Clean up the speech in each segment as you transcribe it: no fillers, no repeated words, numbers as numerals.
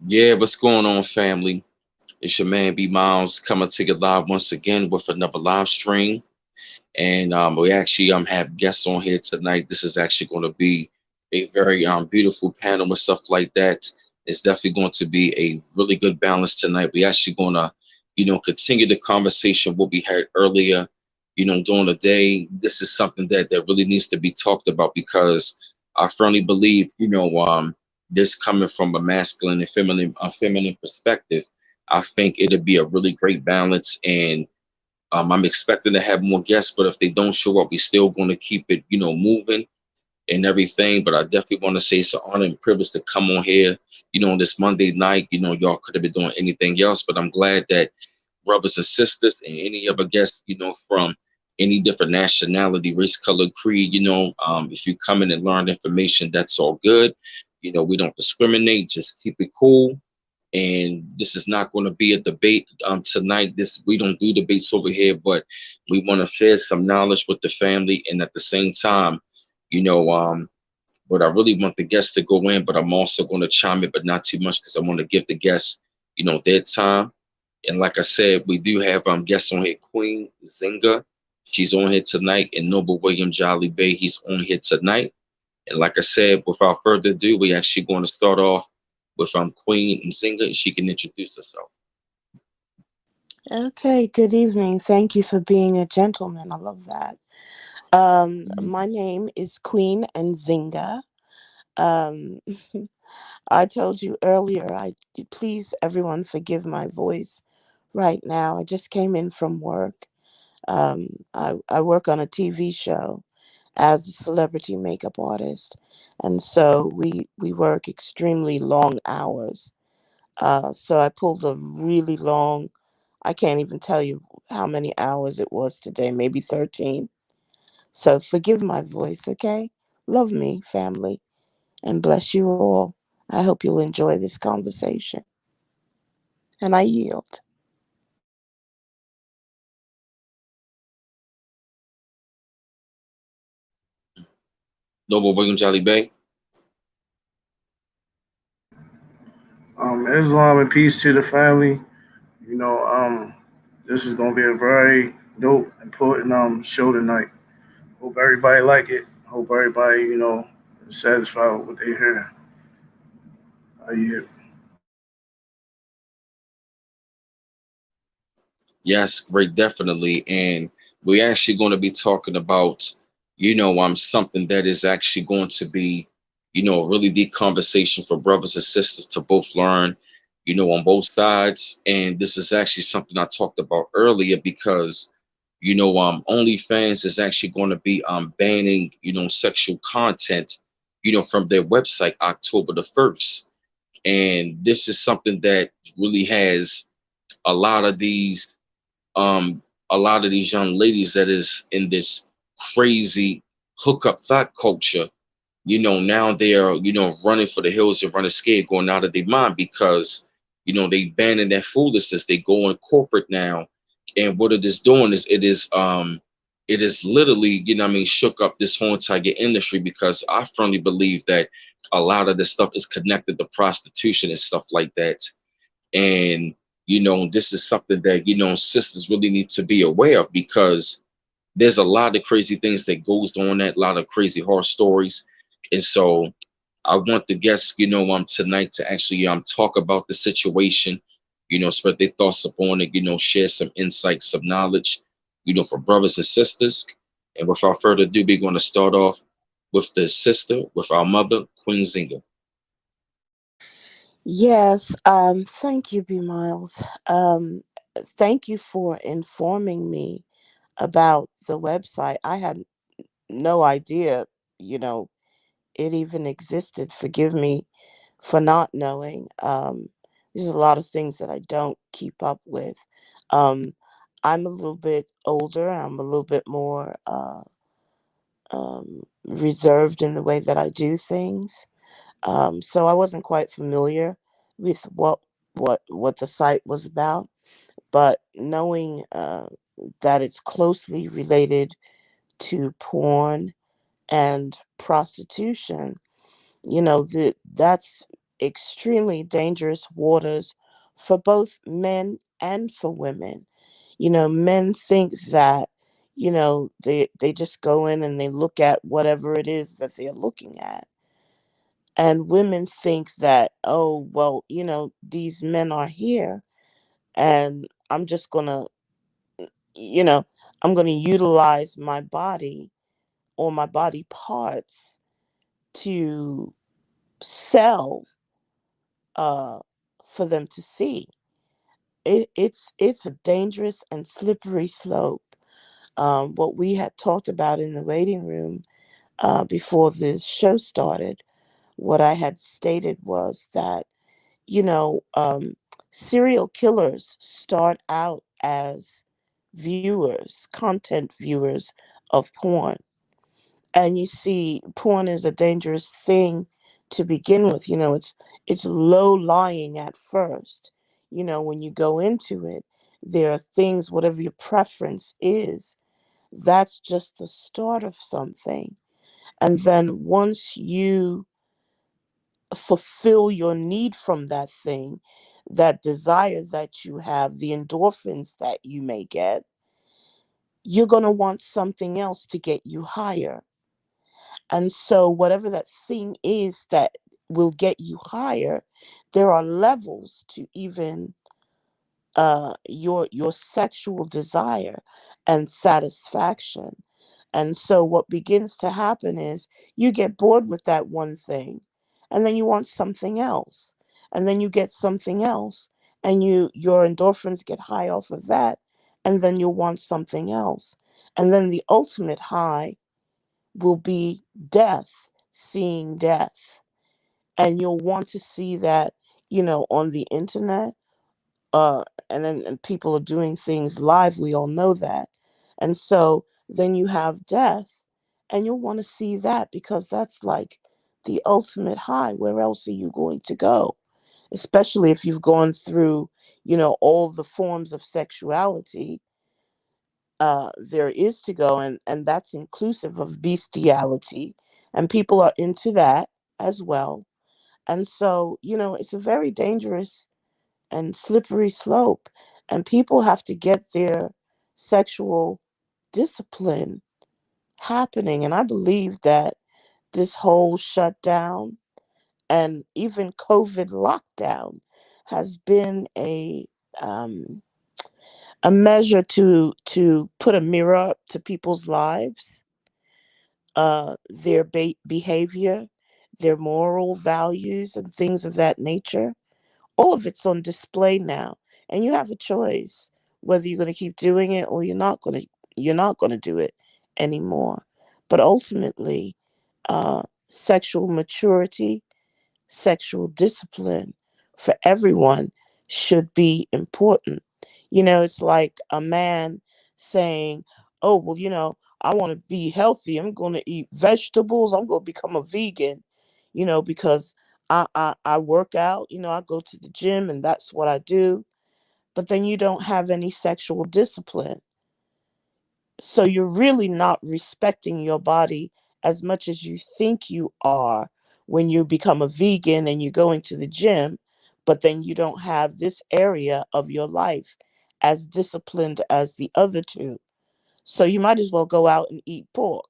Yeah, what's going on, family? It's your man B Miles coming to you live once again with another live stream. And we actually have guests on here tonight. This is actually going to be a very beautiful panel and stuff like that. It's definitely going to be a really good balance tonight. We actually going to, continue the conversation what we had earlier. During the day. This is something that really needs to be talked about because I firmly believe, this coming from a masculine and feminine perspective. I think it'll be a really great balance and I'm expecting to have more guests, but if they don't show up, we're still going to keep it, moving and everything. But I definitely want to say it's an honor and privilege to come on here, on this Monday night. Y'all could have been doing anything else, but I'm glad that brothers and sisters and any other guests, from any different nationality, race, color, creed, if you come in and learn information, that's all good. We don't discriminate, just keep it cool, and this is not going to be a debate tonight. This we don't do debates over here, but we want to share some knowledge with the family, and at the same time, you know, um, but I really want the guests to go in, but I'm also going to chime in, but not too much because I want to give the guests, their time. And like I said, we do have guests on here, Queen Zinga. She's on here tonight, and Noble William Jolly Bay. He's on here tonight. And like I said, without further ado, we actually going to start off with Queen Zinga, and she can introduce herself. Okay, good evening. Thank you for being a gentleman. I love that. My name is Queen Nzinga. Um, I told you earlier, please everyone forgive my voice right now. I just came in from work. I work on a TV show as a celebrity makeup artist, and so we work extremely long hours. So I pulled a really long. I can't even tell you how many hours it was today, maybe 13. So forgive my voice, okay? Love me, family, and bless you all. I hope you'll enjoy this conversation. And I yield. Noble William Jolly Bay. Islam and peace to the family. You know, this is gonna be a very dope, important show tonight. Hope everybody like it. Hope everybody, is satisfied with what they hear. Yeah. Yes, great, definitely. And we're actually going to be talking about, something that is actually going to be, a really deep conversation for brothers and sisters to both learn, on both sides. And this is actually something I talked about earlier because, OnlyFans is actually going to be banning, sexual content, from their website October the 1st. And this is something that really has a lot of these um, a lot of these young ladies that is in this crazy hookup thought culture, now they are, running for the hills and running scared, going out of their mind because, they banning that foolishness. They go in corporate now. And what it is doing is it is literally, shook up this whole entire industry because I firmly believe that a lot of this stuff is connected to prostitution and stuff like that. And, this is something that, sisters really need to be aware of because there's a lot of crazy things that goes on, that a lot of crazy horror stories. And so I want the guests, tonight to actually talk about the situation, spread their thoughts upon it, share some insights, some knowledge, for brothers and sisters. And without further ado, we're going to start off with the sister, with our mother, Queen Zinga. Yes, thank you, B. Miles. Thank you for informing me about the website. I had no idea, you know, it even existed. Forgive me for not knowing. There's a lot of things that I don't keep up with. Um, I'm a little bit older. I'm a little bit more reserved in the way that I do things. So I wasn't quite familiar with what the site was about. But knowing that it's closely related to porn and prostitution, that's extremely dangerous waters for both men and for women. Men think that, they just go in and they look at whatever it is that they're looking at. And women think that, oh, well, these men are here and I'm just going to, you know, I'm going to utilize my body or my body parts to sell uh, for them to see. It's a dangerous and slippery slope. What we had talked about in the waiting room before this show started, what I had stated was that, you know, um, serial killers start out as viewers, content viewers of porn. And you see, porn is a dangerous thing to begin with. It's low lying at first. When you go into it, there are things, whatever your preference is, that's just the start of something. And then once you fulfill your need from that thing, that desire that you have, the endorphins that you may get, you're going to want something else to get you higher. And so, whatever that thing is that will get you higher, there are levels to even your sexual desire and satisfaction. And so what begins to happen is you get bored with that one thing, and then you want something else, and then you get something else, and your endorphins get high off of that, and then you want something else. And then the ultimate high will be death, seeing death. And you'll want to see that, on the internet, and then and people are doing things live. We all know that. And so then you have death, and you'll want to see that because that's like the ultimate high. Where else are you going to go? Especially if you've gone through, all the forms of sexuality there is to go, and that's inclusive of bestiality, and people are into that as well. And so, it's a very dangerous and slippery slope. And people have to get their sexual discipline happening. And I believe that this whole shutdown and even COVID lockdown has been um, a measure to put a mirror up to people's lives, their behavior, their moral values, and things of that nature. All of it's on display now, and you have a choice whether you're going to keep doing it or you're not going to do it anymore. But ultimately, sexual maturity, sexual discipline for everyone should be important. It's like a man saying, oh, well, I want to be healthy, I'm going to eat vegetables, I'm going to become a vegan, because I work out, I go to the gym and that's what I do. But then you don't have any sexual discipline. So you're really not respecting your body as much as you think you are when you become a vegan and you go into the gym, but then you don't have this area of your life as disciplined as the other two. So you might as well go out and eat pork.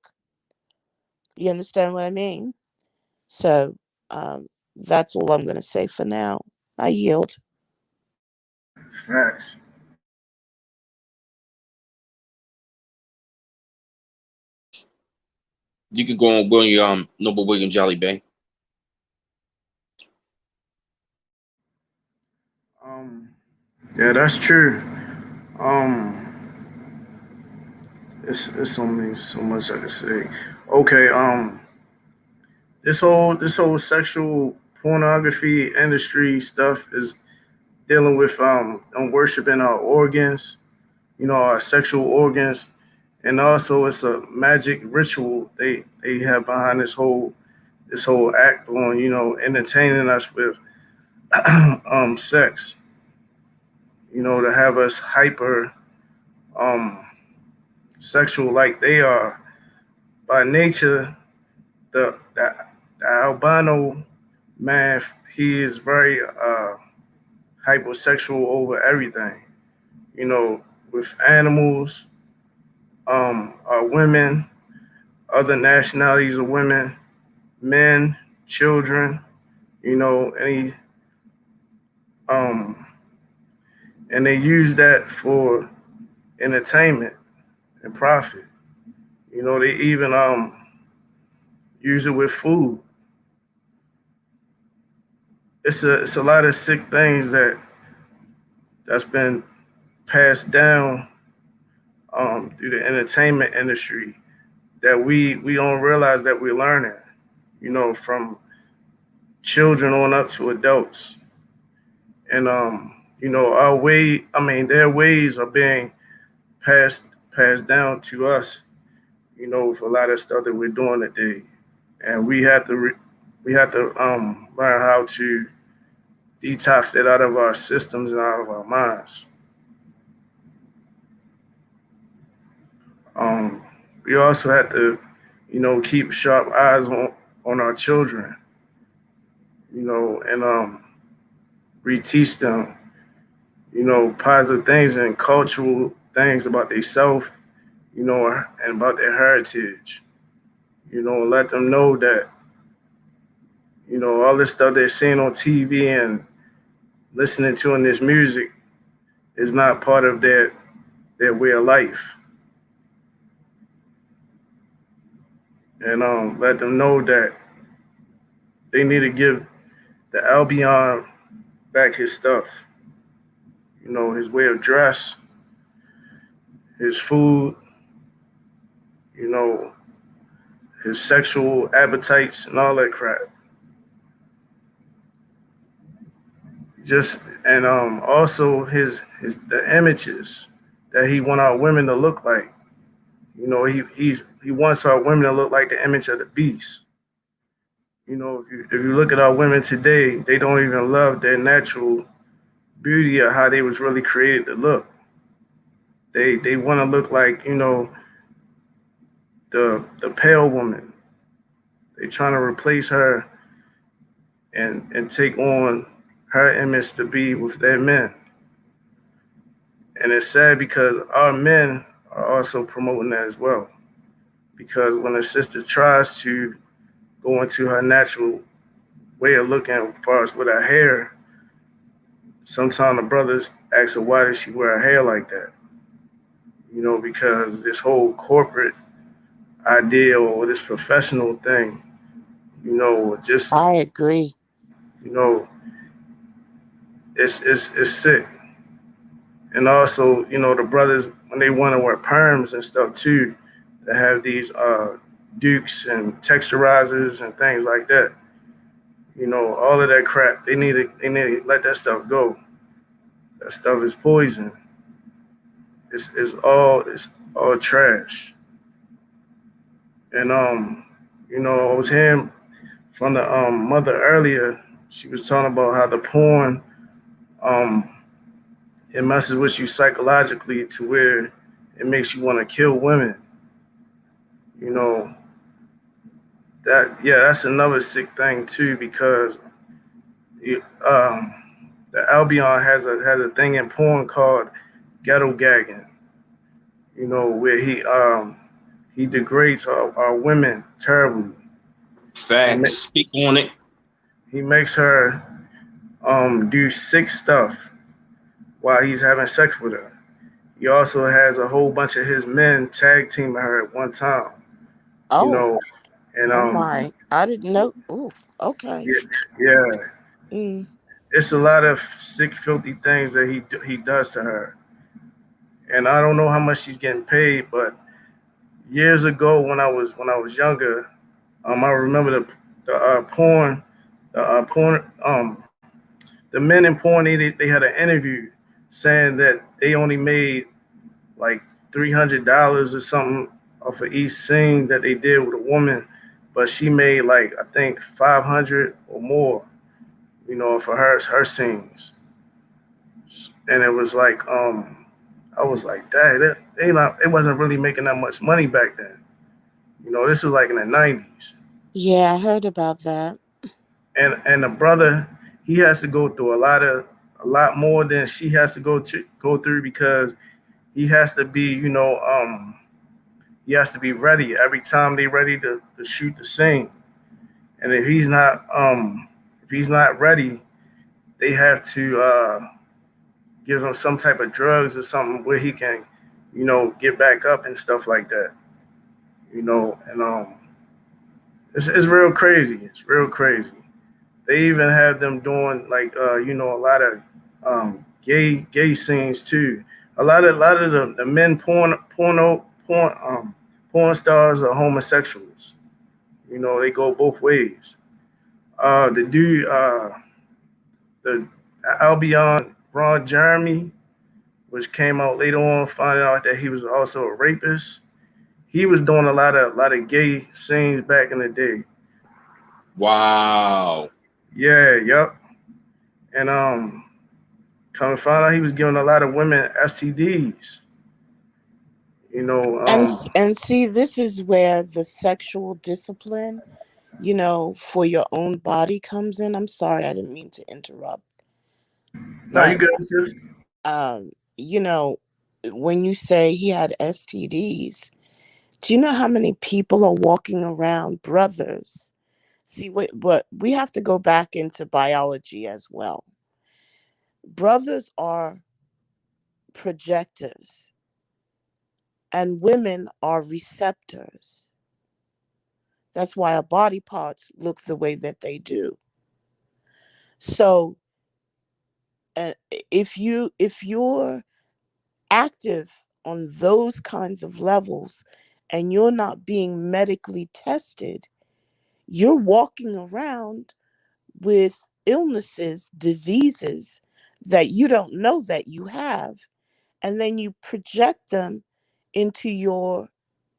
You understand what I mean? So that's all I'm going to say for now. I yield. Facts. You can go on William Noble William Jolly Bay. Um, yeah, that's true. Um, it's only so much I can say. Okay. This whole sexual pornography industry stuff is dealing with worshiping our organs, our sexual organs, and also it's a magic ritual they have behind this whole act on entertaining us with sex, to have us hyper um sexual like they are by nature. The albino man, he is very hypersexual over everything. You know, with animals, women, other nationalities of women, men, children. You know, um, and they use that for entertainment and profit. You know, they even use it with food. It's a lot of sick things that's been passed down through the entertainment industry that we don't realize that we're learning. You know, from children on up to adults, and you know, their ways are being passed passed down to us. You know, for a lot of stuff that we're doing today, and we have to learn how to detox that out of our systems and out of our minds. Um, we also have to, you know, keep sharp eyes on our children, you know, and reteach them, you know, positive things and cultural things about themselves, you know, and about their heritage. You know, let them know that, you know, all this stuff they're seeing on TV and listening to in this music is not part of their way of life. And let them know that they need to give the Albion back his stuff. You know, his way of dress, his food, you know, his sexual appetites and all that crap. Just and also his the images that he want our women to look like. You know, he wants our women to look like the image of the beast. You know, if you look at our women today, they don't even love their natural beauty or how they was really created to look. They want to look like, you know, the pale woman. They trying to replace her and take on her image to be with their men. And it's sad because our men are also promoting that as well. Because when a sister tries to go into her natural way of looking as far as with her hair, sometimes the brothers ask her, why does she wear her hair like that? You know, because this whole corporate idea or this professional thing, you know, just, I agree. you know, it's sick. And also, you know, the brothers, when they want to wear perms and stuff too, they have these dukes and texturizers and things like that. You know, all of that crap, they need to let that stuff go. That stuff is poison. It's all trash. And you know, I was hearing from the mother earlier. She was talking about how the porn um it messes with you psychologically to where it makes you want to kill women. You know, that's another sick thing too because you, the Albion has a thing in porn called ghetto gagging. You know, where he degrades our women terribly. He Facts. Speak on it. he makes her do sick stuff while he's having sex with her. He also has a whole bunch of his men tag teaming her at one time. You Oh, know, and oh my. I didn't know. Ooh, okay. yeah, yeah, Mm. it's a lot of sick, filthy things that he does to her. And I don't know how much she's getting paid, but years ago when I was younger, I remember the porn the men in porn they had an interview saying that they only made like $300 or something off of each scene that they did with a woman, but she made like I think 500 or more, you know, for her scenes. And it was like I was like, dang, it wasn't really making that much money back then. You know, this was like in the 90s. Yeah, I heard about that. and the brother, he has to go through a lot more than she has to go through, because he has to be, he has to be ready every time they ready to shoot the scene. And if he's not ready, they have to give him some type of drugs or something where he can, get back up and stuff like that. And it's real crazy. It's real crazy. They even have them doing like a lot of gay scenes too. A lot of the men porn stars are homosexuals. They go both ways. The dude, the Albion Ron Jeremy, which came out later on, finding out that he was also a rapist. He was doing a lot of gay scenes back in the day. Wow. Yeah, yep. And come to find out, he was giving a lot of women STDs. You know, And see, this is where the sexual discipline, for your own body comes in. I'm sorry, I didn't mean to interrupt. now you But good, sis? um, you know, when you say he had STDs, do you know how many people are walking around, brothers? See, but we have to go back into biology as well. Brothers are projectors and women are receptors. That's why our body parts look the way that they do. So, uh, if you're active on those kinds of levels and you're not being medically tested, you're walking around with illnesses, diseases that you don't know that you have, and then you project them into your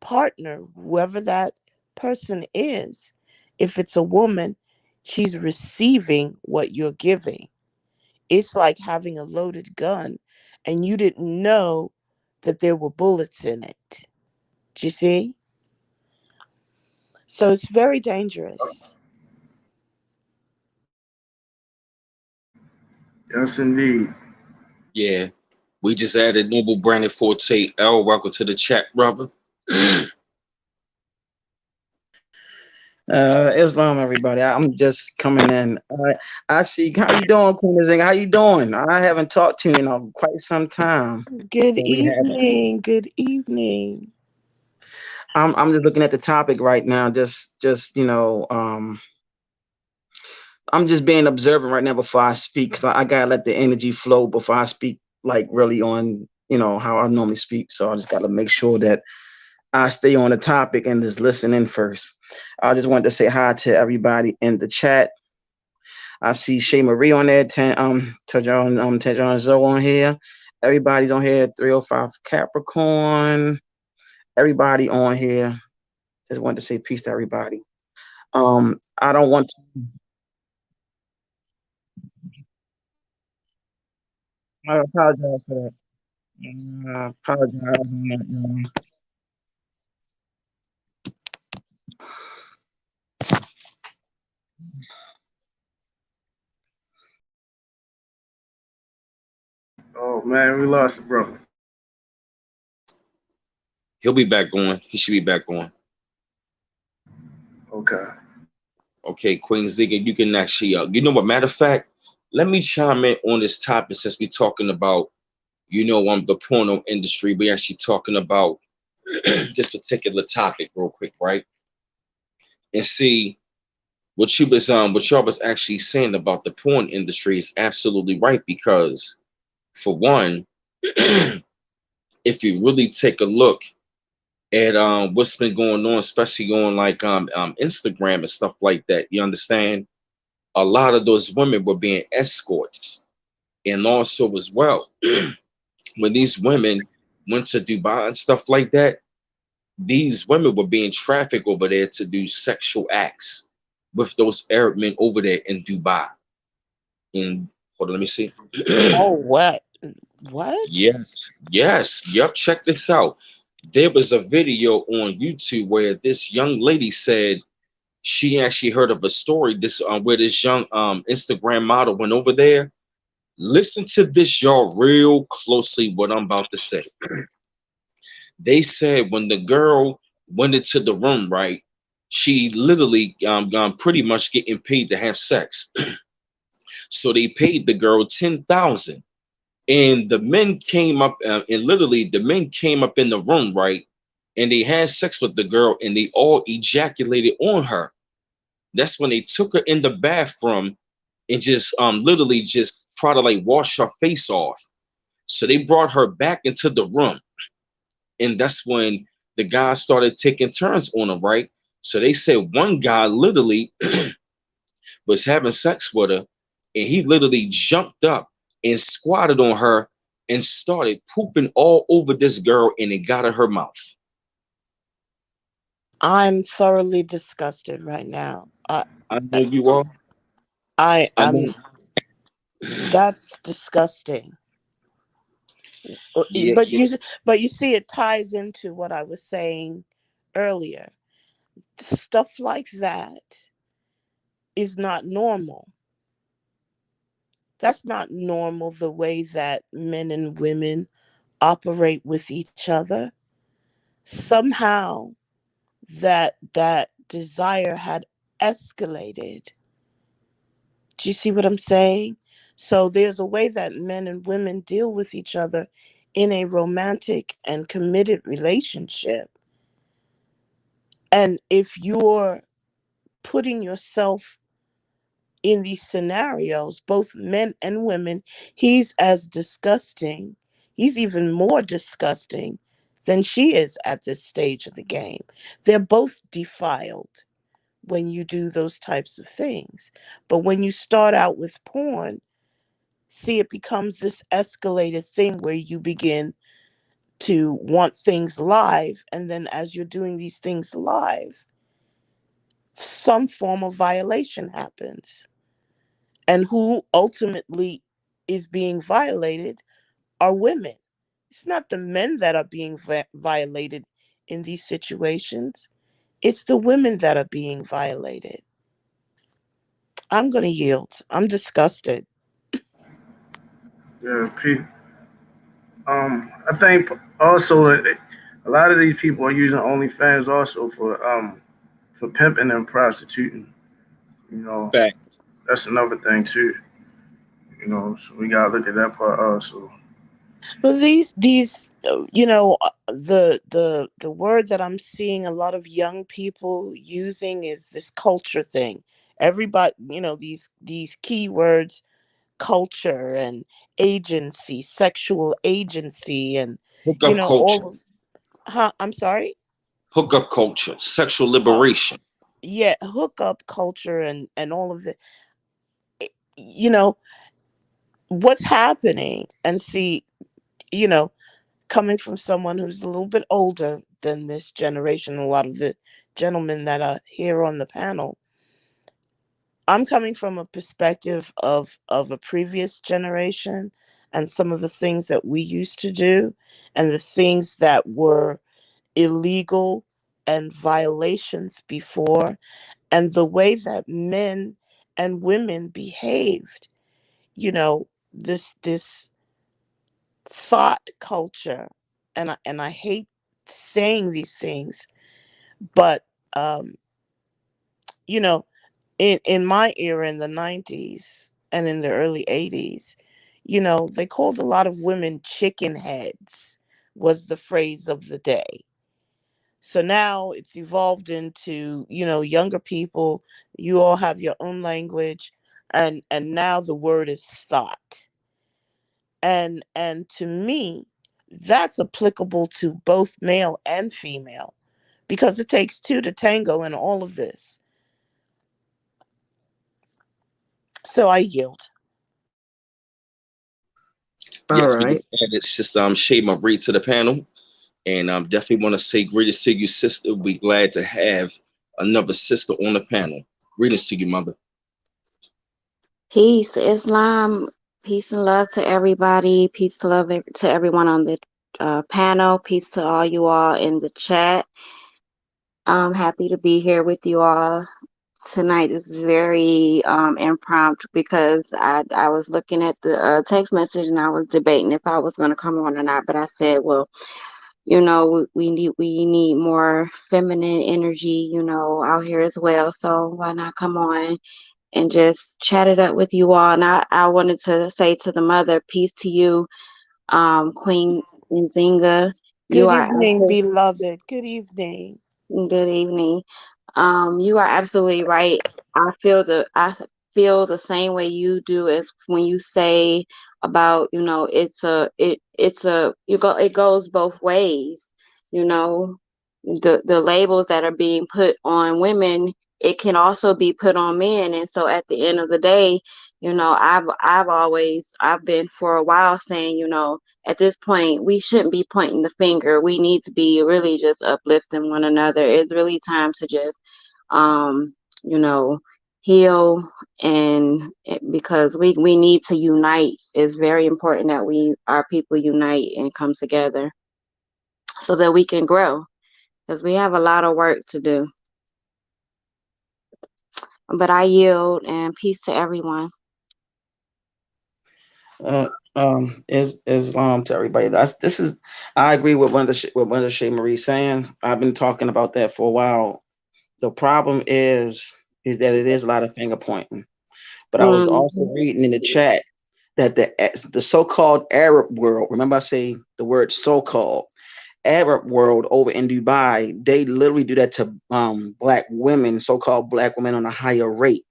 partner, whoever that person is. If it's a woman, she's receiving what you're giving. It's like having a loaded gun and you didn't know that there were bullets in it. Do you see? So it's very dangerous. Yes, indeed. Yeah. We just added Noble Brandon Forte L. Welcome to the chat, brother. Islam, everybody. I'm just coming in. I see. How you doing, Queen Zing? How you doing? I haven't talked to you in quite some time. Good We haven't. evening. Good evening. I'm just looking at the topic right now. Just I'm just being observant right now before I speak, because I gotta let the energy flow before I speak. Like really on how I normally speak. So I just gotta make sure that I stay on the topic and just listen in first. I just wanted to say hi to everybody in the chat. I see Shay Marie on there, Tejon Zoe on here. Everybody's on here, 305 Capricorn. Everybody on here. Just wanted to say peace to everybody. I don't want to. I apologize for that. I apologize on that, y'all. Oh man, we lost a brother. He'll be back on. He should be back on. Okay. Okay, Queen Zigga, you can actually, you know what? Matter of fact, let me chime in on this topic since we're talking about, the porno industry. We're actually talking about this particular topic real quick, right? And see what y'all was actually saying about the porn industry is absolutely right, because for one, if you really take a look at what's been going on, especially on like Instagram and stuff like that, you understand? A lot of those women were being escorts, and also as well, when these women went to Dubai and stuff like that, these women were being trafficked over there to do sexual acts with those Arab men over there in Dubai. And hold on, let me see. Oh, what? What? Yep. Check this out. There was a video on YouTube where this young lady said she actually heard of a story this where this young Instagram model went over there. Listen to this, y'all, real closely. What I'm about to say. They said when the girl went into the room, right, she literally pretty much getting paid to have sex. So they paid the girl 10,000, and the men came up, and literally the men came up in the room, right, and they had sex with the girl, and they all ejaculated on her. That's when they took her in the bathroom and just literally just try to like wash her face off. So they brought her back into the room, and that's when the guys started taking turns on her, right? So they said one guy literally was having sex with her, and he literally jumped up and squatted on her and started pooping all over this girl, and it got in her mouth. I'm thoroughly disgusted right now. I know you are. I I know. am. That's disgusting. Yeah, But yeah. you see, it ties into what I was saying earlier. Stuff like that is not normal. That's not normal, the way that men and women operate with each other. Somehow that desire had escalated. Do you see what I'm saying? So there's a way that men and women deal with each other in a romantic and committed relationship. And if you're putting yourself in these scenarios, both men and women, he's as disgusting. He's even more disgusting than she is at this stage of the game. They're both defiled when you do those types of things. But when you start out with porn, see, it becomes this escalated thing where you begin to want things live. And then as you're doing these things live, some form of violation happens. And who ultimately is being violated are women. It's not the men that are being violated in these situations. It's the women that are being violated. I'm going to yield. I'm disgusted. Yeah, I think also a lot of these people are using OnlyFans also for pimping and prostituting. You know, Fact. that's another thing too. You know, so we gotta look at that part also. Well, the word that I'm seeing a lot of young people using is this culture thing. Everybody, these keywords, culture and agency, sexual agency, and Hookup culture. all of. Huh? I'm sorry. Hookup culture. Sexual Uh, liberation. yeah, hookup culture and all of the. You know what's happening, and see, you know, coming from someone who's a little bit older than this generation, a lot of the gentlemen that are here on the panel, I'm coming from a perspective of a previous generation and some of the things that we used to do and the things that were illegal and violations before, and the way that men and women behaved. This thought culture, and I hate saying these things, but um you know in my era, in the 90s and in the early 80s, they called a lot of women chicken heads, was the phrase of the day. So now it's evolved into, younger people, you all have your own language, and now the word is thought. And to me, that's applicable to both male and female, because it takes two to tango in all of this. So I yield. All Yes, we right. just added Sister Shay Marie to the panel. And definitely want to say greetings to you, sister. We glad to have another sister on the panel. Greetings to you, mother. Peace, Islam, peace and love to everybody. Peace to love to everyone on the panel. Peace to all you all in the chat. I'm happy to be here with you all. tonight is very impromptu because I was looking at the text message and I was debating if I was going to come on or not, but I said, well, we need more feminine energy, out here as well. So why not come on and just chat it up with you all? And I wanted to say to the mother, peace to you, Queen Nzinga. You Good are evening, beloved. Good evening. Good evening. You are absolutely right. I feel the same way you do as when you say about, it goes both ways, you know. The labels that are being put on women, it can also be put on men. And so at the end of the day, I've been for a while saying, at this point, we shouldn't be pointing the finger. We need to be really just uplifting one another. It's really time to just, um, you know, heal, and because we need to unite. It's very important that our people unite and come together so that we can grow, because we have a lot of work to do. But I yield, and peace to everyone. Islam to everybody. I agree with what Shay Marie saying. I've been talking about that for a while. The problem is that it is a lot of finger pointing. But I was also Mhm. reading in the chat that the so-called Arab world, remember I say the word so-called Arab world over in Dubai, they literally do that to black women, so-called black women, on a higher rate.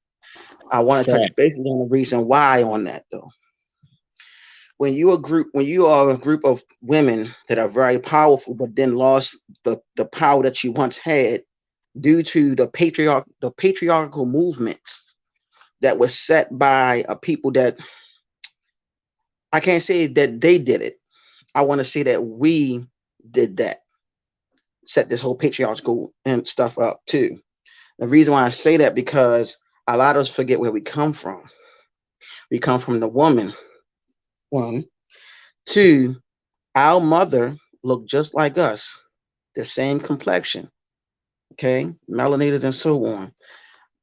I want to touch Fact. basically on the reason why on that though. When you are a group of women that are very powerful but then lost the power that you once had due to the patriarchal movements that was set by a people that I can't say that they did it. I want to say that we did that, set this whole patriarchal and stuff up too. The reason why I say that because a lot of us forget where we come from. We come from the woman. One, two, our mother looked just like us, the same complexion, okay, melanated and so on.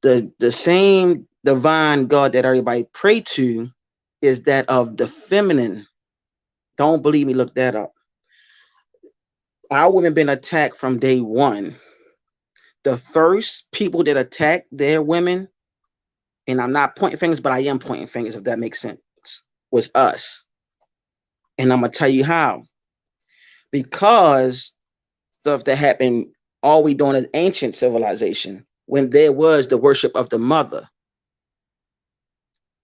The same divine God that everybody pray to is that of the feminine. Don't believe me, look that up. Our women been attacked from day one. The first people that attacked their women, and I'm not pointing fingers, but I am pointing fingers if that makes sense, was us. And I'm gonna tell you how. Because stuff that happened all we doing in ancient civilization, when there was the worship of the mother,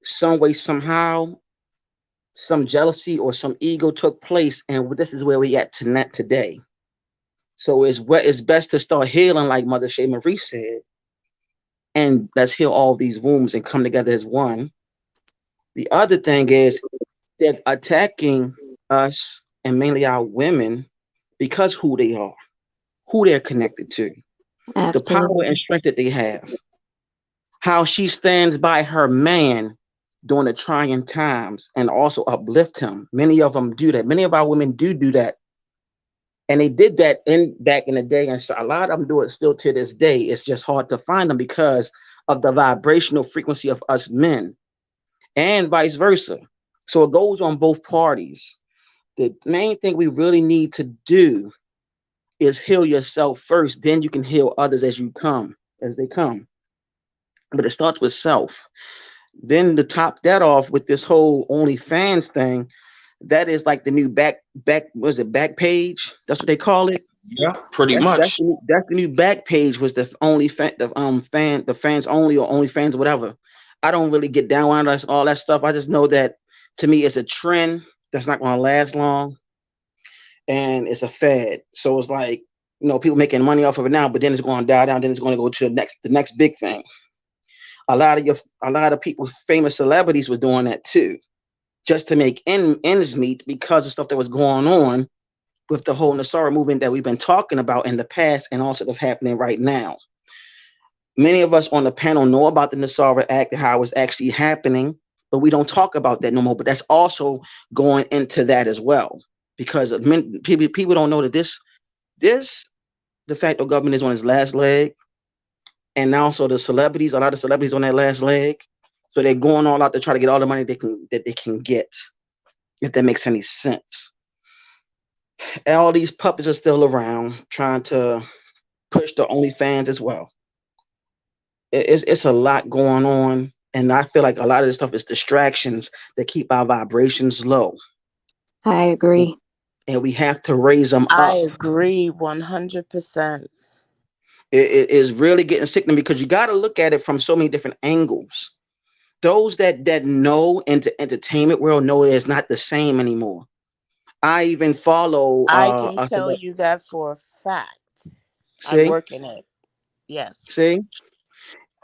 some way, somehow, some jealousy or some ego took place, and this is where we at today. So it's best to start healing, like Mother Shea Marie said, and let's heal all these wounds and come together as one. The other thing is they're attacking us and mainly our women because who they are, who they're connected to, the power and Absolutely. strength that they have, how she stands by her man during the trying times and also uplift him. Many of them do that. Many of our women do that. And they did that in back in the day, and so a lot of them do it still to this day. It's just hard to find them because of the vibrational frequency of us men, and vice versa. So it goes on both parties. The main thing we really need to do is heal yourself first, then you can heal others as they come. But it starts with self. Then to top that off with this whole OnlyFans thing, that is like the new back was it back page? That's what they call it. Yeah, pretty That's much. the new back page was the only the fans only or only fans whatever. I don't really get down on all that stuff. I just know that to me it's a trend that's not going to last long, and it's a fad. So it's like, people making money off of it now, but then it's going to die down. Then it's going to go to the next big thing. A lot of people, famous celebrities, were doing that too, just to make ends meet because of stuff that was going on with the whole Nasara movement that we've been talking about in the past and also what's happening right now. Many of us on the panel know about the Nasara Act and how it's actually happening, but we don't talk about that no more. But that's also going into that as well, because people don't know that this de facto government is on its last leg. and also the celebrities, a lot of celebrities on that last leg. So they're going all out to try to get all the money they can get, if that makes any sense. And all these puppets are still around trying to push the OnlyFans as well. It's a lot going on, and I feel like a lot of this stuff is distractions that keep our vibrations low, I agree. and we have to raise them I up. agree 100%. It is really getting sickening because you got to look at it from so many different angles. Those that know into entertainment world know that it's not the same anymore. I even follow I can tell you that for a fact. I see work in it. Yes. see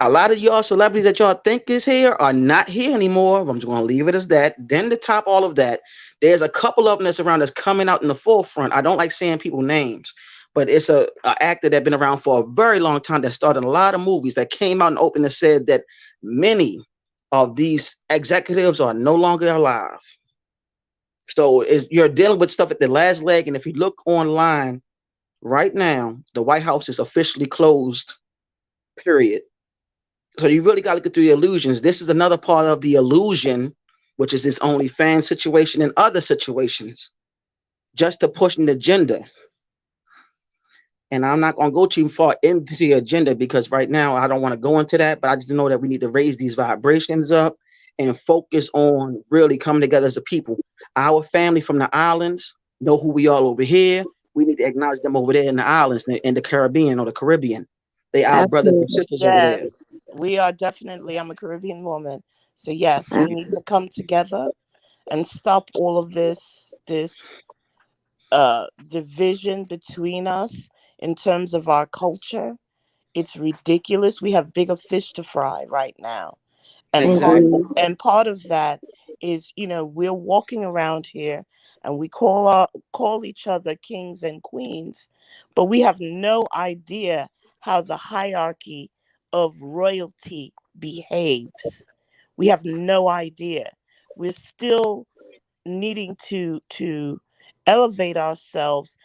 a lot of y'all celebrities that y'all think is here are not here anymore. I'm just gonna leave it as that. Then to top all of that, there's a couple of them that's around that's coming out in the forefront. I don't like saying people names, but it's a actor that's been around for a very long time that started a lot of movies that came out and open and said that many of these executives are no longer alive. So you're dealing with stuff at the last leg, and if you look online right now, the White House is officially closed. Period. So you really got to get through the illusions. This is another part of the illusion, which is this OnlyFans situation and other situations, just to push an agenda. And I'm not going to go too far into the agenda because right now I don't want to go into that, but I just know that we need to raise these vibrations up and focus on really coming together as a people. Our family from the islands know who we are over here. We need to acknowledge them over there in the islands, in the Caribbean or the Caribbean. They our brothers and Absolutely. sisters over there. Yes. We are definitely, I'm a Caribbean woman. So yes, we need Absolutely. to come together and stop all of this division between us in terms of our culture. It's ridiculous. We have bigger fish to fry right now. And part Exactly. Agree. and part of that is, we're walking around here and we call each other kings and queens, but we have no idea how the hierarchy of royalty behaves. We have no idea. We're still needing to elevate ourselves,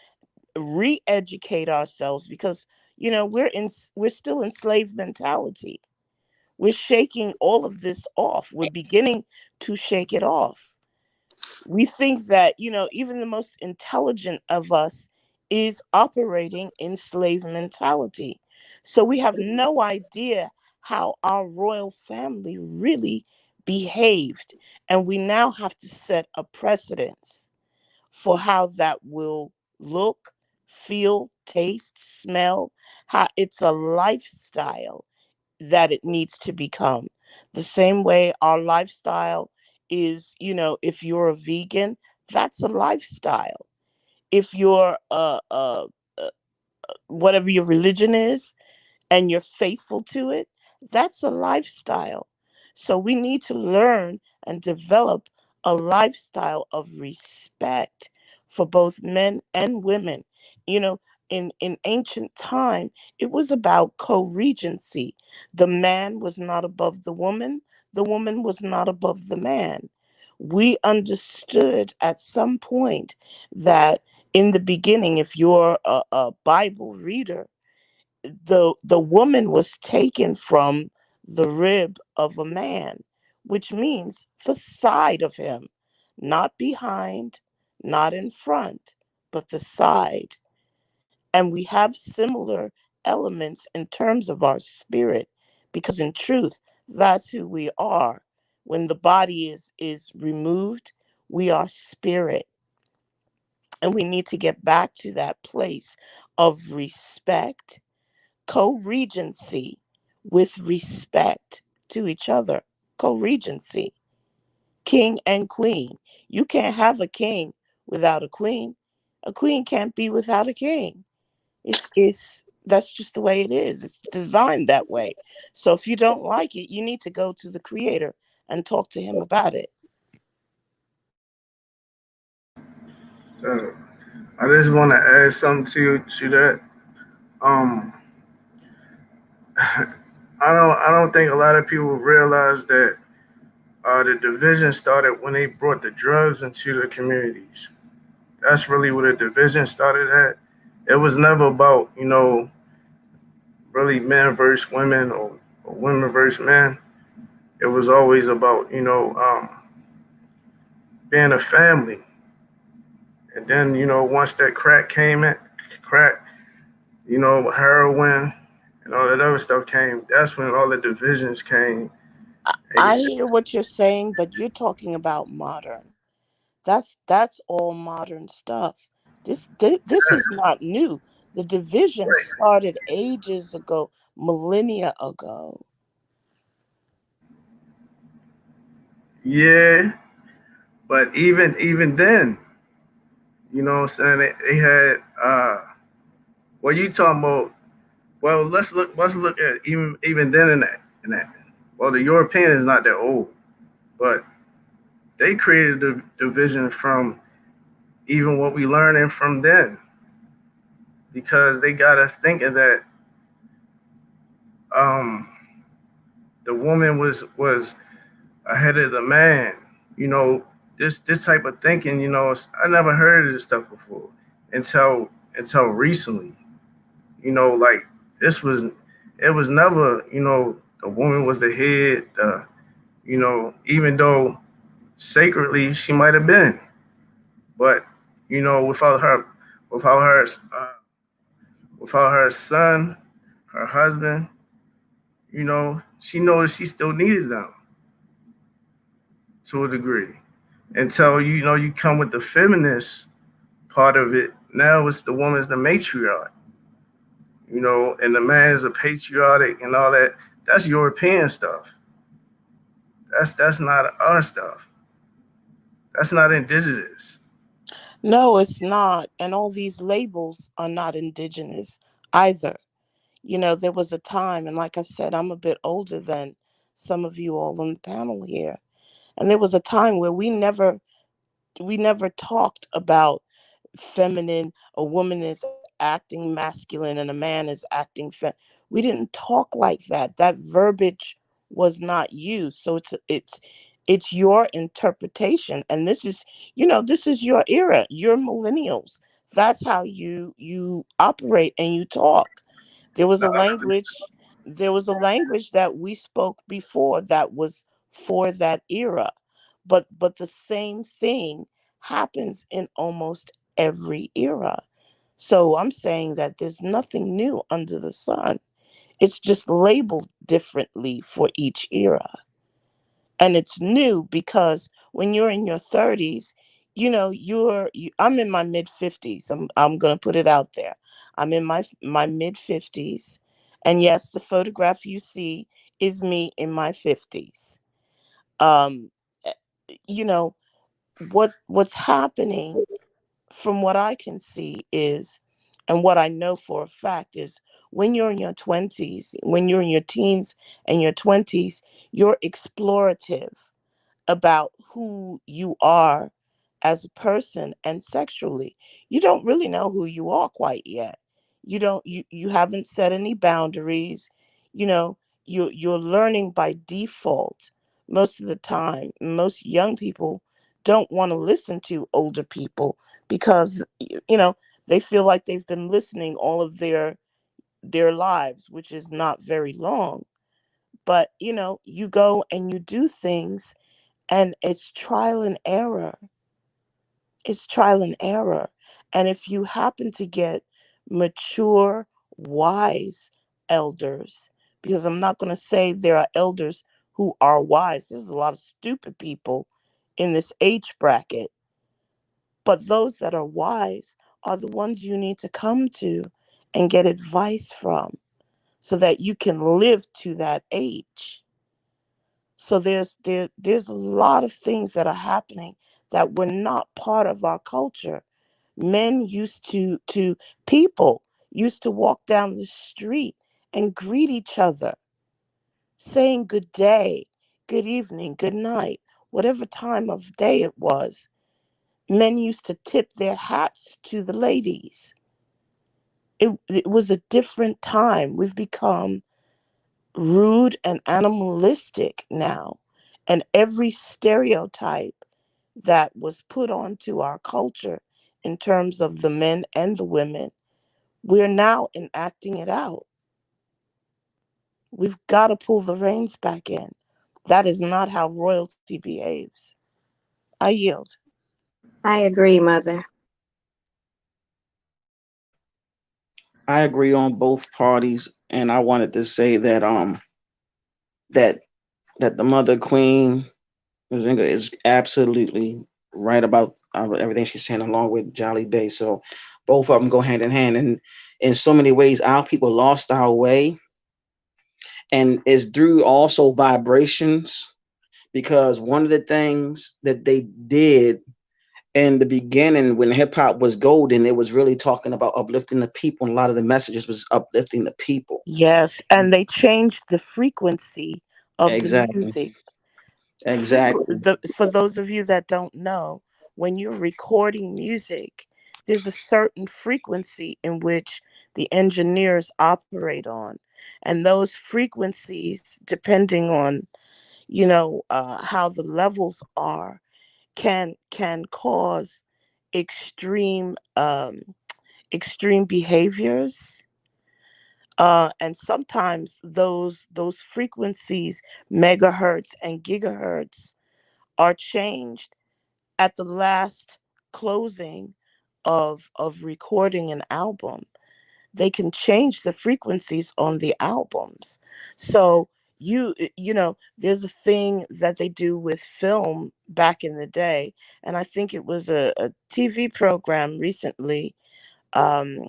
re-educate ourselves, because we're still in slave mentality. We're shaking all of this off. We're beginning to shake it off. We think that, even the most intelligent of us is operating in slave mentality. So we have no idea how our royal family really behaved. And we now have to set a precedence for how that will look, feel, taste, smell, how it's a lifestyle that it needs to become. The same way our lifestyle is, if you're a vegan, that's a lifestyle. If you're whatever your religion is and you're faithful to it, that's a lifestyle. So we need to learn and develop a lifestyle of respect for both men and women. You know, in ancient time, it was about co-regency. The man was not above the woman was not above the man. We understood at some point that in the beginning, if you're a Bible reader, the woman was taken from the rib of a man, which means the side of him, not behind, not in front, but the side. And we have similar elements in terms of our spirit, because in truth, that's who we are. When the body is removed, we are spirit. And we need to get back to that place of respect, co-regency, with respect to each other. Co-regency, king and queen. You can't have a king without a queen. A queen can't be without a king. It's that's just the way it is. It's designed that way. So if you don't like it, you need to go to the creator and talk to him about it. Uh, I just want to add something to that. Um, I don't think a lot of people realize that the division started when they brought the drugs into the communities. That's really where the division started at. It was never about really men versus women or women versus men. It was always about, being a family. And then, once that crack, heroin and all that other stuff came, that's when all the divisions came. I hear what you're saying, but you're talking about modern. That's all modern stuff. This is not new. The division started ages ago, millennia ago. Yeah, but even then, what I'm saying, they had what you talking about. Well, let's look at even then in that. Well, the European is not that old, but they created the division from even what we learning from then, because they got us thinking that um, the woman was ahead of the man. You know, this type of thinking. I never heard of this stuff before until recently. Like this was it was never. The woman was the head. Even though sacredly she might have been, but without her, uh, without her son, her husband, she knows she still needed them to a degree. Until you come with the feminist part of it. Now it's the woman's the matriarch, and the man's a patriotic and all that. That's European stuff. That's not our stuff. That's not indigenous. No, it's not. And all these labels are not indigenous either. There was a time, and like I said, I'm a bit older than some of you all on the panel here. And there was a time where we never talked about feminine. A woman is acting masculine and a man is acting we didn't talk like that. That verbiage was not used. So it's your interpretation, and this is your era. You're millennials. That's how you operate and you talk. there was a language there was a language that we spoke before that was for that era, but the same thing happens in almost every era. So I'm saying that there's nothing new under the sun. It's just labeled differently for each era. And it's new because when you're in your 30s, I'm in my mid 50s. I'm going to put it out there. I'm in my mid 50s. And yes, the photograph you see is me in my 50s. Um eh, you know, what's happening from what I can see is, and what I know for a fact is, when you're in your 20s, when you're in your teens and your 20s, you're explorative about who you are as a person and sexually. You don't really know who you are quite yet. You haven't set any boundaries. You know, you're learning by default. Most of the time, most young people don't want to listen to older people because they feel like they've been listening all of their lives, which is not very long. But you go and you do things, and it's trial and error. It's trial and error. And if you happen to get mature, wise elders, because I'm not going to say there are elders who are wise, there's a lot of stupid people in this age bracket, but those that are wise are the ones you need to come to and get advice from so that you can live to that age. So there's a lot of things that are happening that were not part of our culture. Men people used to walk down the street and greet each other, saying good day, good evening, good night, whatever time of day it was. Men used to tip their hats to the ladies. It was a different time. We've become rude and animalistic now. And every stereotype that was put onto our culture in terms of the men and the women, we're now enacting it out. We've got to pull the reins back in. That is not how royalty behaves. I yield. I agree, Mother. I agree on both parties, and I wanted to say that that that the mother queen Nzinga is absolutely right about everything she's saying, along with Jolly Bay. So both of them go hand in hand, and in so many ways, our people lost our way, and it's through also vibrations, because one of the things that they did in the beginning when hip hop was golden, it was really talking about uplifting the people, and a lot of the messages was uplifting the people. Yes, and they changed the frequency of the Exactly. music. Exactly. For those of you that don't know, when you're recording music, there's a certain frequency in which the engineers operate on. And those frequencies, depending on, how the levels are, can cause extreme extreme behaviors. And sometimes those frequencies, megahertz and gigahertz, are changed at the last closing of recording an album. They can change the frequencies on the albums. So there's a thing that they do with film back in the day, and I think it was a TV program recently, um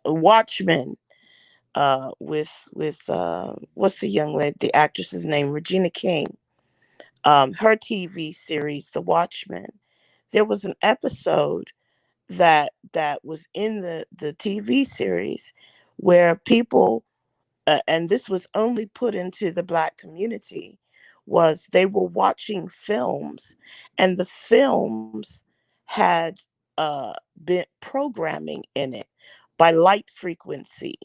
Watchmen, with what's the young lady, the actress's name, Regina King. Her TV series, The Watchmen. There was an episode that was in the TV series where people, and this was only put into the Black community, was they were watching films, and the films had been programming in it by light frequency.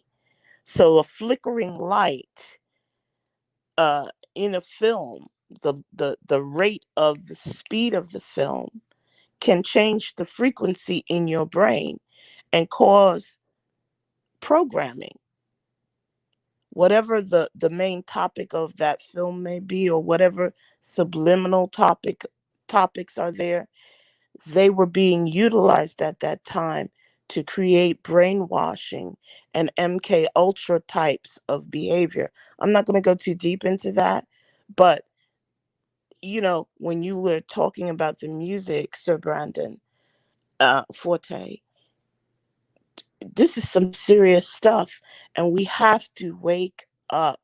So a flickering light in a film, the rate of the speed of the film can change the frequency in your brain and cause programming. Whatever the main topic of that film may be, or whatever subliminal topics are there, they were being utilized at that time to create brainwashing and MK Ultra types of behavior. I'm not going to go too deep into that, but when you were talking about the music, Sir Brandon, Forte, this is some serious stuff, and we have to wake up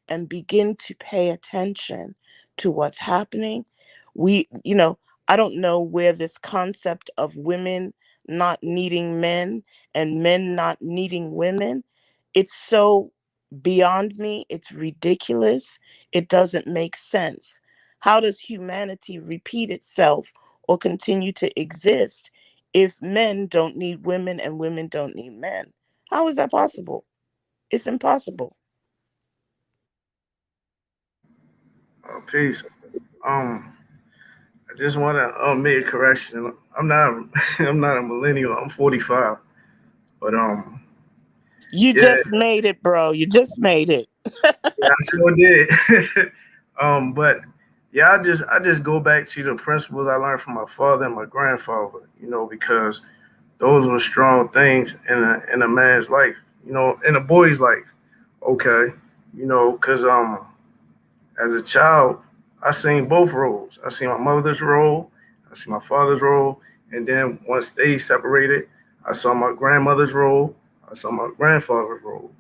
and begin to pay attention to what's happening. I don't know where this concept of women not needing men and men not needing women, it's so beyond me. It's ridiculous. It doesn't make sense. How does humanity repeat itself or continue to exist if men don't need women and women don't need men? How is that possible? It's impossible. Peace. I just want to make a correction. I'm not I'm not a millennial. I'm 45. But You yeah, just made it, bro. You just made it. yeah, I sure did. But yeah, I just go back to the principles I learned from my father and my grandfather. Because those were strong things in a man's life. In a boy's life. Okay. Because as a child, I seen both roles. I seen my mother's role, I seen my father's role, and then once they separated, I saw my grandmother's role, I saw my grandfather's role,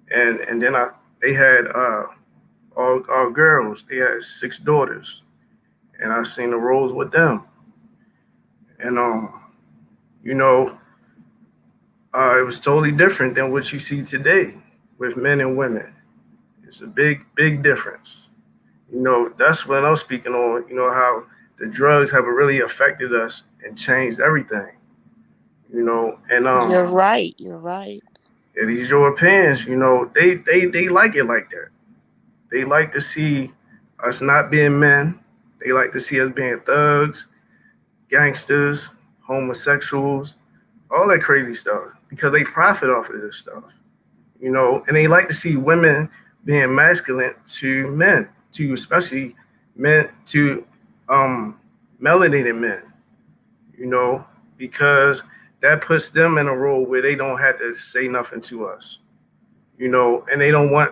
and then they had all girls. They had 6 daughters, and I seen the roles with them, and you know, it was totally different than what you see today with men and women. It's a big difference. That's what I'm speaking on, how the drugs have really affected us and changed everything, and You're right. You're right. these Europeans, they like it like that. They like to see us not being men. They like to see us being thugs, gangsters, homosexuals, all that crazy stuff because they profit off of this stuff, and they like to see women being masculine to men, to especially men, to um, melanated men, you know, because that puts them in a role where they don't have to say nothing to us, you know, and they don't want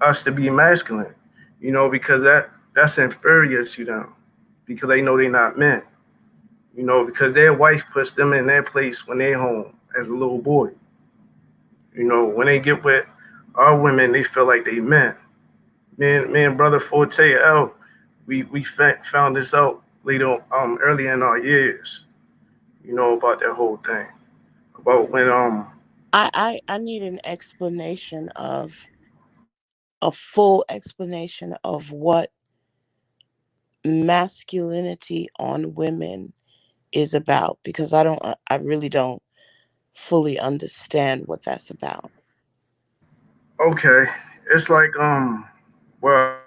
us to be masculine, you know, because that's inferior to them, because they know they're not men, you know, because their wife puts them in their place when they're home as a little boy. You know, when they get with our women, they feel like they men. Me and brother Forte L, we found this out later early in our years. You know about that whole thing about when I need an explanation of a full explanation of what masculinity on women is about, because I really don't fully understand what that's about. okay, it's like well,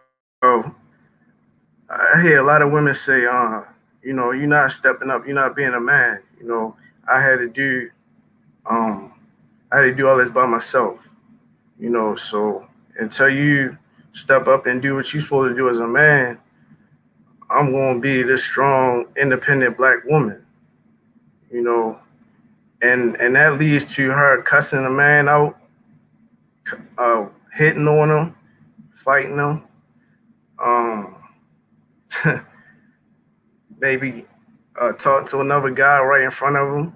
I hear a lot of women say you know, you're not stepping up, you're not being a man. You know, I had to do um I had to do all this by myself. You know, so until you step up and do what you're supposed to do as a man, I'm going to be this strong, independent black woman. You know, and that leads to her cussing a man out, hitting on him, fighting him, um, maybe talk to another guy right in front of him.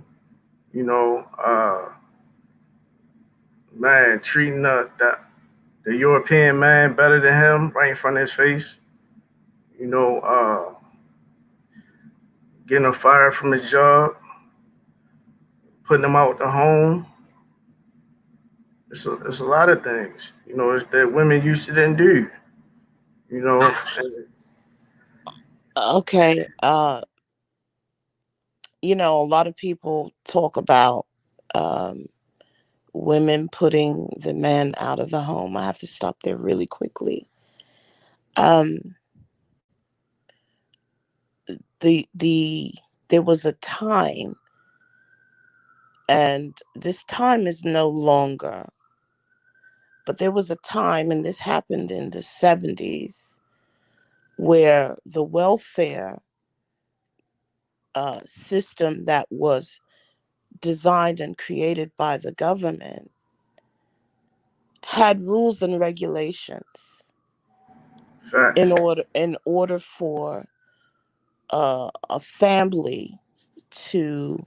You know, man, treating the European man better than him right in front of his face. You know, getting him fired from his job, putting him out the home. It's a lot of things. You know, it's that women used to didn't do. You know, Okay, a lot of people talk about um, women putting the man out of the home. I have to stop there really quickly. Um, the there was a time, and this time is no longer, but there was a time, and this happened in the 70s, where the welfare system that was designed and created by the government had rules and regulations facts. in order for a family to,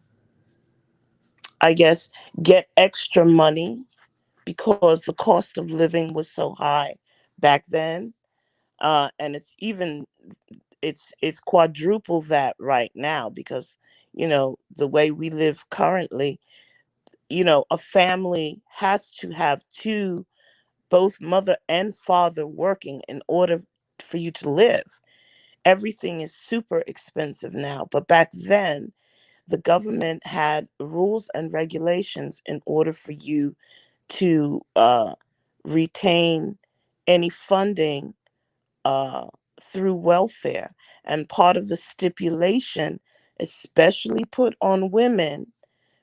I guess, get extra money, because the cost of living was so high back then, and it's quadruple that right now, because the way we live currently, a family has to have two, both mother and father, working in order for you to live. Everything is super expensive now, but back then the government had rules and regulations in order for you to retain any funding uh, through welfare. And part of the stipulation, especially put on women,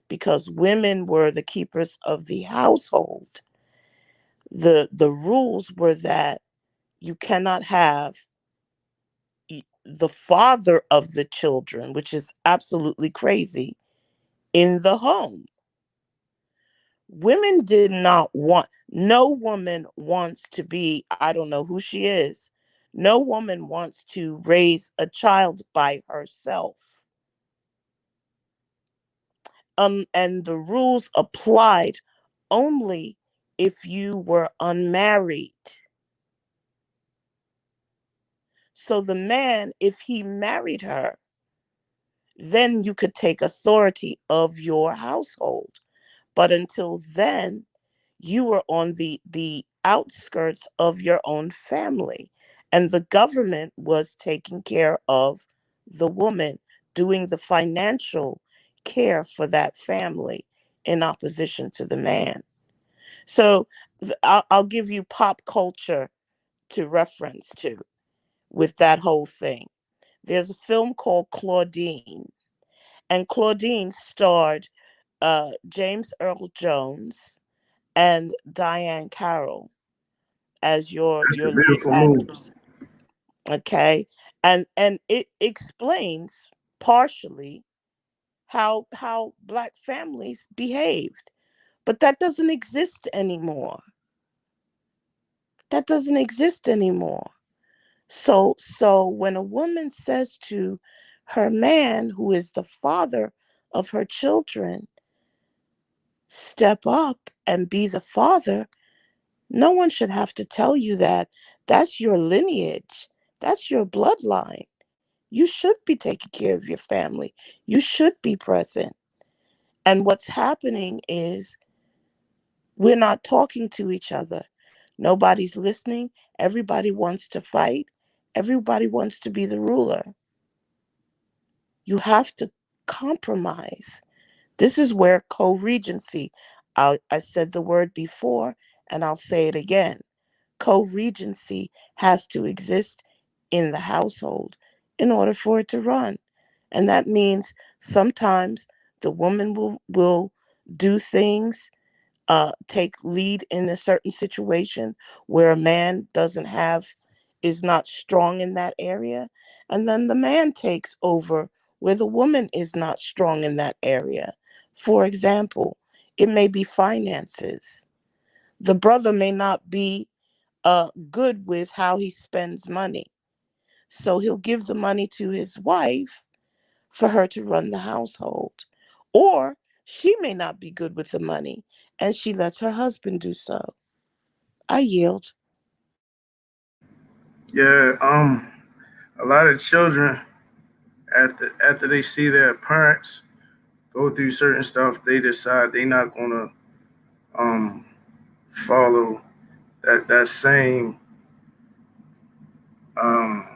because women were the keepers of the household, the rules were that you cannot have the father of the children, which is absolutely crazy, in the home. Women did not want, no woman wants to be, I don't know who she is, no woman wants to raise a child by herself. And the rules applied only if you were unmarried. So the man, if he married her, then you could take authority of your household. But until then, you were on the outskirts of your own family. And the government was taking care of the woman, doing the financial care for that family in opposition to the man. So I'll give you pop culture to reference to with that whole thing. There's a film called Claudine, and Claudine starred James Earl Jones and Diane Carroll. as your That's a lead beautiful move. actors. Okay, and it explains partially how black families behaved, but that doesn't exist anymore. That doesn't exist anymore. So when a woman says to her man, who is the father of her children, step up and be the father, no one should have to tell you that. That's your lineage. That's your bloodline. You should be taking care of your family. You should be present. And what's happening is we're not talking to each other. Nobody's listening. Everybody wants to fight. Everybody wants to be the ruler. You have to compromise. This is where co-regency, I said the word before and I'll say it again. Co-regency has to exist in the household in order for it to run. And that means sometimes the woman will do things, take lead in a certain situation where a man is not strong in that area. And then the man takes over where the woman is not strong in that area. For example, it may be finances. The brother may not be good with how he spends money. So he'll give the money to his wife for her to run the household. Or she may not be good with the money and she lets her husband do so. I yield. Yeah, a lot of children after they see their parents go through certain stuff, they decide they're not gonna um follow that same um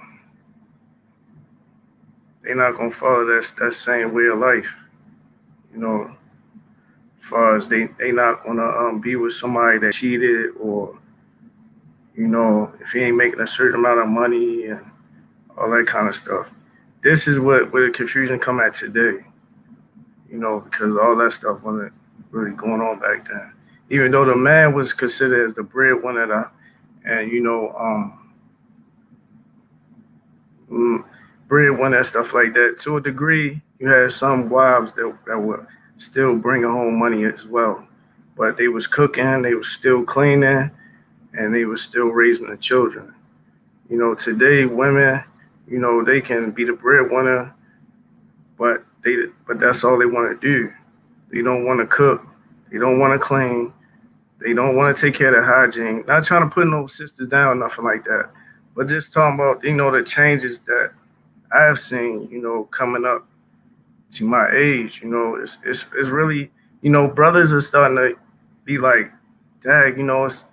they're not gonna follow that same way of life. You know, as far as they not gonna be with somebody that cheated, or if he ain't making a certain amount of money and all that kind of stuff. This is where the confusion come at today. Because all that stuff wasn't really going on back then. Even though the man was considered as the breadwinner, and breadwinner and stuff like that. To a degree, you had some wives that were still bringing home money as well, but they was cooking, they was still cleaning, and they was still raising the children. Today women, they can be the breadwinner, but that's all they want to do. They don't want to cook. They don't want to clean. They don't want to take care of their hygiene. Not trying to put no sisters down, nothing like that. But just talking about, the changes that I've seen, coming up to my age. It's really, brothers are starting to be like, dang,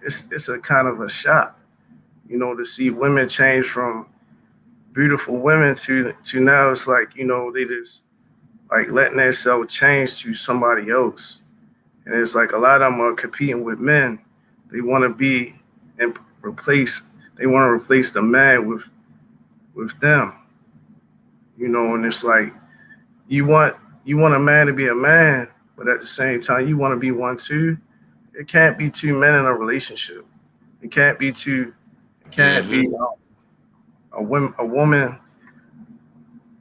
it's a kind of a shock, to see women change from beautiful women to now it's like, they just like letting themselves change to somebody else. And it's like a lot of them are competing with men. They want to be and they want to replace the man with them. And it's like you want a man to be a man, but at the same time you want to be one too. It can't be two men in a relationship. It can't be Mm-hmm. a woman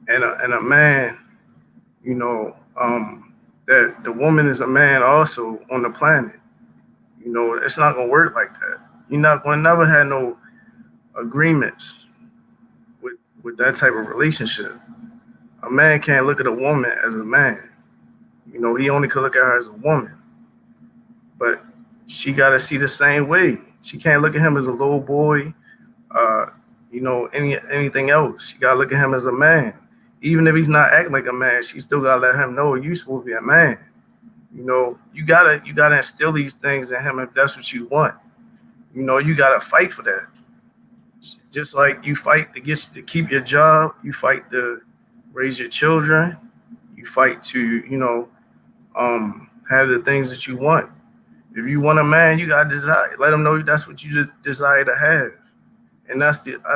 and a man, that the woman is a man also on the planet. It's not gonna work like that. You're not gonna never have no agreements with that type of relationship. A man can't look at a woman as a man. He only could look at her as a woman. But she gotta see the same way. She can't look at him as a little boy, anything else. She gotta look at him as a man. Even if he's not acting like a man, she still gotta let him know you're supposed to be a man. You gotta instill these things in him if that's what you want. You gotta fight for that. Just like you fight to keep your job, you fight to raise your children, you fight to have the things that you want. If you want a man, you gotta desire. Let him know that's what you just desire to have, and I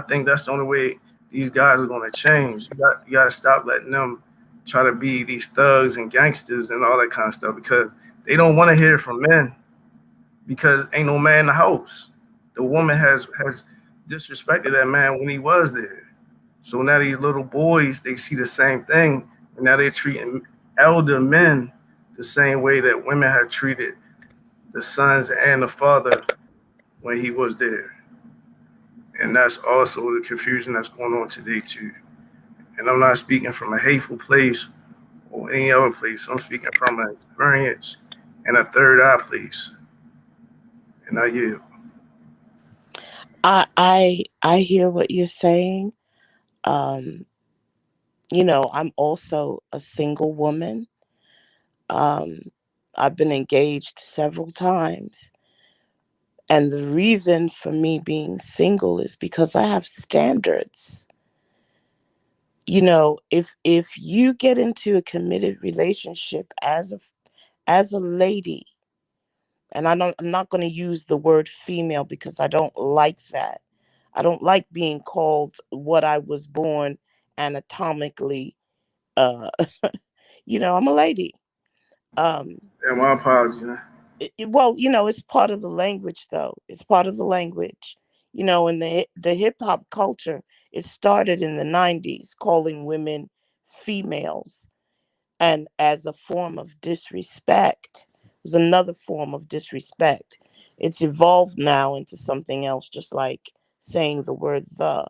think that's the only way these guys are gonna change. You gotta stop letting them try to be these thugs and gangsters and all that kind of stuff, because they don't want to hear it from men, because ain't no man in the house. the woman has disrespected that man when he was there. So now these little boys, they see the same thing, and now they're treating elder men the same way that women have treated the sons and the father when he was there. And that's also the confusion that's going on today too. And I'm not speaking from a hateful place or any other place. I'm speaking from an experience and a third eye place. And I yield. I hear what you're saying. Um, I'm also a single woman. Um, I've been engaged several times. And the reason for me being single is because I have standards. If you get into a committed relationship as a lady, and I'm not going to use the word female because I don't like that. I don't like being called what I was born anatomically. Uh, I'm a lady. Um, Yeah, my apologies, man. well, it's part of the language, though. It's part of the language. In the hip hop culture, it started in the '90s, calling women females, and as a form of disrespect. It was another form of disrespect. It's evolved now into something else, just like saying the word the.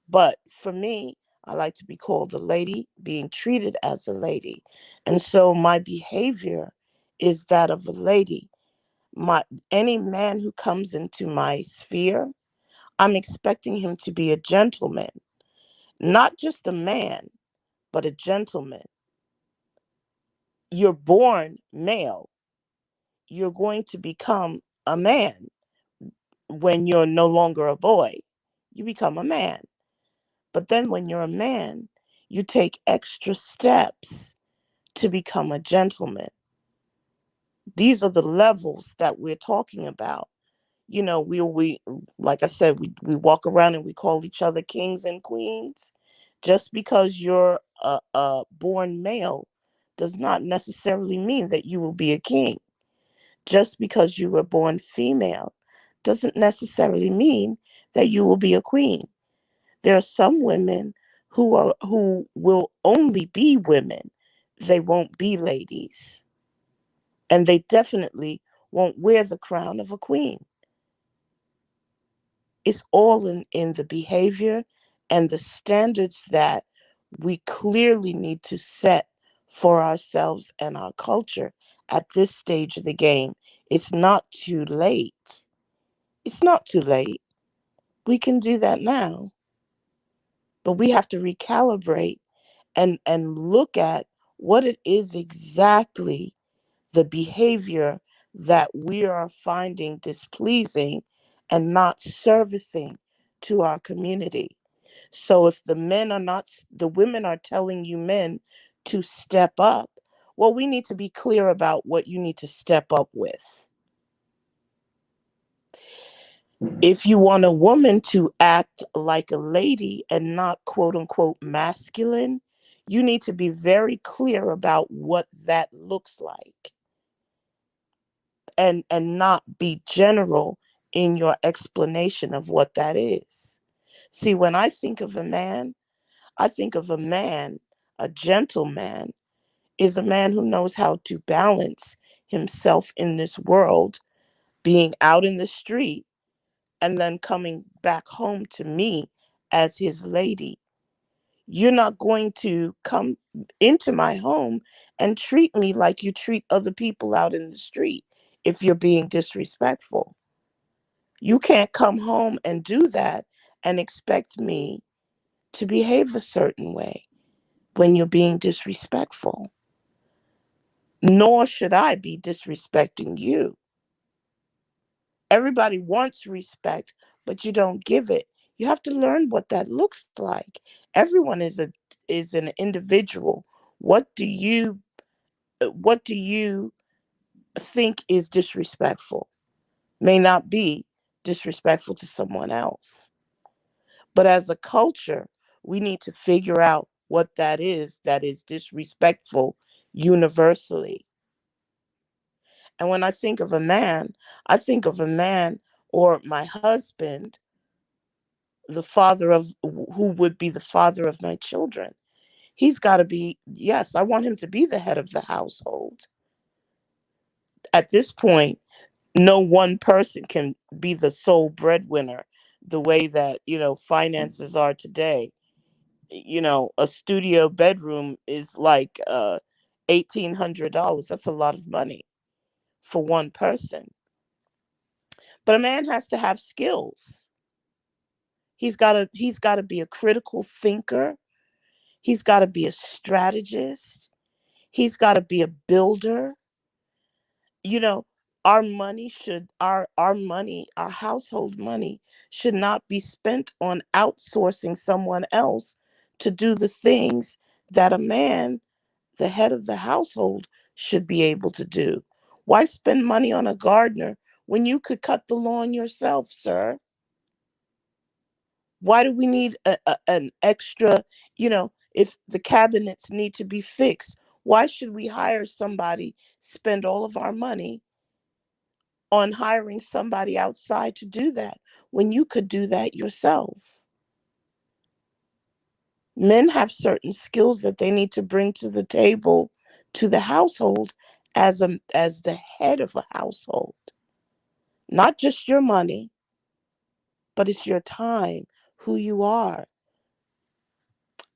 But for me, I like to be called a lady, being treated as a lady. And so my behavior is that of a lady. Any man who comes into my sphere, I'm expecting him to be a gentleman, not just a man, but a gentleman. You're born male. You're going to become a man when you're no longer a boy. You become a man. But then when you're a man, you take extra steps to become a gentleman. These are the levels that we're talking about. We like I said, we walk around and we call each other kings and queens. Just because you're a born male does not necessarily mean that you will be a king. Just because you were born female doesn't necessarily mean that you will be a queen. There are some women who will only be women. They won't be ladies. And they definitely won't wear the crown of a queen. It's all in the behavior and the standards that we clearly need to set for ourselves and our culture at this stage of the game. It's not too late. It's not too late. We can do that now, but we have to recalibrate and look at what it is exactly, the behavior that we are finding displeasing and not servicing to our community. So if the women are telling you men to step up, well, we need to be clear about what you need to step up with. If you want a woman to act like a lady and not quote unquote masculine, you need to be very clear about what that looks like, and not be general in your explanation of what that is. See, when I think of a man, I think of a man, a gentleman is a man who knows how to balance himself in this world, being out in the street and then coming back home to me as his lady. You're not going to come into my home and treat me like you treat other people out in the street if you're being disrespectful. You can't come home and do that and expect me to behave a certain way when you're being disrespectful. Nor should I be disrespecting you. Everybody wants respect, but you don't give it. You have to learn what that looks like. Everyone is an individual. What do you think is disrespectful? May not be disrespectful to someone else. But as a culture, we need to figure out what that is disrespectful universally. And when I think of a man, I think of a man or my husband, the father of who would be the father of my children. He's got to be, yes, I want him to be the head of the household. At this point, no one person can be the sole breadwinner the way that, finances are today. A studio bedroom is like $1,800. That's a lot of money for one person. But a man has to have skills. He's got to be a critical thinker. He's got to be a strategist. He's got to be a builder. You know, our household money should not be spent on outsourcing someone else to do the things that a man, the head of the household, should be able to do. Why spend money on a gardener when you could cut the lawn yourself, sir? Why do we need an extra, if the cabinets need to be fixed? Why should we hire somebody, spend all of our money on hiring somebody outside to do that when you could do that yourself? Men have certain skills that they need to bring to the table, to the household, as the head of a household. Not just your money, but it's your time, who you are.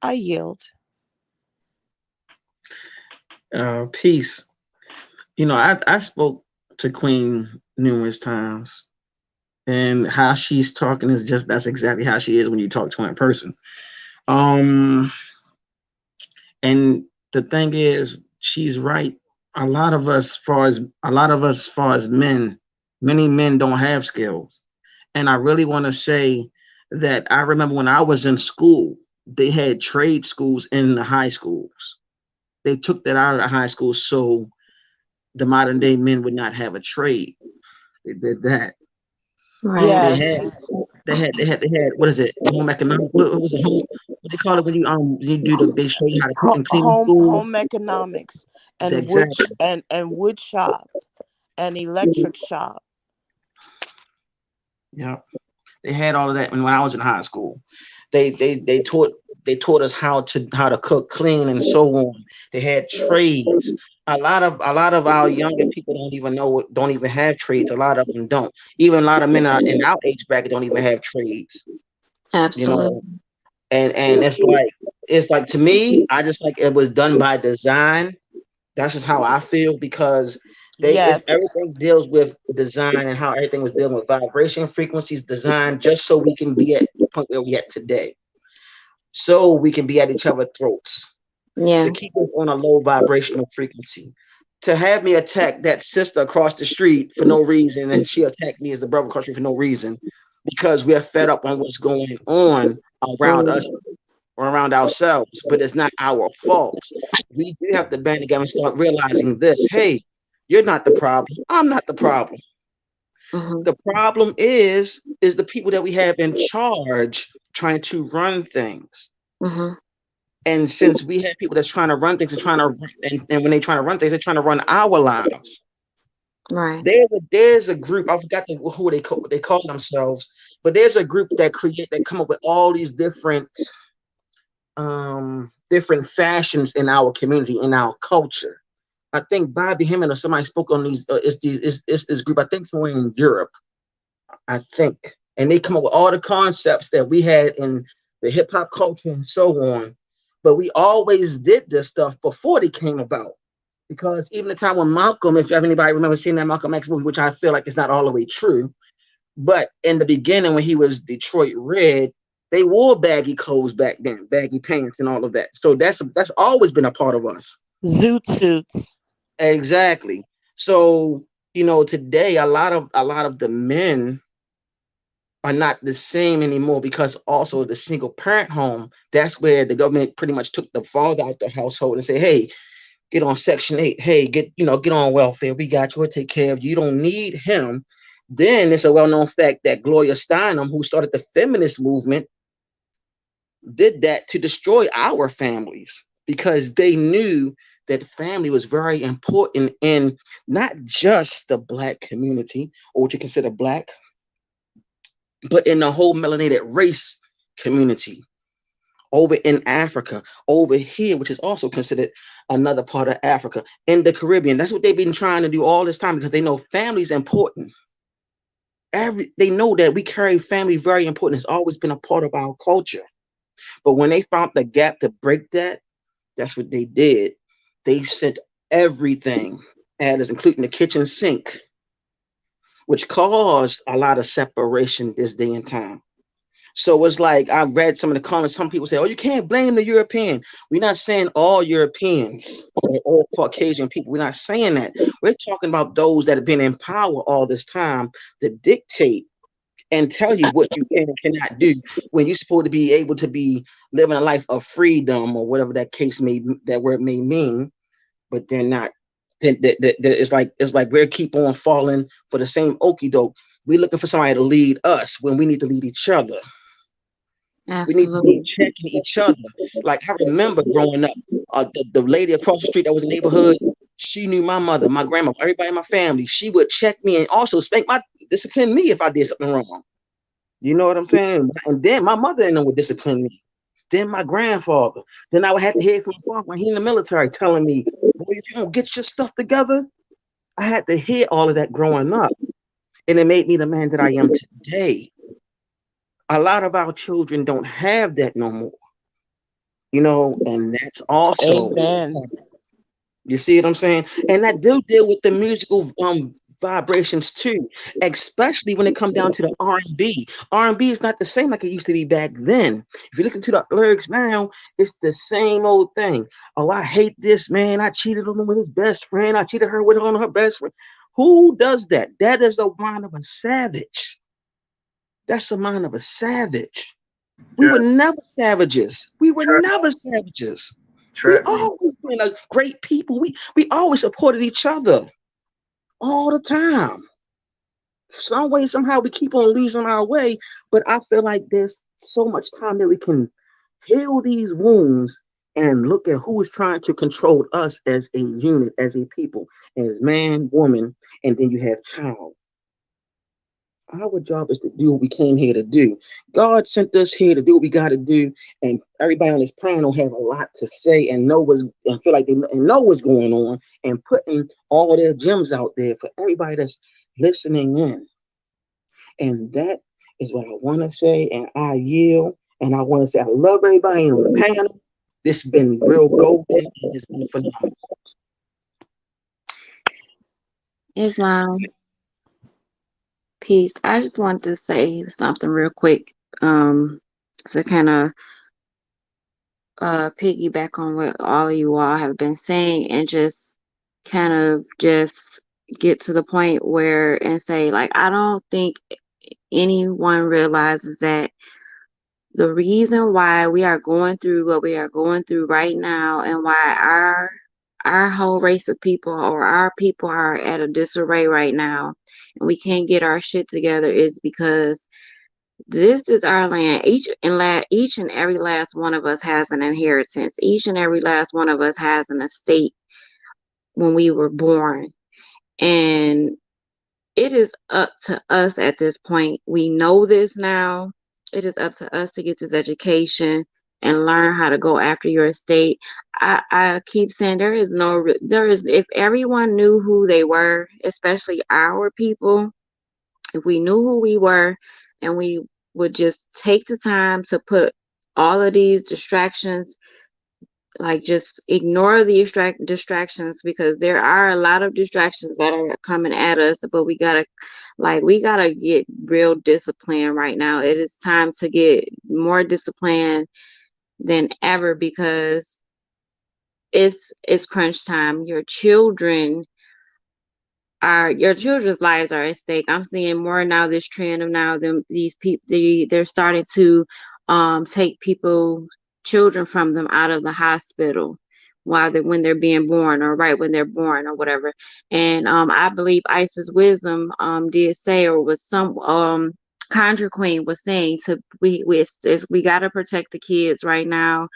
I yield. Peace. I spoke to Queen numerous times, and how she's talking is that's exactly how she is when you talk to her in person. Um, and the thing is, she's right. A lot of us, far as men, many men don't have skills. And I really want to say that I remember when I was in school, they had trade schools in the high schools. They took that out of the high school so the modern day men would not have a trade. They did that. Right. They had Yes. they had what is it? Home economic. What was it? Home. What they call it when you do they show you how to cook and clean in school. Home economics and Exactly. wood shop and electric shop. Yeah. They had all of that when I was in high school. They taught us how to cook, clean, and so on. They had trades. A lot of our younger people don't even have trades. A lot of them don't. Even a lot of men in our age bracket don't even have trades. You Absolutely. know, and it's like to me, I just like it was done by design. That's just how I feel because Yes. everything deals with design and how everything was dealing with vibration frequencies design just so we can be at the point where we at today. So we can be at each other's throats Yeah. to keep us on a low vibrational frequency. To have me attack that sister across the street for no reason and she attacked me as the brother across the street for no reason because we're fed up on what's going on around us Mm. or around ourselves, but it's not our fault. We do have to band together and start realizing this. Hey, you're not the problem. I'm not the problem. Mhm. The problem is the people that we have in charge trying to run things. Mhm. And since we have people that's trying to run things and and when they trying to run things, they're trying to run our lives. Right. There's a group, I forgot who they call themselves, but there's a group that come up with all these different fashions in our community, in our culture. I think Bobby Hemming or somebody spoke on these. It's this group. I think somewhere in Europe. I think, and they come up with all the concepts that we had in the hip hop culture and so on. But we always did this stuff before they came about. Because even the time when Malcolm, if anybody remember seeing that Malcolm X movie, which I feel like is not all the way true, but in the beginning when he was Detroit Red, they wore baggy clothes back then, baggy pants and all of that. So that's always been a part of us. Zoot suits. Exactly. So today a lot of the men are not the same anymore because also the single parent home. That's where the government pretty much took the father out the household and say, hey, get on Section 8. Hey, get on welfare. We got you. We'll take care of you. You don't need him. Then it's a well-known fact that Gloria Steinem, who started the feminist movement, did that to destroy our families because they knew that family was very important in not just the black community or what you consider black, but in the whole melanated race community over in Africa, over here, which is also considered another part of Africa, in the Caribbean. That's what they've been trying to do all this time because they know family is important. They know that we carry family very important. It's always been a part of our culture. But when they found the gap to break that, that's what they did. They sent everything at us, including the kitchen sink, which caused a lot of separation this day and time. So it's like I read some of the comments. Some people say, "Oh, you can't blame the European." We're not saying all Europeans or all Caucasian people. We're not saying that. We're talking about those that have been in power all this time to dictate and tell you what you can and cannot do when you're supposed to be able to be living a life of freedom or whatever that case may, that word may mean, but they're not. Then it's like we're keep on falling for the same okie doke. We're looking for somebody to lead us when we need to lead each other. We need to be Absolutely. checking each other. Like I remember growing up, the lady across the street that was in the neighborhood, she knew my mother, my grandma, everybody in my family. She would check me and also discipline me if I did something wrong. You know what I'm saying? And then my mother-in-law would discipline me. Then my grandfather. Then I would have to hear from my father when he in the military telling me, "Boy, if you don't get your stuff together." I had to hear all of that growing up. And it made me the man that I am today. A lot of our children don't have that no more. And that's also, Amen. you see what I'm saying? And I do deal with the musical vibrations too, especially when it comes down to the R&B. R&B is not the same like it used to be back then. If you look into the lyrics now, it's the same old thing. "Oh, I hate this man. I cheated on him with his best friend. I cheated her with on her best friend." Who does that? That is the mind of a savage. That's the mind of a savage. We were Yes. never savages. We were Trap, never savages. We trap music. always been a great people. We always supported each other all the time. Some way, somehow, we keep on losing our way. But I feel like there's so much time that we can heal these wounds and look at who is trying to control us as a unit, as a people, as man, woman, and then you have child. Our job is to do what we came here to do. God sent us here to do what we got to do, and everybody on this panel have a lot to say and and feel like they and know what's going on and putting all their gems out there for everybody that's listening in. And that is what I want to say, and I yield. And I want to say I love everybody on the panel. This has been real golden and it's been phenomenal. Islam, peace. I just wanted to say something real quick, to kind of piggyback on what all of you all have been saying and just kind of just get to the point where and say, like, I don't think anyone realizes that the reason why we are going through what we are going through right now and why our whole race of people or our people are at a disarray right now and we can't get our shit together is because this is our land. Each and every last one of us has an inheritance. Each and every last one of us has an estate when we were born. And it is up to us at this point. We know this now. It is up to us to get this education and learn how to go after your estate. I keep saying if everyone knew who they were, especially our people, if we knew who we were and we would just take the time to put all of these distractions, like just ignore the distractions, because there are a lot of distractions that are coming at us, but we gotta get real discipline right now. It is time to get more discipline than ever because it's crunch time. Your children's lives are at stake. I'm seeing more now this trend of now these people they're starting to take people children from them out of the hospital when they're being born or right when they're born or whatever. And I believe Isis Wisdom did say, or was some Conjure Queen was saying, we got to protect the kids right now.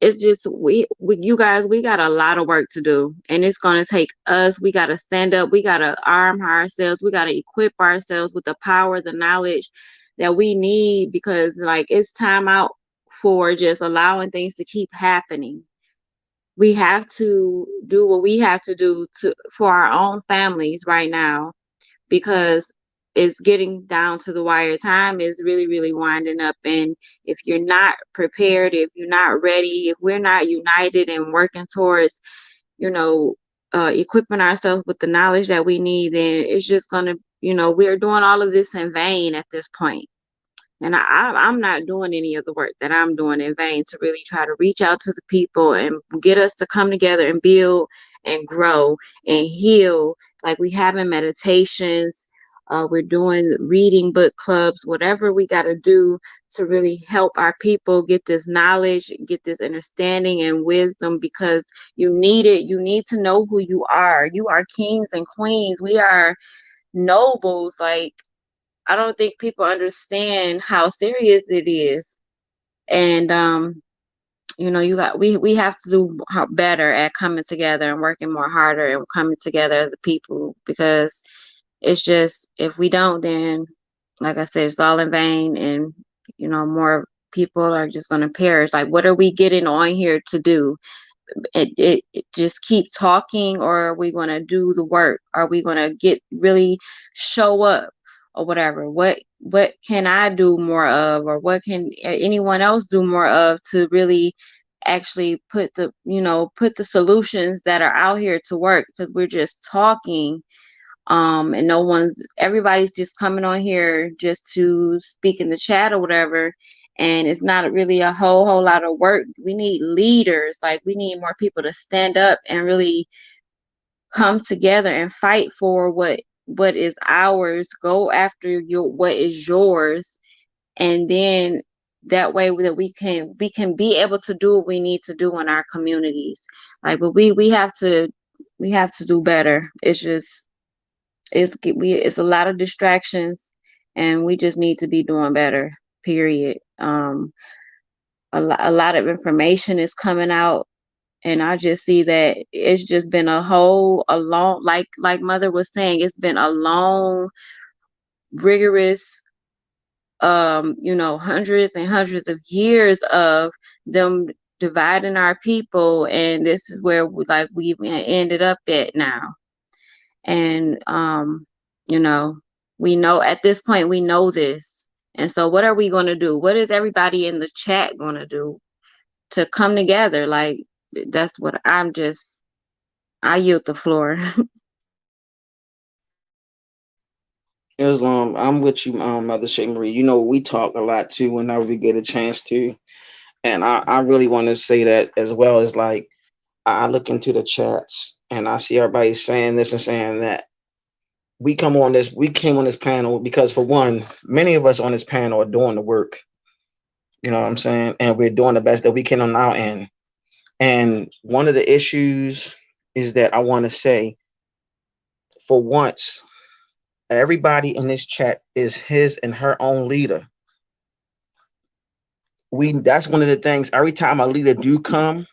It's just you guys, we got a lot of work to do, and it's going to take us. We got to stand up, we got to arm ourselves, we got to equip ourselves with the power, the knowledge that we need, because like it's time out for just allowing things to keep happening. We have to do what we have to do to for our own families right now, because it's getting down to the wire. Time is really, really winding up. And if you're not prepared, if you're not ready, if we're not united and working towards, you know, equipping ourselves with the knowledge that we need, then it's just going to, we're doing all of this in vain at this point. And I'm not doing any of the work that I'm doing in vain to really try to reach out to the people and get us to come together and build and grow and heal. Like we having meditations, we're doing reading book clubs, whatever we got to do to really help our people get this knowledge, get this understanding and wisdom, because you need it. You need to know who you are. You are kings and queens. We are nobles. Like, I don't think people understand how serious it is. And we have to do better at coming together and working more harder and coming together as a people, because it's just, if we don't, then like I said, it's all in vain, and more people are just going to perish. Like, what are we getting on here to do? It just keep talking, or are we going to do the work? Are we going to get really show up or whatever? What can I do more of, or what can anyone else do more of to really actually put the solutions that are out here to work? Because we're just talking, and everybody's just coming on here just to speak in the chat or whatever, and it's not really a whole lot of work. We need leaders. Like, we need more people to stand up and really come together and fight for what is ours. Go after what is yours, and then that way that we can be able to do what we need to do in our communities. Like, but we have to do better. It's just it's a lot of distractions, and we just need to be doing better, period. A lot of information is coming out, and I just see that it's just been a long, like Mother was saying, it's been a long, rigorous, hundreds and hundreds of years of them dividing our people, and this is where we've ended up at now. And we know at this point, we know this. And so what are we going to do? What is everybody in the chat going to do to come together? Like, that's what I yield the floor. Islam, I'm with you, Mother Sheikh Marie. We talk a lot too whenever we get a chance to. And I really want to say that as well. As like, I look into the chats and I see everybody saying this and saying that. We came on this panel because, for one, many of us on this panel are doing the work. You know what I'm saying? And we're doing the best that we can on our end. And one of the issues is that I want to say, for once, everybody in this chat is his and her own leader. That's one of the things. Every time a leader do come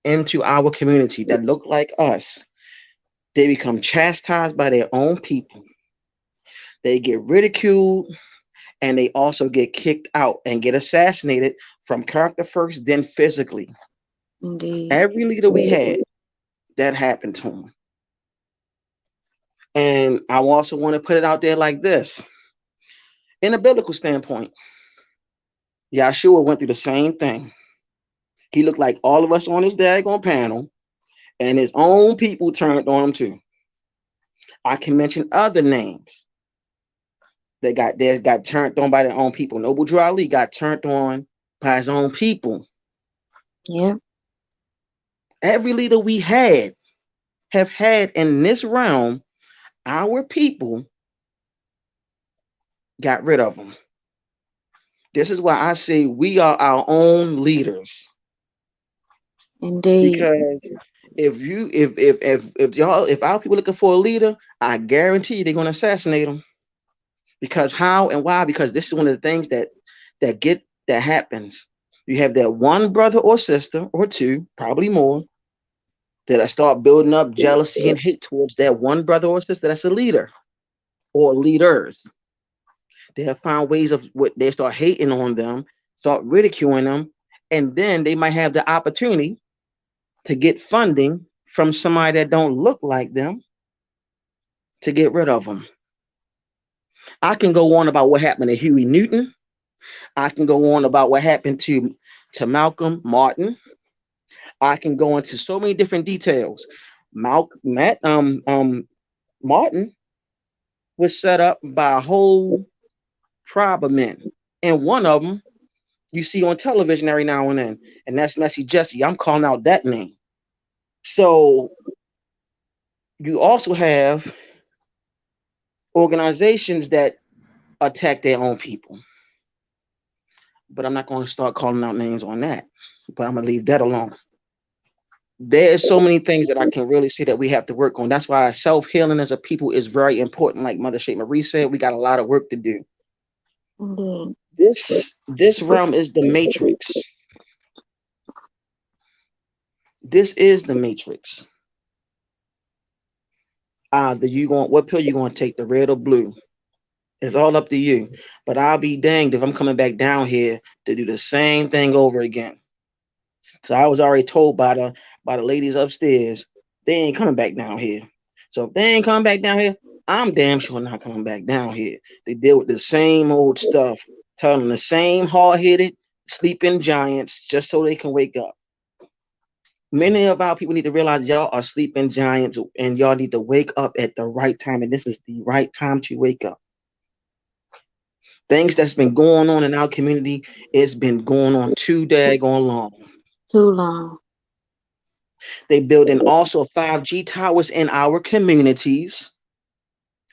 into our community that look like us, they become chastised by their own people. They get ridiculed, and they also get kicked out and get assassinated from character first, then physically. Indeed. Every leader we had, that happened to him. And I also want to put it out there like this. In a biblical standpoint, Yahshua went through the same thing. He looked like all of us on this daggone panel, and his own people turned on him too. I can mention other names that got turned on by their own people. Noble Drew Ali got turned on by his own people. Yeah. Every leader we have had in this realm, our people got rid of them. This is why I say we are our own leaders. Indeed. Because if our people looking for a leader, I guarantee you they're going to assassinate them. Because how and why? Because this is one of the things that happens. You have that one brother or sister or two, probably more, that I start building up jealousy and hate towards that one brother or sister that's a leader or leaders. They'll find ways of what they start hating on them, start ridiculing them, and then they might have the opportunity to get funding from somebody that don't look like them to get rid of them. I can go on about what happened to Huey Newton. I can go on about what happened to Malcolm Martin. I can go into so many different details. Martin was set up by a whole tribe of men, and one of them you see on television every now and then, and that's Messy Jesse. I'm calling out that name. So you also have organizations that attack their own people, but I'm not going to start calling out names on that. But I'm gonna leave that alone. There's so many things that I can really see that we have to work on. That's why self-healing as a people is very important. Like Mother Shape Marie said, we got a lot of work to do. Indeed. This realm is the matrix. This is the matrix. What pill you gonna take, the red or blue? It's all up to you. But I'll be danged if I'm coming back down here to do the same thing over again. Because I was already told by the ladies upstairs, they ain't coming back down here. So if they ain't coming back down here, I'm damn sure not coming back down here. They deal with the same old stuff, telling them the same hard-headed, sleeping giants just so they can wake up. Many of our people need to realize y'all are sleeping giants and y'all need to wake up at the right time. And this is the right time to wake up. Things that's been going on in our community, it's been going on too daggone long. Too long. They building also 5G towers in our communities.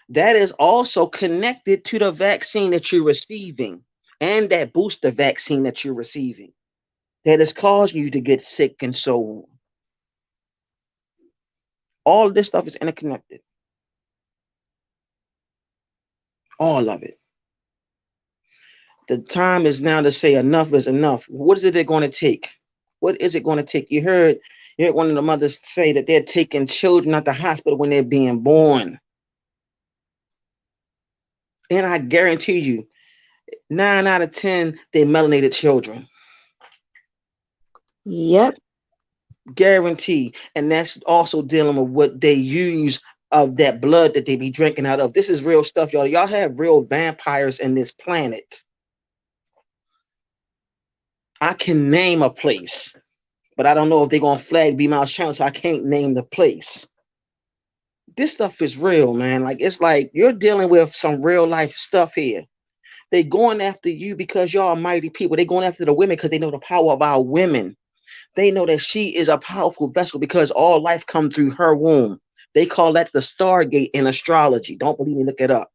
That is also connected to the vaccine that you're receiving and that booster vaccine that you're receiving. That is causing you to get sick and so on. All of this stuff is interconnected. All of it. The time is now to say enough is enough. What is it going to take? What is it going to take? You heard one of the mothers say that they're taking children out the hospital when they're being born. And I guarantee you, 9 out of 10, they're melanated children. Yep. Guarantee. And that's also dealing with what they use of that blood that they be drinking out of. This is real stuff, y'all. Y'all have real vampires in this planet. I can name a place, but I don't know if they're going to flag B-Miles channel, so I can't name the place. This stuff is real, man. Like, it's like you're dealing with some real life stuff here. They going after you because y'all are mighty people. They going after the women because they know the power of our women. They know that she is a powerful vessel because all life comes through her womb. They call that the Stargate in astrology. Don't believe me? Look it up.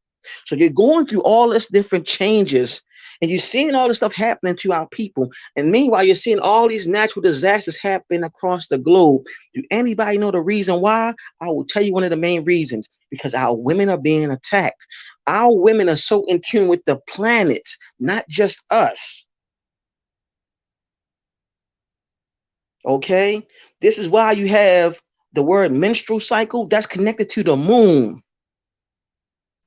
So you're going through all this different changes and you're seeing all this stuff happening to our people. And meanwhile, you're seeing all these natural disasters happening across the globe. Do anybody know the reason why? I will tell you one of the main reasons. Because our women are being attacked. Our women are so in tune with the planet, not just us. Okay? This is why you have the word menstrual cycle that's connected to the moon.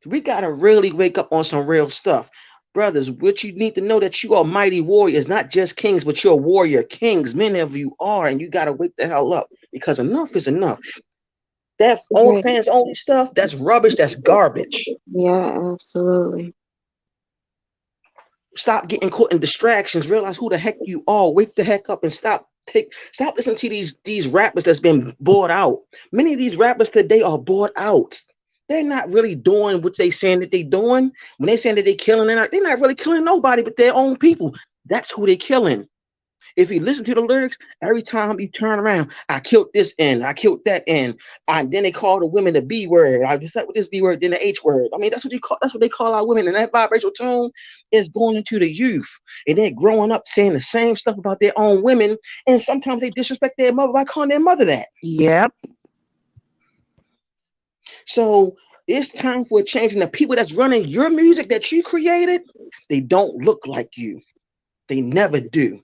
We got to really wake up on some real stuff. Brothers, what you need to know that you are mighty warriors, not just kings, but you're warrior kings. Many of you are, and you got to wake the hell up because enough is enough. That Onlyfans only stuff, that's rubbish, that's garbage. Yeah, absolutely. Stop getting caught in distractions. Realize who the heck you are. Wake the heck up and stop listening to these rappers that's been bought out. Many of these rappers today are bought out. They're not really doing what they saying that they doing. When they saying that they killing, they're not really killing nobody but their own people. That's who they killing. If you listen to the lyrics, every time you turn around, I killed this end, I killed that end. And then they call the women the B word. I just said with this B word, then the H word. I mean, that's what they call our women. And that vibrational tone is going into the youth. And they're growing up saying the same stuff about their own women. And sometimes they disrespect their mother by calling their mother that. Yep. So it's time for a change. And the people that's running your music that you created, they don't look like you. They never do.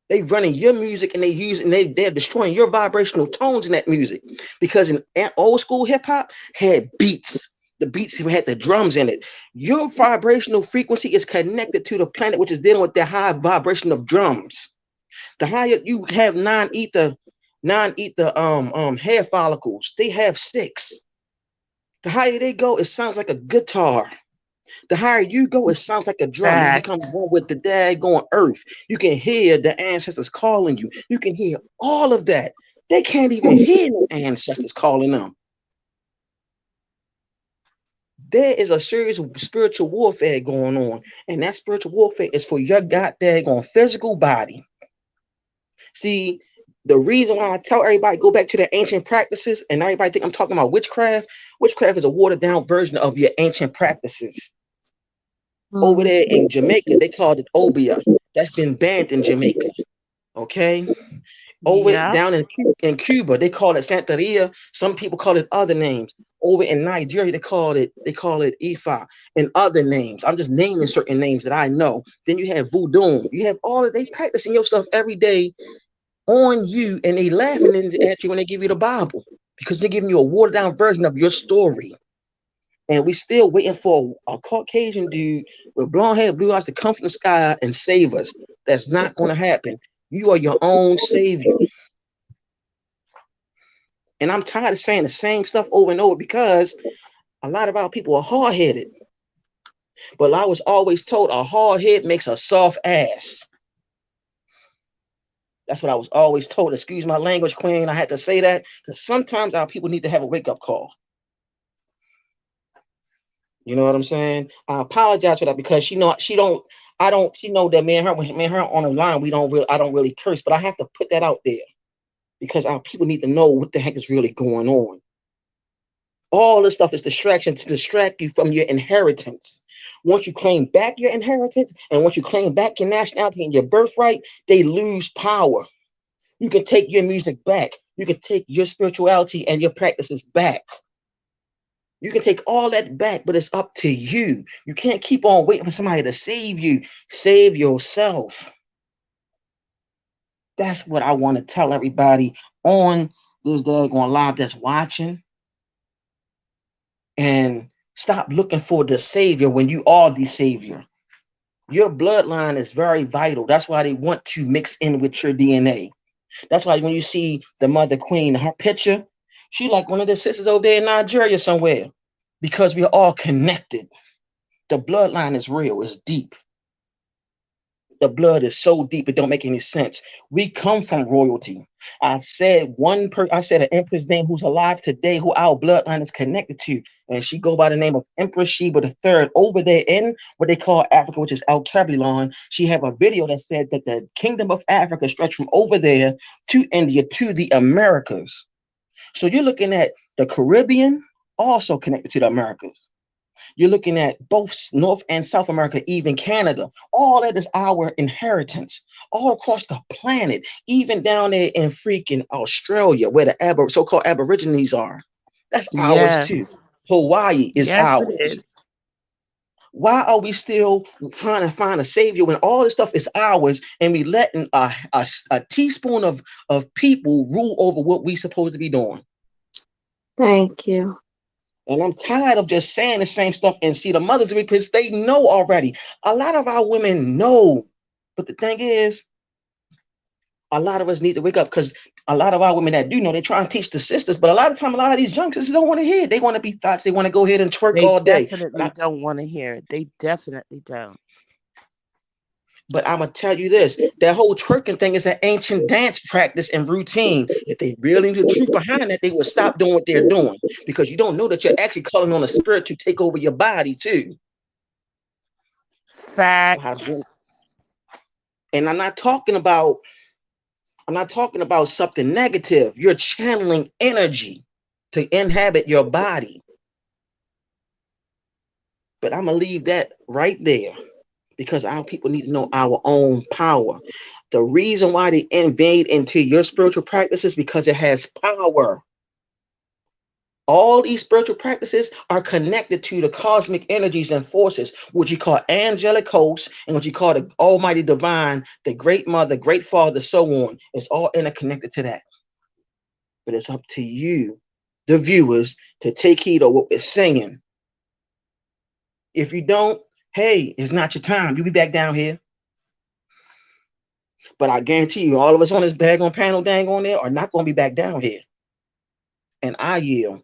They running your music and they're destroying your vibrational tones in that music. Because in old school hip hop had beats. The beats had the drums in it. Your vibrational frequency is connected to the planet, which is dealing with the high vibration of drums. The higher you have non-ether hair follicles, they have 6. The higher they go, it sounds like a guitar. The higher you go, it sounds like a drum. You become Facts. one with the daggone earth. You can hear the ancestors calling you. You can hear all of that. They can't even hear no ancestors calling them. There is a serious spiritual warfare going on, and that spiritual warfare is for your goddamn physical body. See, the reason why I tell everybody go back to their ancient practices, and everybody think I'm talking about witchcraft. Witchcraft is a watered down version of your ancient practices. Over there in Jamaica, they called it obia. That's been banned in Jamaica. Okay. Over Yeah. down in Cuba, they call it Santeria. Some people call it other names. Over in Nigeria, they call it Ifa and other names. I'm just naming certain names that I know. Then you have voodoo. You have all of they practicing your stuff every day on you, and they laughing at you when they give you the Bible because they're giving you a watered down version of your story. And we still waiting for a Caucasian dude with blonde hair, blue eyes to come from the sky and save us. That's not going to happen. You are your own savior. And I'm tired of saying the same stuff over and over because a lot of our people are hard-headed. But I was always told a hard head makes a soft ass. That's what I was always told. Excuse my language, Queen. I had to say that because sometimes our people need to have a wake-up call. You know what I'm saying? I apologize for that because she know that me and her on the line, I don't really curse, but I have to put that out there because our people need to know what the heck is really going on. All this stuff is distraction to distract you from your inheritance. Once you claim back your inheritance and once you claim back your nationality and your birthright, they lose power. You can take your music back. You can take your spirituality and your practices back. You can take all that back, but it's up to you. You can't keep on waiting for somebody to save you. Save yourself. That's what I want to tell everybody on this daggone live that's watching. And stop looking for the savior when you are the savior. Your bloodline is very vital. That's why they want to mix in with your DNA. That's why when you see the mother queen, her picture, she like one of the sisters over there in Nigeria somewhere because we are all connected. The bloodline is real. It's deep. The blood is so deep it don't make any sense. We come from royalty. I said an empress name who's alive today, who our bloodline is connected to, and she go by the name of Empress Sheba III over there in what they call Africa, which is El Kabylon. She have a video that said that the kingdom of Africa stretched from over there to India to the Americas. So you're looking at the Caribbean also connected to the Americas. You're looking at both North and South America, even Canada. All that is our inheritance all across the planet, even down there in freaking Australia, where the so-called Aborigines are. That's ours too. Yes. Hawaii is Yes, it ours. is. Why are we still trying to find a savior when all this stuff is ours and we letting a teaspoon of people rule over what we supposed to be doing? Thank you. And I'm tired of just saying the same stuff and see the mothers because they know already. A lot of our women know. But the thing is, a lot of us need to wake up because a lot of our women that do know, they try and teach the sisters. But a lot of time, a lot of these youngsters don't want to hear it. They want to be thoughts. They want to go ahead and twerk They all day. definitely don't want to hear it. They definitely don't. But I'm going to tell you this, that whole twerking thing is an ancient dance practice and routine. If they really knew the truth behind that, they would stop doing what they're doing because you don't know that you're actually calling on a spirit to take over your body too. Facts. And I'm not talking about something negative. You're channeling energy to inhabit your body. But I'm going to leave that right there because our people need to know our own power. The reason why they invade into your spiritual practices because it has power. All these spiritual practices are connected to the cosmic energies and forces, what you call angelic hosts and what you call the almighty divine, the great mother, great father, so on. It's all interconnected to that. But it's up to you, the viewers, to take heed of what we're saying If you don't, hey, it's not your time. You'll be back down here. But I guarantee you, all of us on this daggone panel dang on there are not going to be back down here. And I yield.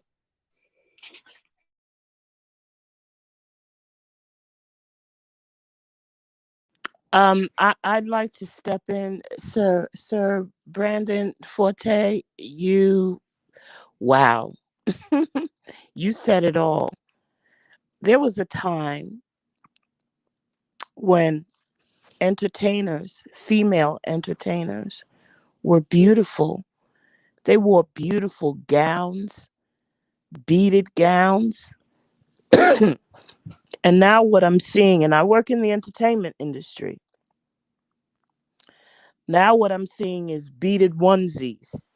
I'd like to step in, Sir Brandon Forte. Wow, you said it all. There was a time when entertainers, female entertainers, were beautiful. They wore beautiful gowns, beaded gowns. And now what I'm seeing, and I work in the entertainment industry, now what I'm seeing is beaded onesies.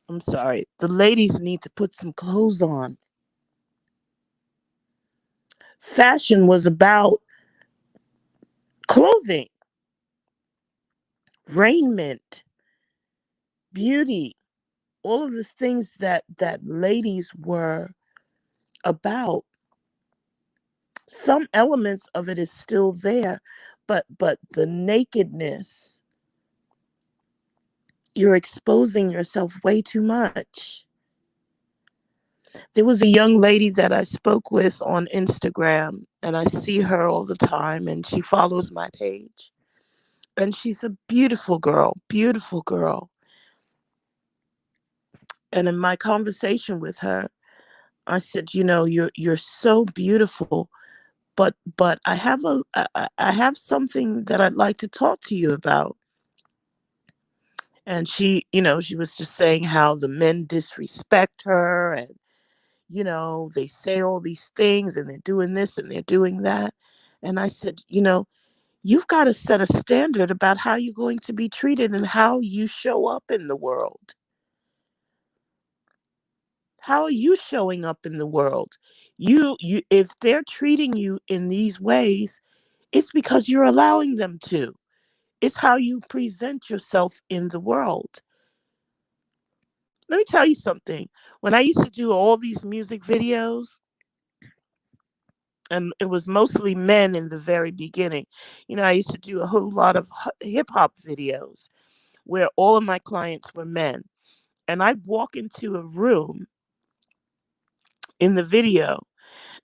I'm sorry. The ladies need to put some clothes on. Fashion was about clothing, raiment, beauty, all of the things that ladies were about. Some elements of it is still there, but the nakedness, you're exposing yourself way too much. There was a young lady that I spoke with on Instagram, and I see her all the time, and she follows my page. And she's a beautiful girl, beautiful girl. And in my conversation with her, I said, you're so beautiful, but I have something that I'd like to talk to you about. And she was just saying how the men disrespect her, and they say all these things, and they're doing this and they're doing that. And I said, you've got to set a standard about how you're going to be treated and how you show up in the world. How are you showing up in the world? You if they're treating you in these ways, it's because you're allowing them to. It's how you present yourself in the world. Let me tell you something. When I used to do all these music videos, and it was mostly men in the very beginning, I used to do a whole lot of hip hop videos where all of my clients were men. And I'd walk into a room in the video,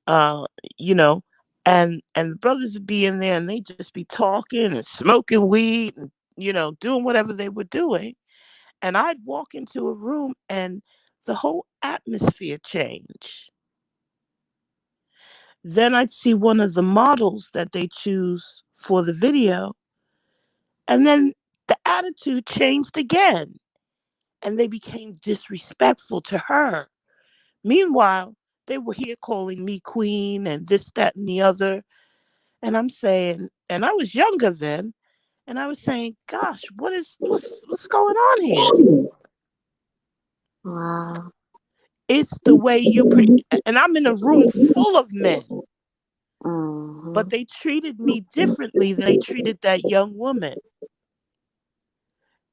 uh, you know, and the brothers would be in there and they'd just be talking and smoking weed and, doing whatever they were doing. And I'd walk into a room and the whole atmosphere changed. Then I'd see one of the models that they choose for the video, and then the attitude changed again, and they became disrespectful to her. Meanwhile, they were here calling me queen and this, that, and the other. And I'm saying, and I was younger then, and I was saying, gosh, what's going on here? Wow. It's the way and I'm in a room full of men, but Mm-hmm. they treated me differently than they treated that young woman.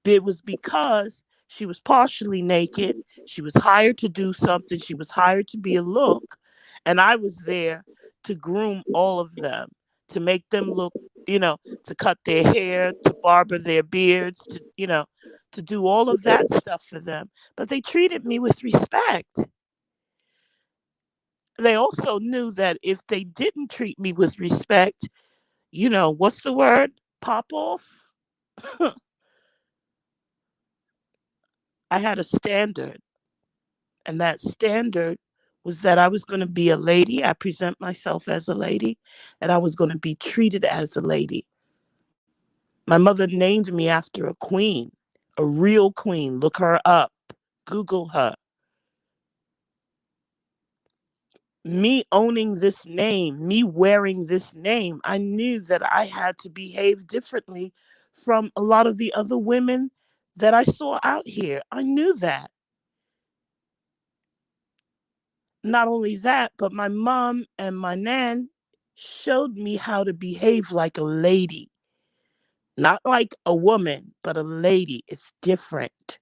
It was because she was partially naked. She was hired to do something. She was hired to be a look. And I was there to groom all of them, to make them look, to cut their hair, to barber their beards, to do all of that stuff for them. But they treated me with respect. They also knew that if they didn't treat me with respect, what's the word? Pop off. I had a standard. And that standard was that I was going to be a lady. I present myself as a lady, and I was going to be treated as a lady. My mother named me after a queen, a real queen. Look her up, Google her. Me owning this name, me wearing this name, I knew that I had to behave differently from a lot of the other women that I saw out here. I knew that. Not only that, but my mom and my nan showed me how to behave like a lady. Not like a woman, but a lady. It's different.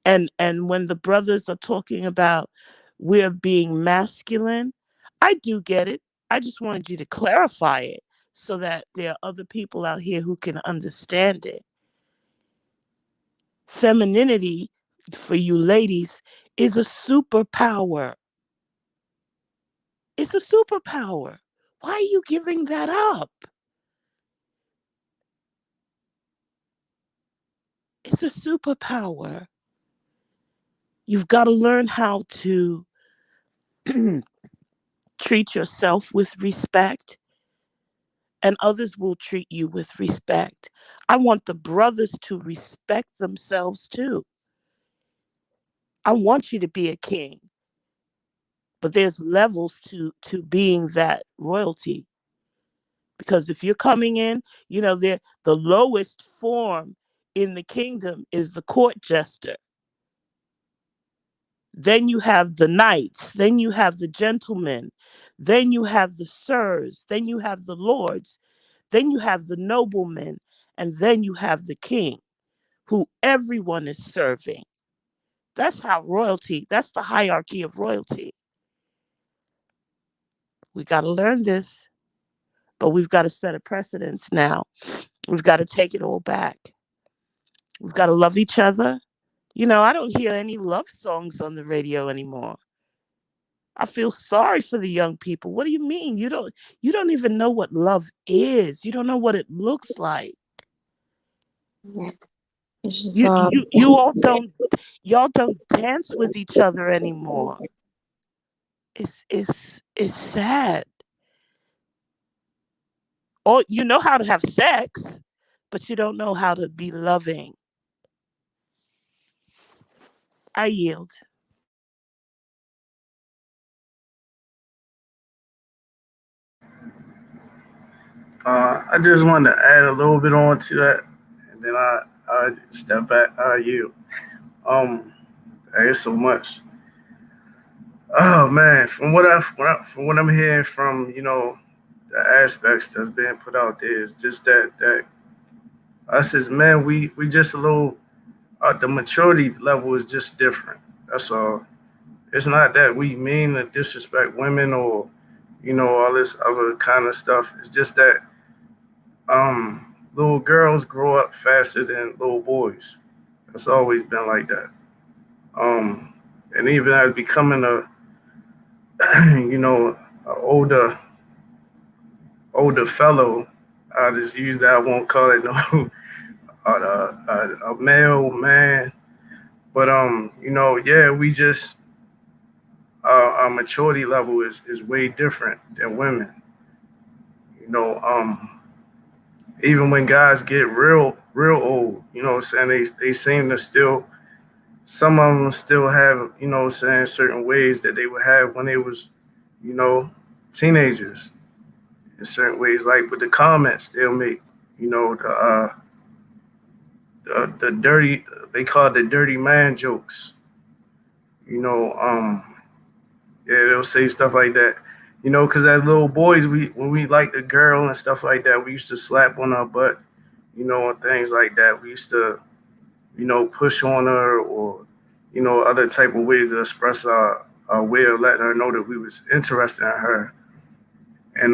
And when the brothers are talking about we're being masculine, I do get it. I just wanted you to clarify it so that there are other people out here who can understand it. Femininity, for you ladies, is a superpower. It's a superpower. Why are you giving that up? It's a superpower. You've got to learn how to treat yourself with respect, and others will treat you with respect. I want the brothers to respect themselves too. I want you to be a king, but there's levels to being that royalty. Because if you're coming in, the lowest form in the kingdom is the court jester. Then you have the knights, then you have the gentlemen, then you have the sirs, then you have the lords, then you have the noblemen, and then you have the king, who everyone is serving. That's how royalty, that's the hierarchy of royalty. We got to learn this, but we've got to set a precedence now. We've got to take it all back. We've got to love each other. I don't hear any love songs on the radio anymore. I feel sorry for the young people. What do you mean? You don't even know what love is. You don't know what it looks like. Yeah. It's just Y'all don't dance with each other anymore. It's sad. Or you know how to have sex, but you don't know how to be loving. I yield. I just wanted to add a little bit on to that, and then I step back. You. There's so much. Oh man, from what I'm hearing from the aspects that's being put out there is just that us as men, we just a little the maturity level is just different. That's all. It's not that we mean to disrespect women or all this other kind of stuff. It's just that little girls grow up faster than little boys. It's always been like that. Um, and even as becoming a a older fellow, I just use that. I won't call it no a male man, but yeah, we just our maturity level is way different than women. You know, even when guys get real old, what I'm saying, they seem to still, some of them still have, what I'm saying, certain ways that they would have when they was, you know, teenagers. In certain ways, like with the comments they'll make, the dirty, they call it the dirty man jokes. You know, yeah, they'll say stuff like that. Because as little boys, when we liked a girl and stuff like that, we used to slap on her butt, and things like that. We used to, push on her or, other type of ways to express our way of letting her know that we was interested in her. And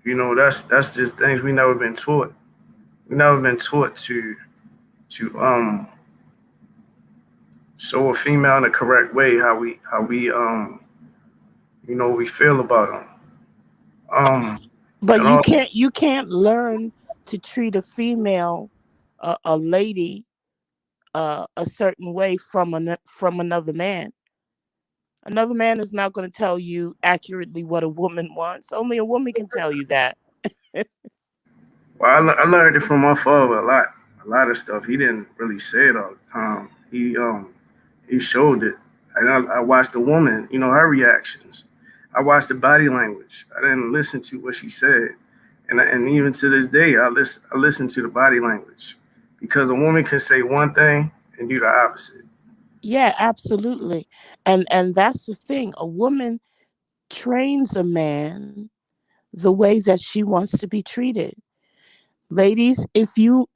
that's just things we never been taught. We never been taught to show a female in the correct way how we feel about them. But And you can't learn to treat a female, a lady, a certain way from another man. Another man is not going to tell you accurately what a woman wants. Only a woman can tell you that. well, I learned it from my father a lot of stuff. He didn't really say it all the time. He showed it, and I watched the woman, her reactions. I watched the body language. I didn't listen to what she said, and even to this day, I listen to the body language because a woman can say one thing and do the opposite. Yeah, absolutely. And that's the thing. A woman trains a man the way that she wants to be treated. Ladies, if you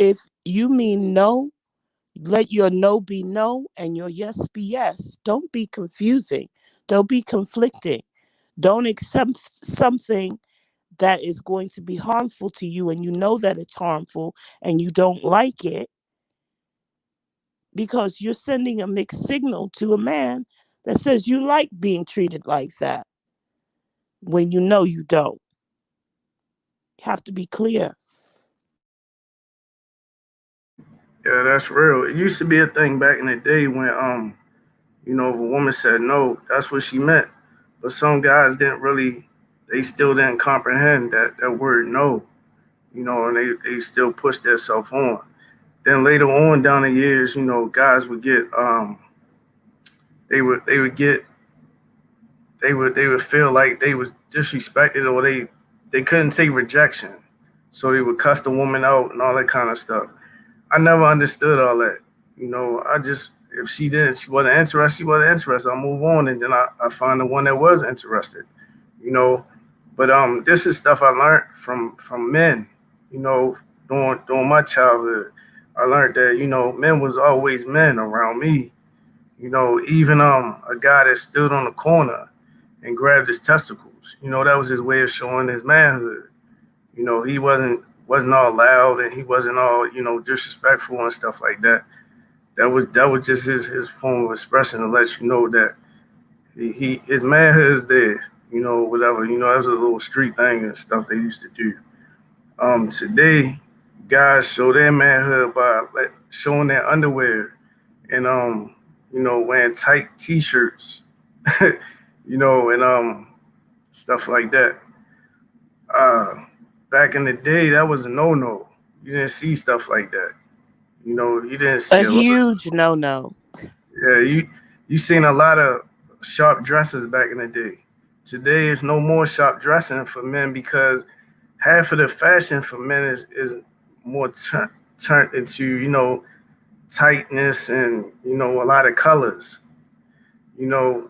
mean no, Let your no be no and your yes be yes. Don't be confusing. Don't be conflicting. Don't accept something that is going to be harmful to you and you know that it's harmful and you don't like it, because you're sending a mixed signal to a man that says you like being treated like that when you know you don't. You have to be clear. Yeah, that's real. It used to be a thing back in the day when if a woman said no, that's what she meant. But some guys didn't really, they still didn't comprehend that word no, and they still pushed themselves on. Then later on down the years, guys would get they would get they would feel like they was disrespected, or they couldn't take rejection. So they would cuss the woman out and all that kind of stuff. I never understood all that. I just, if she wasn't interested, she wasn't interested. I move on, and then I find the one that was interested. You know, but this is stuff I learned from men. You know, during my childhood, I learned that men was always men around me. Even a guy that stood on the corner and grabbed his testicles. That was his way of showing his manhood. He wasn't all loud, and he wasn't all disrespectful and stuff like that. That was just his form of expression to let you know that his manhood is there. Whatever. That was a little street thing and stuff they used to do. Today, guys show their manhood by showing their underwear and wearing tight t-shirts, and stuff like that. Back in the day, that was a no-no. You didn't see stuff like that. You didn't A see a lot. huge no. Yeah, you seen a lot of sharp dresses back in the day. Today, it's no more sharp dressing for men because half of the fashion for men is more turned into tightness and a lot of colors. You know,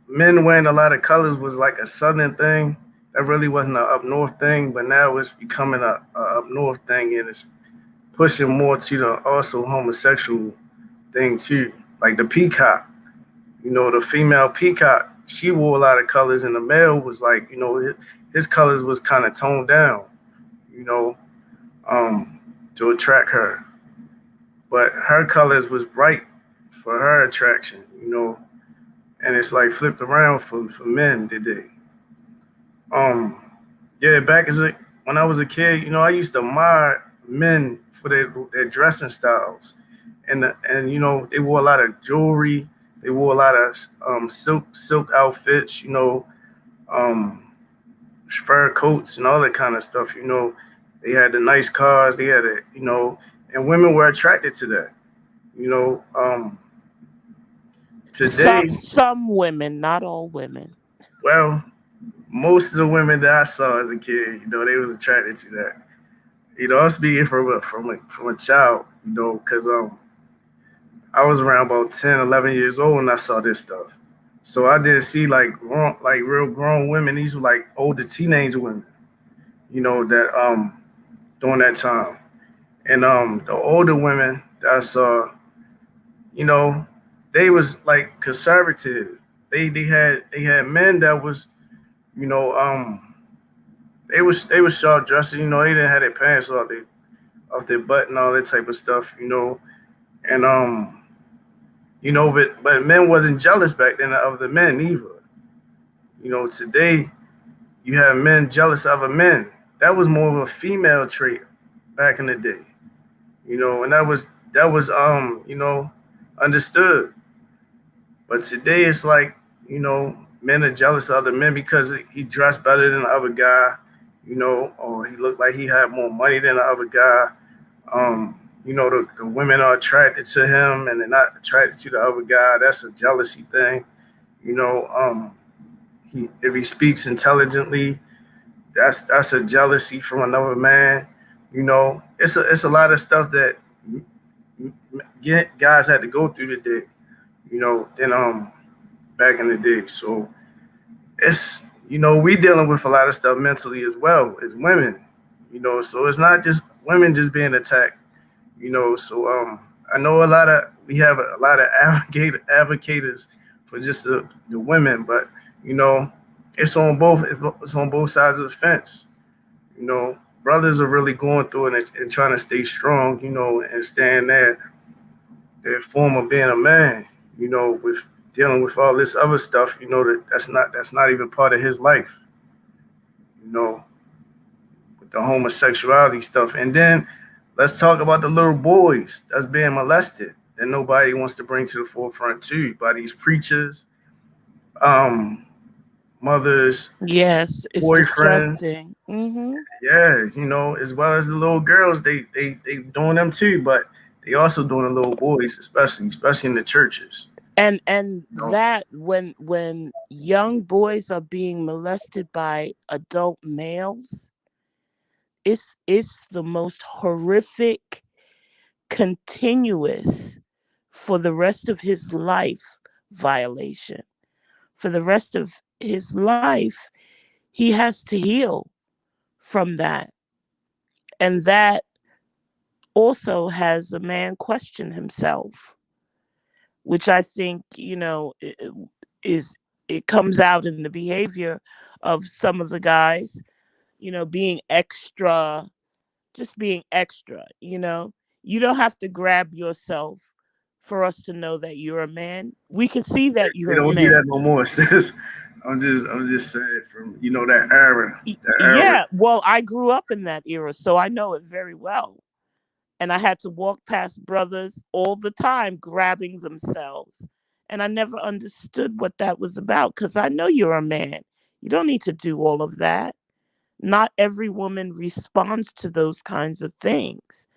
Men wearing a lot of colors was like a southern thing. That really wasn't an up north thing, but now it's becoming a up north thing, and it's pushing more to the also homosexual thing too. Like the peacock, the female peacock, she wore a lot of colors, and the male was like, his colors was kind of toned down, you know, to attract her. But her colors was bright for her attraction, and it's like flipped around for men today. Um, yeah, when I was a kid, I used to admire men for their dressing styles, and they wore a lot of jewelry, they wore a lot of silk outfits, um, fur coats and all that kind of stuff. They had the nice cars, they had it, and women were attracted to that. You know, um, today, Some women, not all women. well, most of the women that I saw as a kid, they was attracted to that. I'm speaking from a child, because I was around about 10, 11 years old when I saw this stuff. So I didn't see like real grown women. These were like older teenage women, that during that time. And the older women that I saw, you know, they was like conservative. They had men that was, you know, they was short dressed, they didn't have their pants off their butt and all that type of stuff. And but men wasn't jealous back then of the men either. Today you have men jealous of a men. That was more of a female trait back in the day. And that was understood. But today it's like, men are jealous of other men because he dressed better than the other guy, or he looked like he had more money than the other guy. The women are attracted to him and they're not attracted to the other guy. That's a jealousy thing. If he speaks intelligently, that's a jealousy from another man. It's a lot of stuff that guys had to go through today. Than back in the day. So it's we dealing with a lot of stuff mentally as well as women. So it's not just women just being attacked. So I know we have a lot of advocates for just the women, but you know, it's on both sides of the fence. You know, brothers are really going through it and trying to stay strong, you know, and stand their form of being a man, you know, with dealing with all this other stuff, you know, that's not even part of his life, you know, with the homosexuality stuff. And then let's talk about the little boys that's being molested that nobody wants to bring to the forefront too by these preachers, um, mothers, Yes, it's boyfriends. disgusting. Yeah, you know, as well as the little girls, they doing them too, but they also doing the little boys, especially in the churches. And You know, that when young boys are being molested by adult males, it's the most horrific, continuous, for the rest of his life violation. For the rest of his life, he has to heal from that. And that also has a man question himself, which I think, is it comes out in the behavior of some of the guys, being extra, just being extra, You don't have to grab yourself for us to know that you're a man. We can see that they you're a don't do that man. no more, sis. I'm just saying from that era, that era. Yeah, well, I grew up in that era, so I know it very well. And I had to walk past brothers all the time grabbing themselves. And I never understood what that was about because I know you're a man. You don't need to do all of that. Not every woman responds to those kinds of things.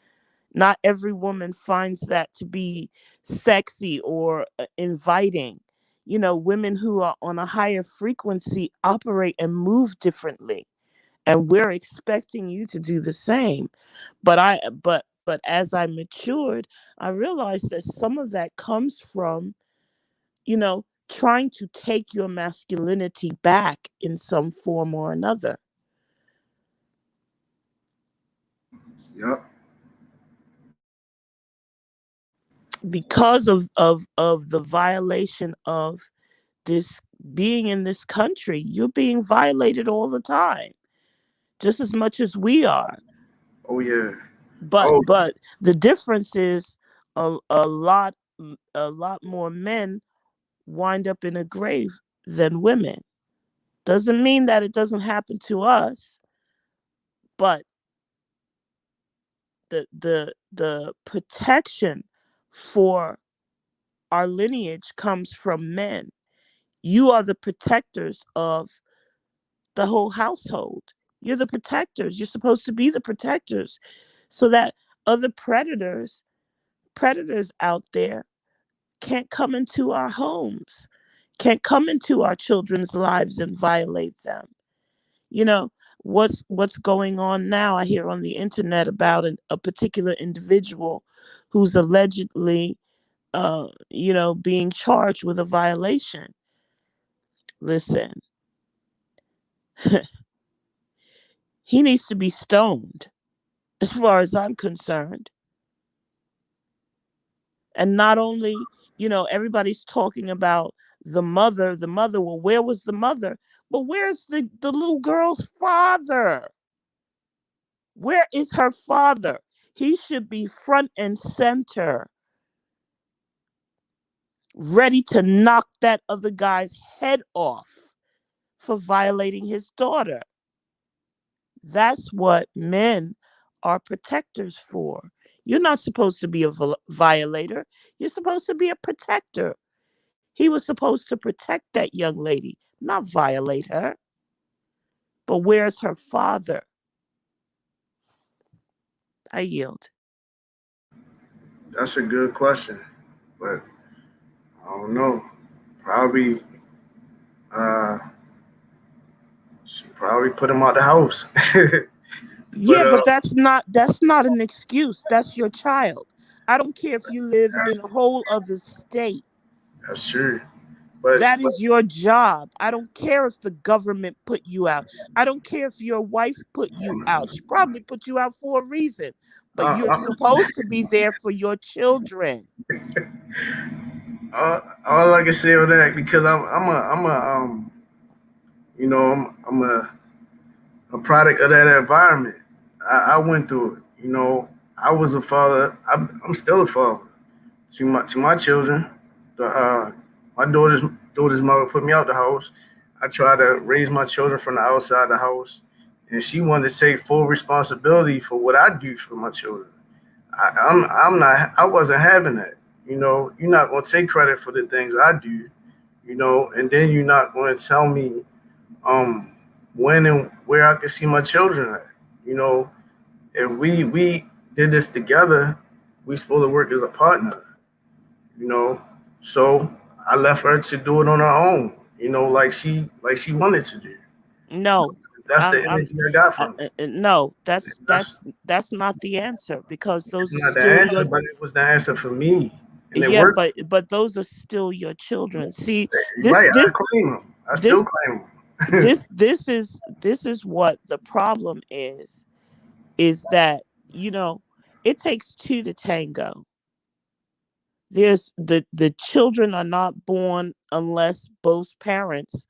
Not every woman finds that to be sexy or inviting. Women who are on a higher frequency operate and move differently, and we're expecting you to do the same. But as I matured, I realized that some of that comes from, trying to take your masculinity back in some form or another. Yep. Because of the violation of this, being in this country, you're being violated all the time, just as much as we are. Oh yeah. but Oh, but the difference is a lot more men wind up in a grave than women. Doesn't mean that it doesn't happen to us, but the protection for our lineage comes from men. You are the protectors of the whole household. You're the protectors. You're supposed to be the protectors so that other predators out there can't come into our homes, can't come into our children's lives and violate them. You know, what's going on now? I hear on the internet about a particular individual who's allegedly, being charged with a violation. Listen, he needs to be stoned, as far as I'm concerned. And not only, everybody's talking about the mother. Well, where was the mother? But where's the little girl's father? Where is her father? He should be front and center, ready to knock that other guy's head off for violating his daughter. That's what men are protectors for. You're not supposed to be a violator. You're supposed to be a protector. He was supposed to protect that young lady, not violate her. But where's her father? I yield. that's a good question, but I don't know. Probably, uh, she probably put him out the house. but Yeah, but that's not an excuse. That's your child. I don't care if you live in that's a whole other state. that's true. But That is your job. I don't care if the government put you out. I don't care if your wife put you out. She probably put you out for a reason. but you're supposed to be there for your children. All I can say on that, because I'm a product of that environment. I went through it. I was a father. I'm still a father to my children. My daughter's mother put me out the house. I tried to raise my children from the outside the house, and she wanted to take full responsibility for what I do for my children. I'm not. I wasn't having that. You're not going to take credit for the things I do. And then you're not going to tell me um when and where I can see my children at. If we did this together, we supposed to work as a partner. you know. So I left her to do it on her own, like she wanted to do. No, That's the I'm energy I got from it. no. That's That's that's not the answer, because it's those are not the still answer, your, but it was the answer for me, and it yeah, worked. but those are still your children. See, this Right, I this claim them. I still this claim them. this is what the problem is that, it takes two to tango. There's the children are not born unless both parents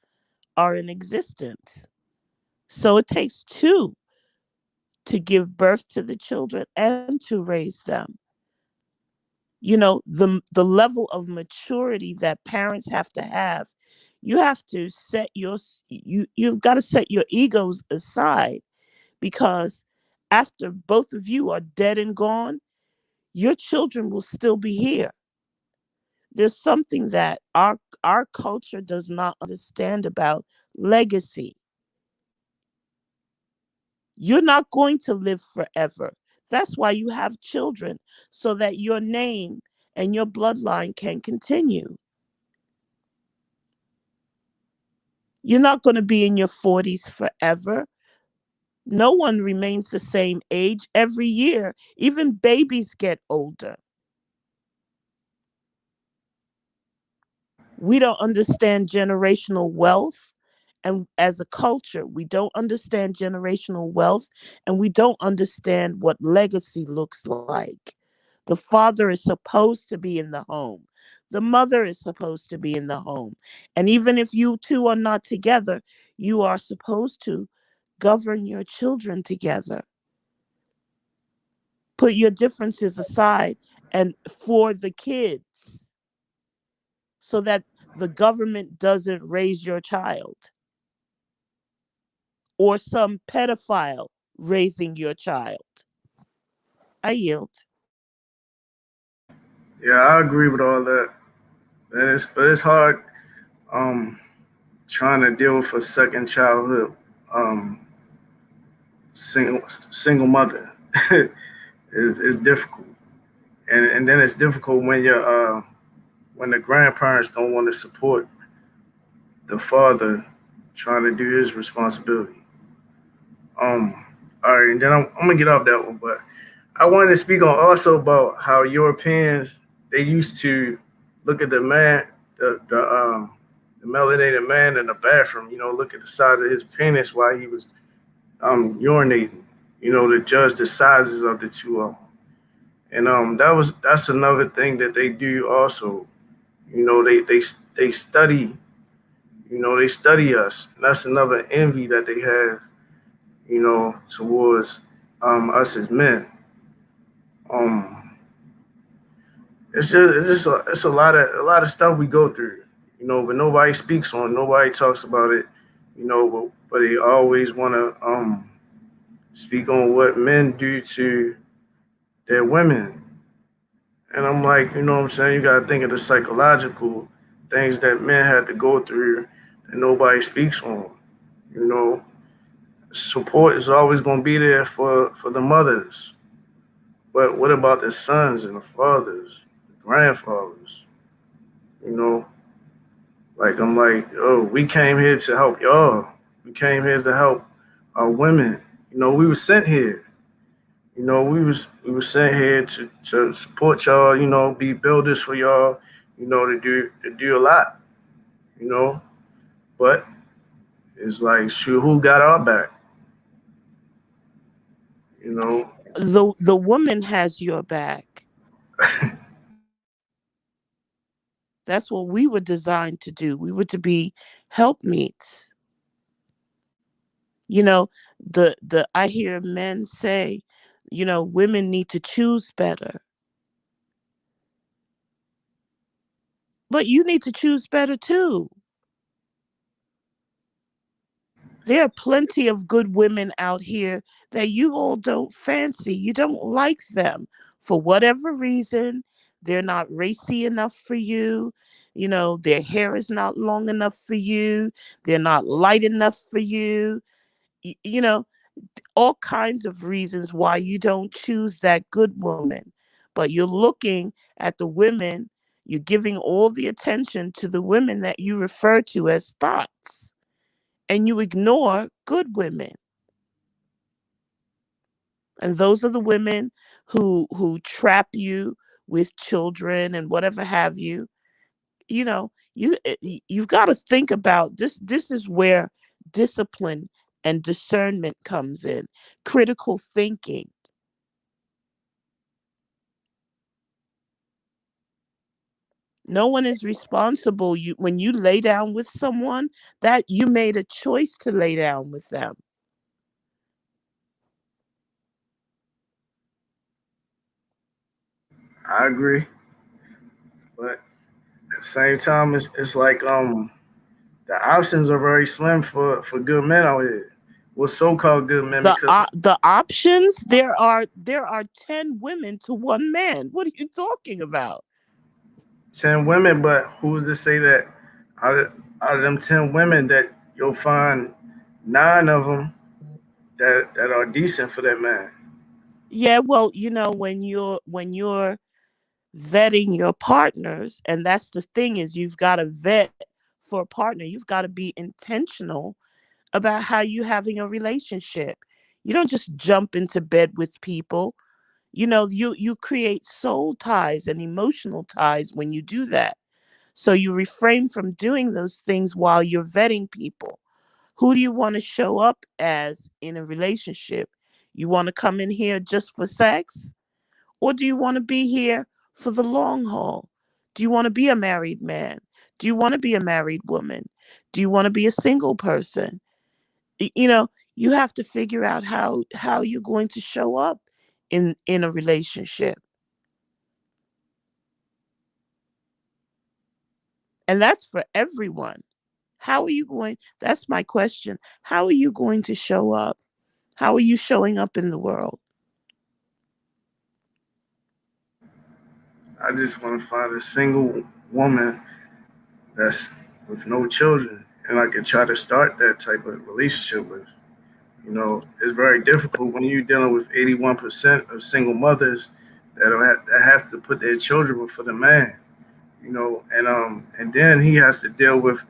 are in existence. So it takes two to give birth to the children and to raise them. The level of maturity that parents have to have, you have to you've got to set your egos aside, because after both of you are dead and gone, your children will still be here. There's something that our culture does not understand about legacy. You're not going to live forever. That's why you have children, so that your name and your bloodline can continue. You're not going to be in your 40s forever. No one remains the same age every year. Even babies get older. We don't understand generational wealth. And as a culture, we don't understand generational wealth, and we don't understand what legacy looks like. The father is supposed to be in the home. The mother is supposed to be in the home. And even if you two are not together, you are supposed to govern your children together. Put your differences aside and for the kids, so that the government doesn't raise your child, or some pedophile raising your child. I yield. Yeah, I agree with all that. But it's hard um trying to deal with a second childhood um single mother. It's difficult, and then it's difficult when the grandparents don't want to support the father trying to do his responsibility. All right, and then I'm gonna get off that one, but I wanted to speak on also about how Europeans, they used to look at the melanated man in the bathroom. Look at the size of his penis while he was urinating. To judge the sizes of the two of them. And that's another thing that they do also. They study. They study us. And that's another envy that they have. Towards us as men. Um, it's a lot of stuff we go through. But nobody speaks on. Nobody talks about it. But they always want to speak on what men do to their women. And I'm like, you know what I'm saying? You got to think of the psychological things that men had to go through that nobody speaks on. You know, Support is always going to be there for the mothers. But what about the sons and the fathers, the grandfathers? You know, I'm like, oh, we came here to help y'all. We came here to help our women. We were sent here. We were sent here to support y'all. Be builders for y'all. To do a lot. You know, but it's like, shoot, who got our back? The woman has your back. That's what we were designed to do. We were to be helpmeets. You know, the I hear men say, women need to choose better. But you need to choose better too. There are plenty of good women out here that you all don't fancy. You don't like them for whatever reason. They're not racy enough for you. Their hair is not long enough for you. They're not light enough for you. You know, all kinds of reasons why you don't choose that good woman. But you're looking at the women, you're giving all the attention to the women that you refer to as thoughts, and you ignore good women. And those are the women who trap you with children and whatever have you. You've got to think about this. This is where discipline and discernment comes in, critical thinking. No one is responsible. When you lay down with someone, that you made a choice to lay down with them. I agree, but at the same time, it's like the options are very slim for good men out here. Well, so-called good men, because The options, there are 10 women to one man. What are you talking about? 10 women, but who's to say that out of them 10 women that you'll find 9 of them that are decent for that man? Yeah, well, when you're vetting your partners, and that's the thing, is you've got to vet for a partner. You've got to be intentional about how you having a relationship. You don't just jump into bed with people. You create soul ties and emotional ties when you do that. So you refrain from doing those things while you're vetting people. Who do you want to show up as in a relationship? You want to come in here just for sex? Or do you want to be here for the long haul? Do you want to be a married man? Do you want to be a married woman? Do you want to be a single person? You have to figure out how you're going to show up in a relationship. And that's for everyone. How are you going? That's my question. How are you going to show up? How are you showing up in the world? I just want to find a single woman that's with no children, and I can try to start that type of relationship with. It's very difficult when you're dealing with 81% of single mothers that have to put their children before the man. And then he has to deal with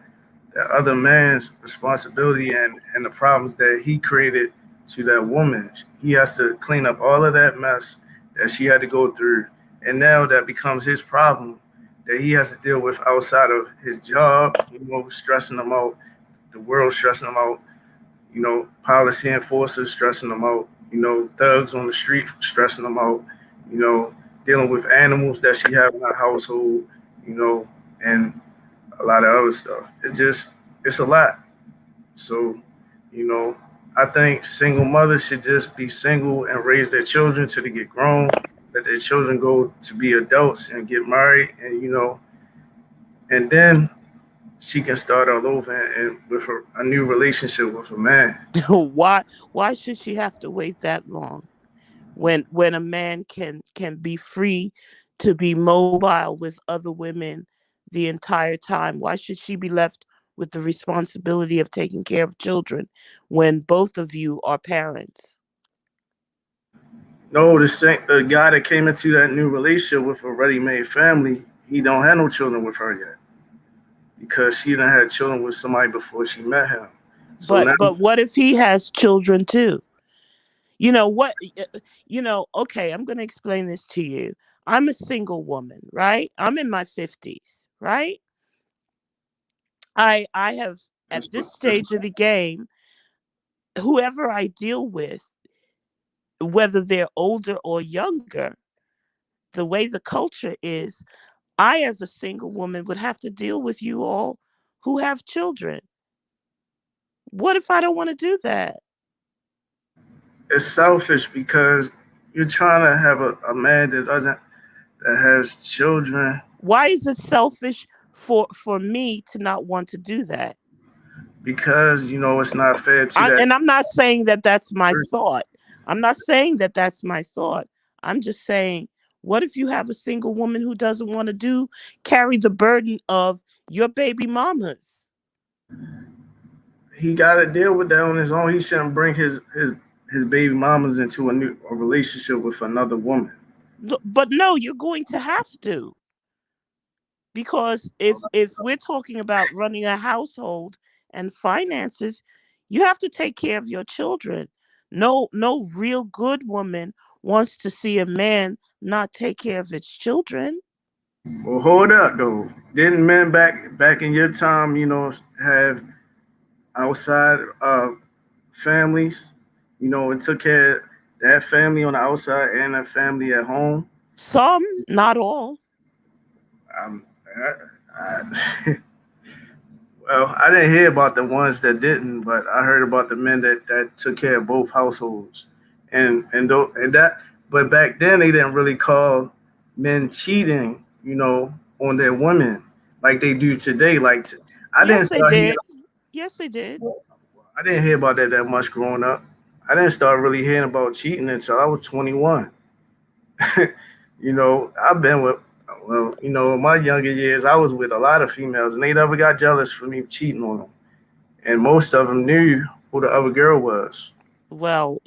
the other man's responsibility and the problems that he created to that woman. He has to clean up all of that mess that she had to go through, and now that becomes his problem that he has to deal with outside of his job. Stressing him out, the world stressing him out. Policy enforcers stressing them out. Thugs on the street stressing them out. You know, Dealing with animals that she have in her household. You know, and a lot of other stuff. It's a lot. So, you know, I think single mothers should just be single and raise their children till they get grown. Let their children go to be adults and get married, and then she can start all over and with a new relationship with a man. why should she have to wait that long when a man can be free to be mobile with other women the entire time? Why should she be left with the responsibility of taking care of children when both of you are parents? No, the guy that came into that new relationship with a ready-made family, he don't have no children with her yet because she done had children with somebody before she met him. So now, But what if he has children too? You know what? Okay, I'm going to explain this to you. I'm a single woman, right? I'm in my 50s, right? I have, that's at what, this that's stage of the game, whoever I deal with, whether they're older or younger, the way the culture is, I, as a single woman, would have to deal with you all who have children. What if I don't want to do that? It's selfish because you're trying to have a man that has children Why is it selfish for me to not want to do that? because it's not fair to that And I'm not saying that that's my person. thought. I'm not saying that that's my thought. I'm just saying, what if you have a single woman who doesn't want to carry the burden of your baby mamas? He got to deal with that on his own. He shouldn't bring his baby mamas into a relationship with another woman. But no, you're going to have to, because if we're talking about running a household and finances, you have to take care of your children. No real good woman wants to see a man not take care of his children. Well, hold up though. Didn't men back in your time, have outside families, and took care of that family on the outside and that family at home? Some, not all. Um, I, well, I didn't hear about the ones that didn't, but I heard about the men that took care of both households, and that. But back then, they didn't really call men cheating, on their women like they do today. Like I didn't Yes, they start hearing. did. Yes, they did. I didn't hear about that much growing up. I didn't start really hearing about cheating until I was 21. I've been with, well, in my younger years, I was with a lot of females, and they never got jealous for me cheating on them. And most of them knew who the other girl was. Well,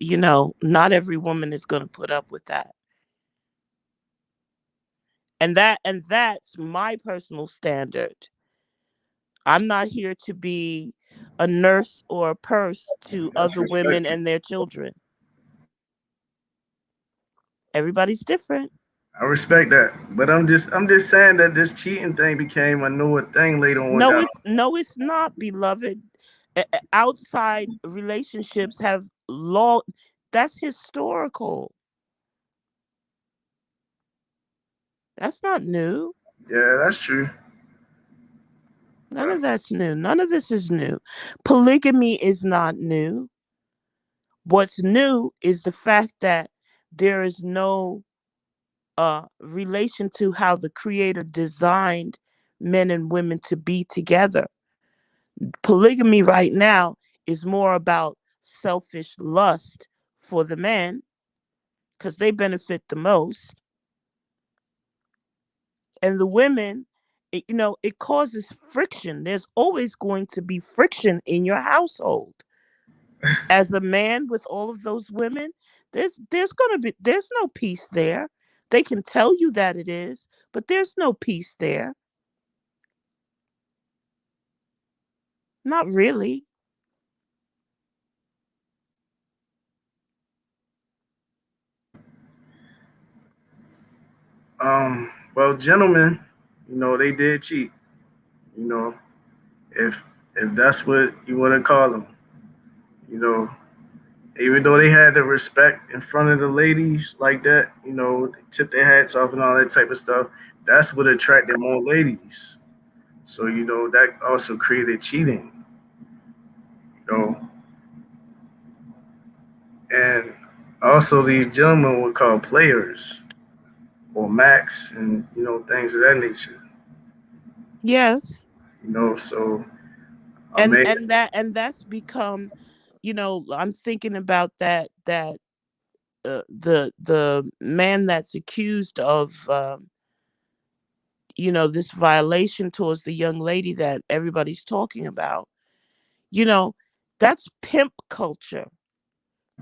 not every woman is going to put up with that. And that's my personal standard. I'm not here to be a nurse or a purse to That's other women respect. and their children. Everybody's different. I respect that, but I'm just saying that this cheating thing became a newer thing later on No, down. it's not, beloved. Outside relationships have law. That's historical. That's not new. Yeah, that's true. None of that's new. None of this is new. Polygamy is not new. What's new is the fact that there is no relation to how the creator designed men and women to be together. Polygamy right now is more about selfish lust for the men because they benefit the most. And the women, it causes friction. There's always going to be friction in your household. As a man with all of those women, there's no peace there. They can tell you that it is, but there's no peace there. Not really. Well, gentlemen, they did cheat. You know, if that's what you want to call them, you know, even though they had the respect in front of the ladies like that, they tip their hats off and all that type of stuff. That's what attracted more ladies. So that also created cheating. You know, and also these gentlemen were called players or max, and things of that nature. Yes. So I And mean, that's become, I'm thinking about that the man that's accused of this violation towards the young lady that everybody's talking about. You know, that's pimp culture.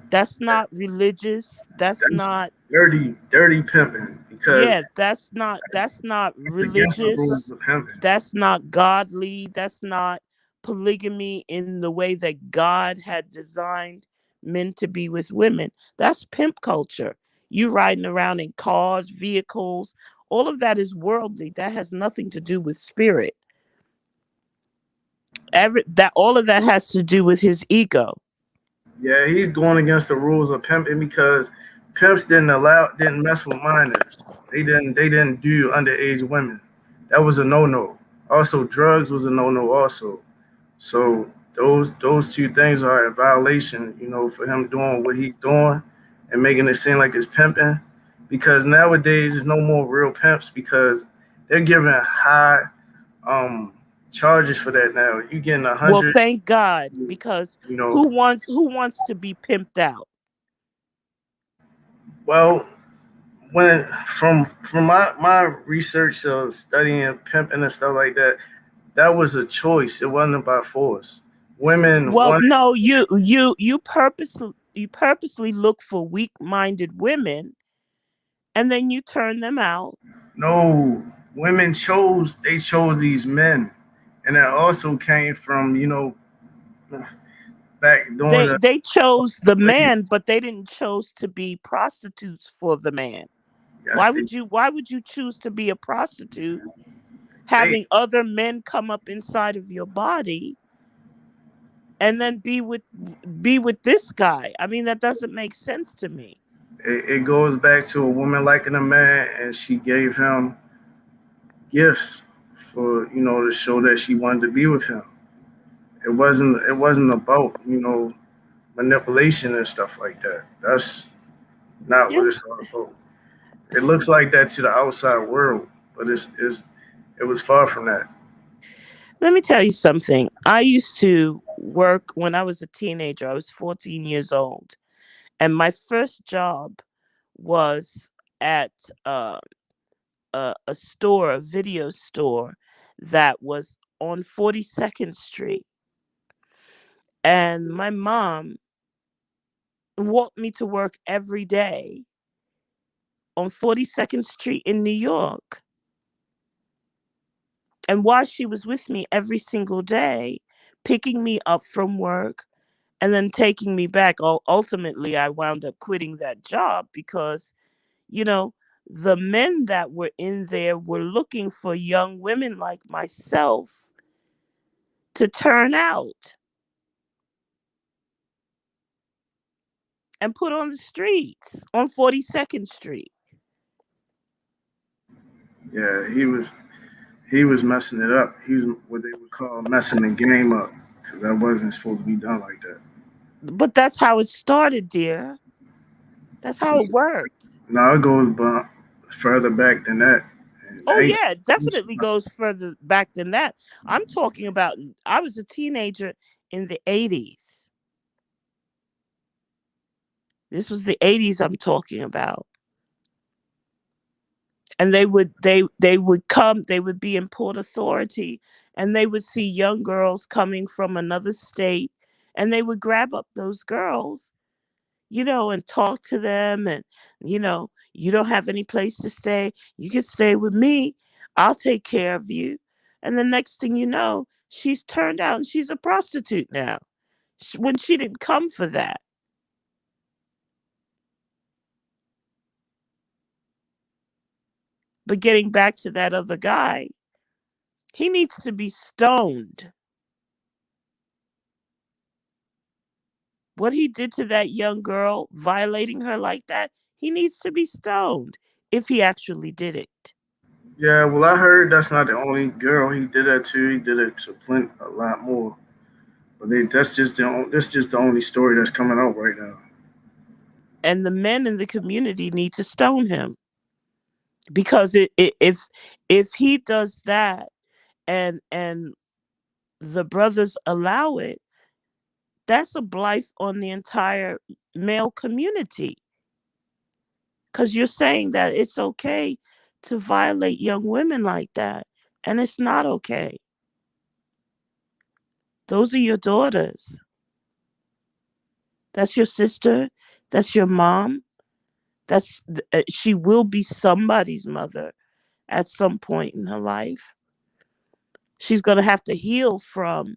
That's not religious. That's that's not, dirty pimping because yeah, that's not it's against the rules religious. of pimping. That's not godly. That's not polygamy in the way that God had designed men to be with women. That's pimp culture. You riding around in cars, vehicles, all of that is worldly. That has nothing to do with spirit. All of that has to do with his ego. Yeah, he's going against the rules of pimping because pimps didn't mess with minors. They didn't do underage women. That was a no no. Also, drugs was a no no. Also, so those two things are a violation. For him doing what he's doing and making it seem like it's pimping. Because nowadays there's no more real pimps because they're giving high um charges for that now. You getting a Well, hundred, thank God, you because know. who wants to be pimped out? Well, when from my research of studying pimping and stuff like that, that was a choice. It wasn't by force. Women Well, wanted. no, you purposely look for weak-minded women, and then you turn them out. No, women chose. They chose these men, and that also came from back during They the they chose the slavery. man, but they didn't chose to be prostitutes for the man. Yes, Why would you choose to be a prostitute, they having other men come up inside of your body and then be with this guy? I mean, that doesn't make sense to me. it goes back to a woman liking a man, and she gave him gifts for to show that she wanted to be with him. It wasn't about manipulation and stuff like that. That's not what Yes. it's all about. It looks like that to the outside world, but it was far from that. Let me tell you something. I used to work when I was a teenager. I was 14 years old. And my first job was at a store, a video store that was on 42nd Street. And my mom walked me to work every day on 42nd Street in New York. And while she was with me every single day, picking me up from work and then taking me back, ultimately, I wound up quitting that job because, you know, the men that were in there were looking for young women like myself to turn out and put on the streets on 42nd Street. Yeah, he was messing it up. He was what they would call messing the game up because that wasn't supposed to be done like that. But that's how it started, dear. That's how it worked. Now it goes further back than that. And Oh, ancient, yeah, it ancient definitely goes further back than that. I'm talking about, I was a teenager in the 80s. This was the 80s I'm talking about. And they would be in Port Authority, and they would see young girls coming from another state, and they would grab up those girls, and talk to them, and you don't have any place to stay, you can stay with me, I'll take care of you. And the next thing you know, she's turned out and she's a prostitute now, when she didn't come for that. But getting back to that other guy, he needs to be stoned. What he did to that young girl, violating her like that, he needs to be stoned if he actually did it. Yeah, well, I heard that's not the only girl he did that to. He did it to a lot more. But that's just the only story that's coming out right now. And the men in the community need to stone him, because if he does that, and the brothers allow it, that's a blight on the entire male community, because you're saying that it's okay to violate young women like that, and it's not okay. Those are your daughters. That's your sister. That's your mom. She will be somebody's mother at some point in her life. She's going to have to heal from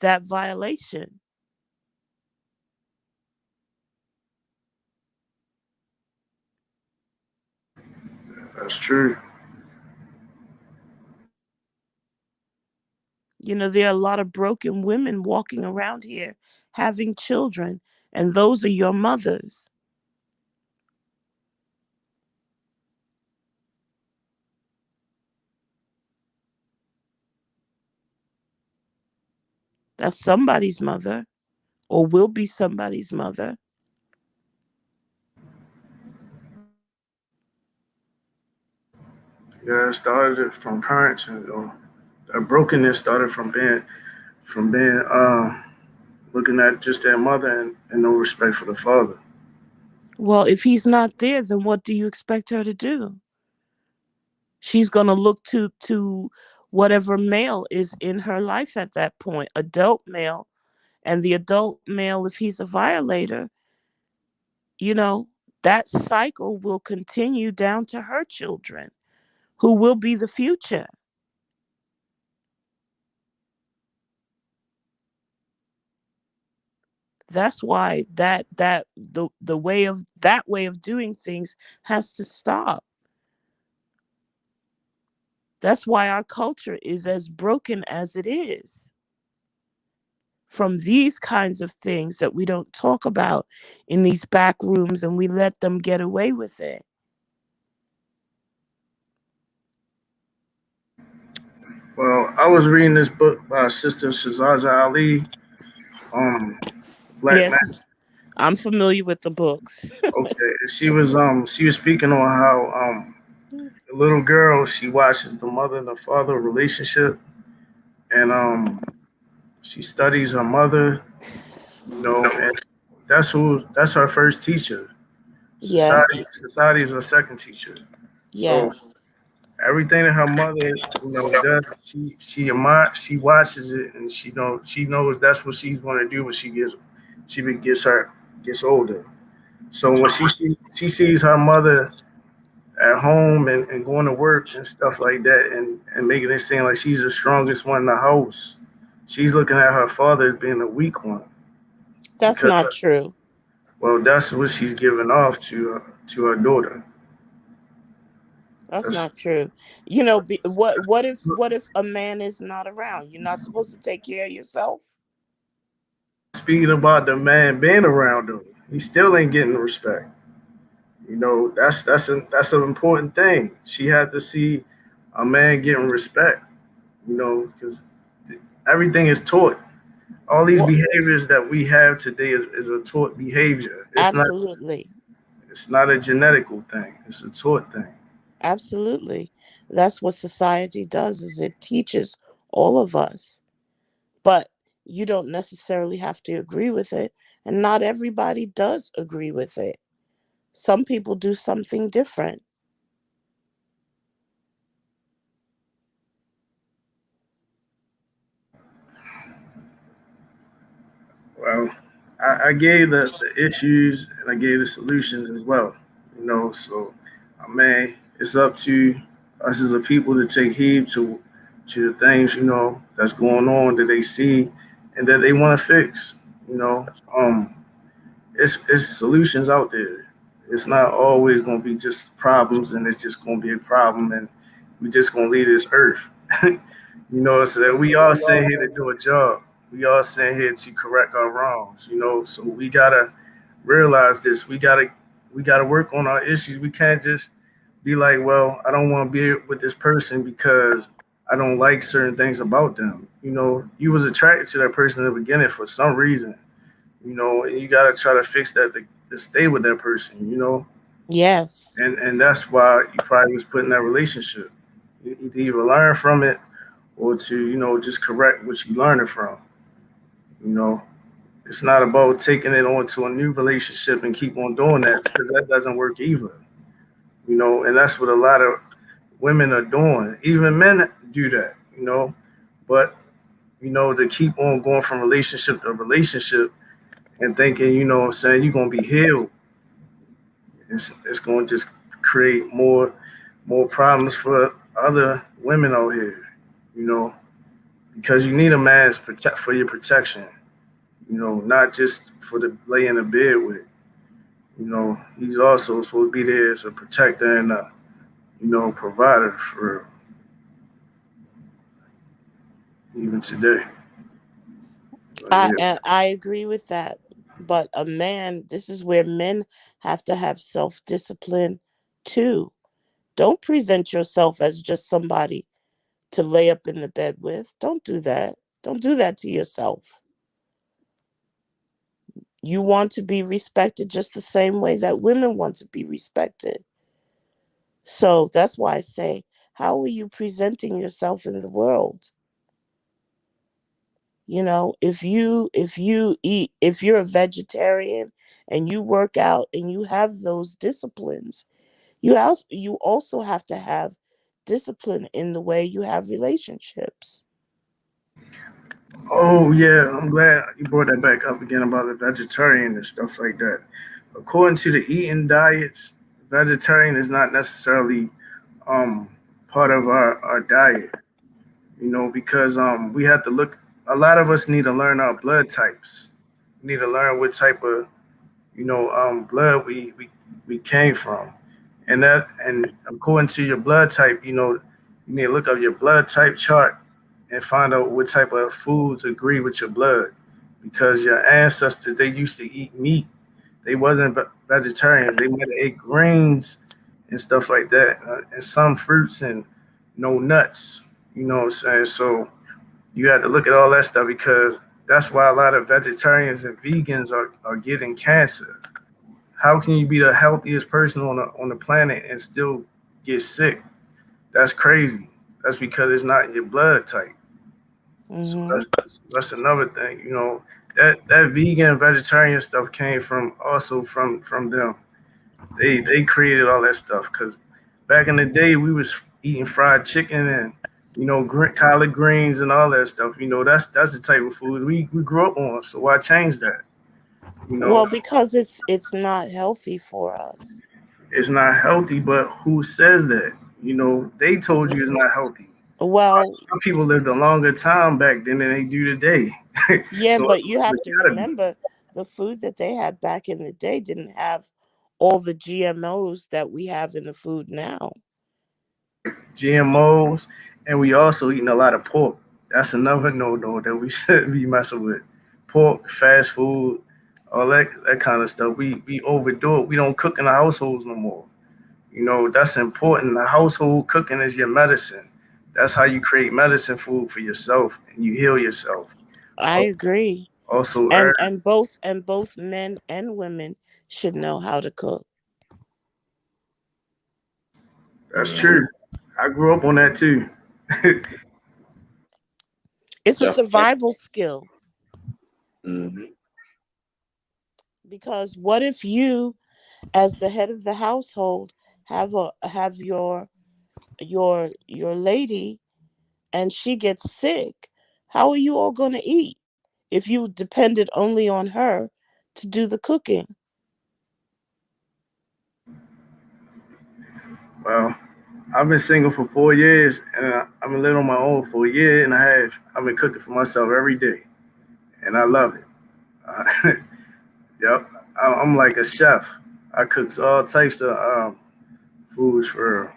that violation. That's true. There are a lot of broken women walking around here having children, And those are your mothers. That's somebody's mother, or will be somebody's mother. Yeah, it started from parents, and that brokenness started from being looking at just their mother and no respect for the father. Well, if he's not there, then what do you expect her to do? She's going to look to whatever male is in her life at that point, adult male. And the adult male, if he's a violator, you know, that cycle will continue down to her children, who will be the future. That's why the way of doing things has to stop. That's why our culture is as broken as it is, from these kinds of things that we don't talk about in these back rooms, and we let them get away with it. Well, I was reading this book by Sister Shazaza Ali, um, Black Man. Yes, I'm familiar with the books. Okay, she was speaking on how the little girl, she watches the mother and the father relationship, and she studies her mother, and that's her first teacher. Yes. Society is her second teacher. So Yes. everything that her mother, does, she watches it, and she knows that's what she's going to do when she gets older. So when she sees her mother at home and going to work and stuff like that, and making it seem like she's the strongest one in the house, she's looking at her father as being the weak one, That's because not true. well, that's what she's giving off to her daughter. That's That's not true. What if a man is not around? You're not supposed to take care of yourself? speaking about the man being around him. He still ain't getting the respect. That's an important thing. She had to see a man getting respect. Because everything is taught. All these Well, behaviors that we have today is a taught behavior. It's not. absolutely. It's not a genetical thing. It's a taught thing. Absolutely. That's what society does, is it teaches all of us. But you don't necessarily have to agree with it, and not everybody does agree with it. Some people do something different. Well, I gave the issues and I gave the solutions as well. So man, it's up to us as a people to take heed to the things that's going on that they see and that they want to fix. You know, um, it's solutions out there. It's not always going to be just problems, and it's just going to be a problem, and we just going to leave this earth. So that we all sent here to do a job. We all sent here to correct our wrongs. So we gotta realize this. We gotta work on our issues. We can't just be like, well, I don't want to be with this person because I don't like certain things about them. You was attracted to that person in the beginning for some reason. And you gotta try to fix that to stay with that person. Yes. And that's why you probably was put in that relationship. You either learn from it or to just correct what you learned it from. You know, it's not about taking it on to a new relationship and keep on doing that, because that doesn't work either. And that's what a lot of women are doing. Even men do that. But to keep on going from relationship to relationship and thinking, what I'm saying, you're gonna be healed. It's gonna just create more problems for other women out here. You know, because you need a man's protect for your protection. Not just for the lay in the bed with. He's also supposed to be there as a protector and a provider for even today. But yeah, I agree with that. But a man, this is where men have to have self-discipline too. Don't present yourself as just somebody to lay up in the bed with. Don't do that. Don't do that to yourself. You want to be respected just the same way that women want to be respected. So that's why I say, how are you presenting yourself in the world? If you're a vegetarian and you work out and you have those disciplines, you also have to have discipline in the way you have relationships. Oh yeah, I'm glad you brought that back up again about the vegetarian and stuff like that. According to the eating diets, vegetarian is not necessarily um part of our diet, because we have to look. A lot of us need to learn our blood types. We need to learn what type of blood we came from, and according to your blood type, you need to look up your blood type chart and find out what type of foods agree with your blood, because your ancestors, they used to eat meat. They wasn't vegetarians. They might have ate greens and stuff like that, and some fruits and no nuts. You know what I'm saying? So you have to look at all that stuff, because that's why a lot of vegetarians and vegans are getting cancer. How can you be the healthiest person on the planet and still get sick? That's crazy. That's because it's not your blood type. So Hmm. that's another thing. That vegan and vegetarian stuff came from them. They created all that stuff, because back in the day we was eating fried chicken and collard greens and all that stuff. That's the type of food we grew up on. So why change that? You know, Well, because it's not healthy for us. it's not healthy, but who says that? They told you it's not healthy. Well, Some people lived a longer time back then than they do today. yeah, So but you have it's to gotta be remember the food that they had back in the day didn't have all the GMOs that we have in the food now. GMOs, and we also eating a lot of pork. That's another no that we shouldn't be messing with. Pork, fast food, all that kind of stuff. We overdo it. We don't cook in the households no more. That's important. The household cooking is your medicine. That's how you create medicine food for yourself and you heal yourself. I agree. Also, And both men and women should know how to cook. that's You know, true. I grew up on that too. it's a Definitely. survival skill, Hmm. because what if you, as the head of the household, have your lady and she gets sick? How are you all going to eat if you depended only on her to do the cooking? Well, I've been single for 4 years, and I've been living on my own for a year and a half. I've been cooking for myself every day, and I love it. Uh, yep, I'm like a chef. I cook all types of foods for,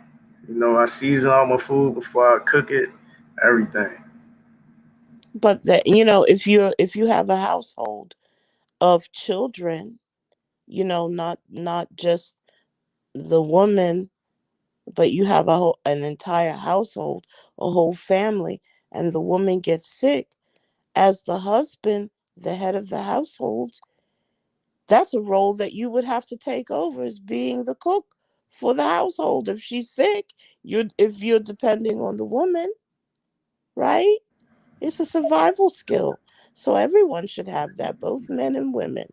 I season all my food before I cook it, everything. But that, if you have a household of children, not just the woman, but you have an entire household, a whole family, and the woman gets sick, as the husband, the head of the household, that's a role that you would have to take over, as being the cook for the household. If she's sick, if you're depending on the woman, right? It's a survival skill. So everyone should have that, both men and women.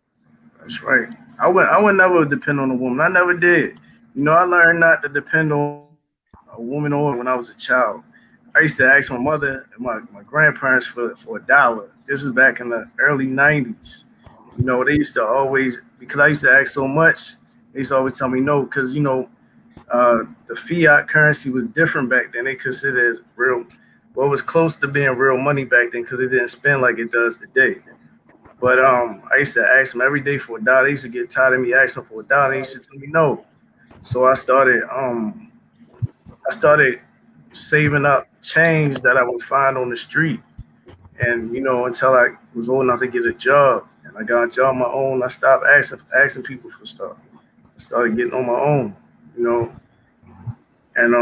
That's right. I would never depend on a woman. I never did. I learned not to depend on a woman or when I was a child. I used to ask my mother and my grandparents for $1. This is back in the early '90s. They used to always, because I used to ask so much, they used to always tell me no, because the fiat currency was different back then. They considered it as real, well, it was close to being real money back then because it didn't spend like it does today. But I used to ask them every day for $1. They used to get tired of me asking for $1. They used to tell me no. So I started saving up change that I would find on the street, and until I was old enough to get a job. And I got a job on my own. I stopped asking people for stuff. I started getting on my own, you know. And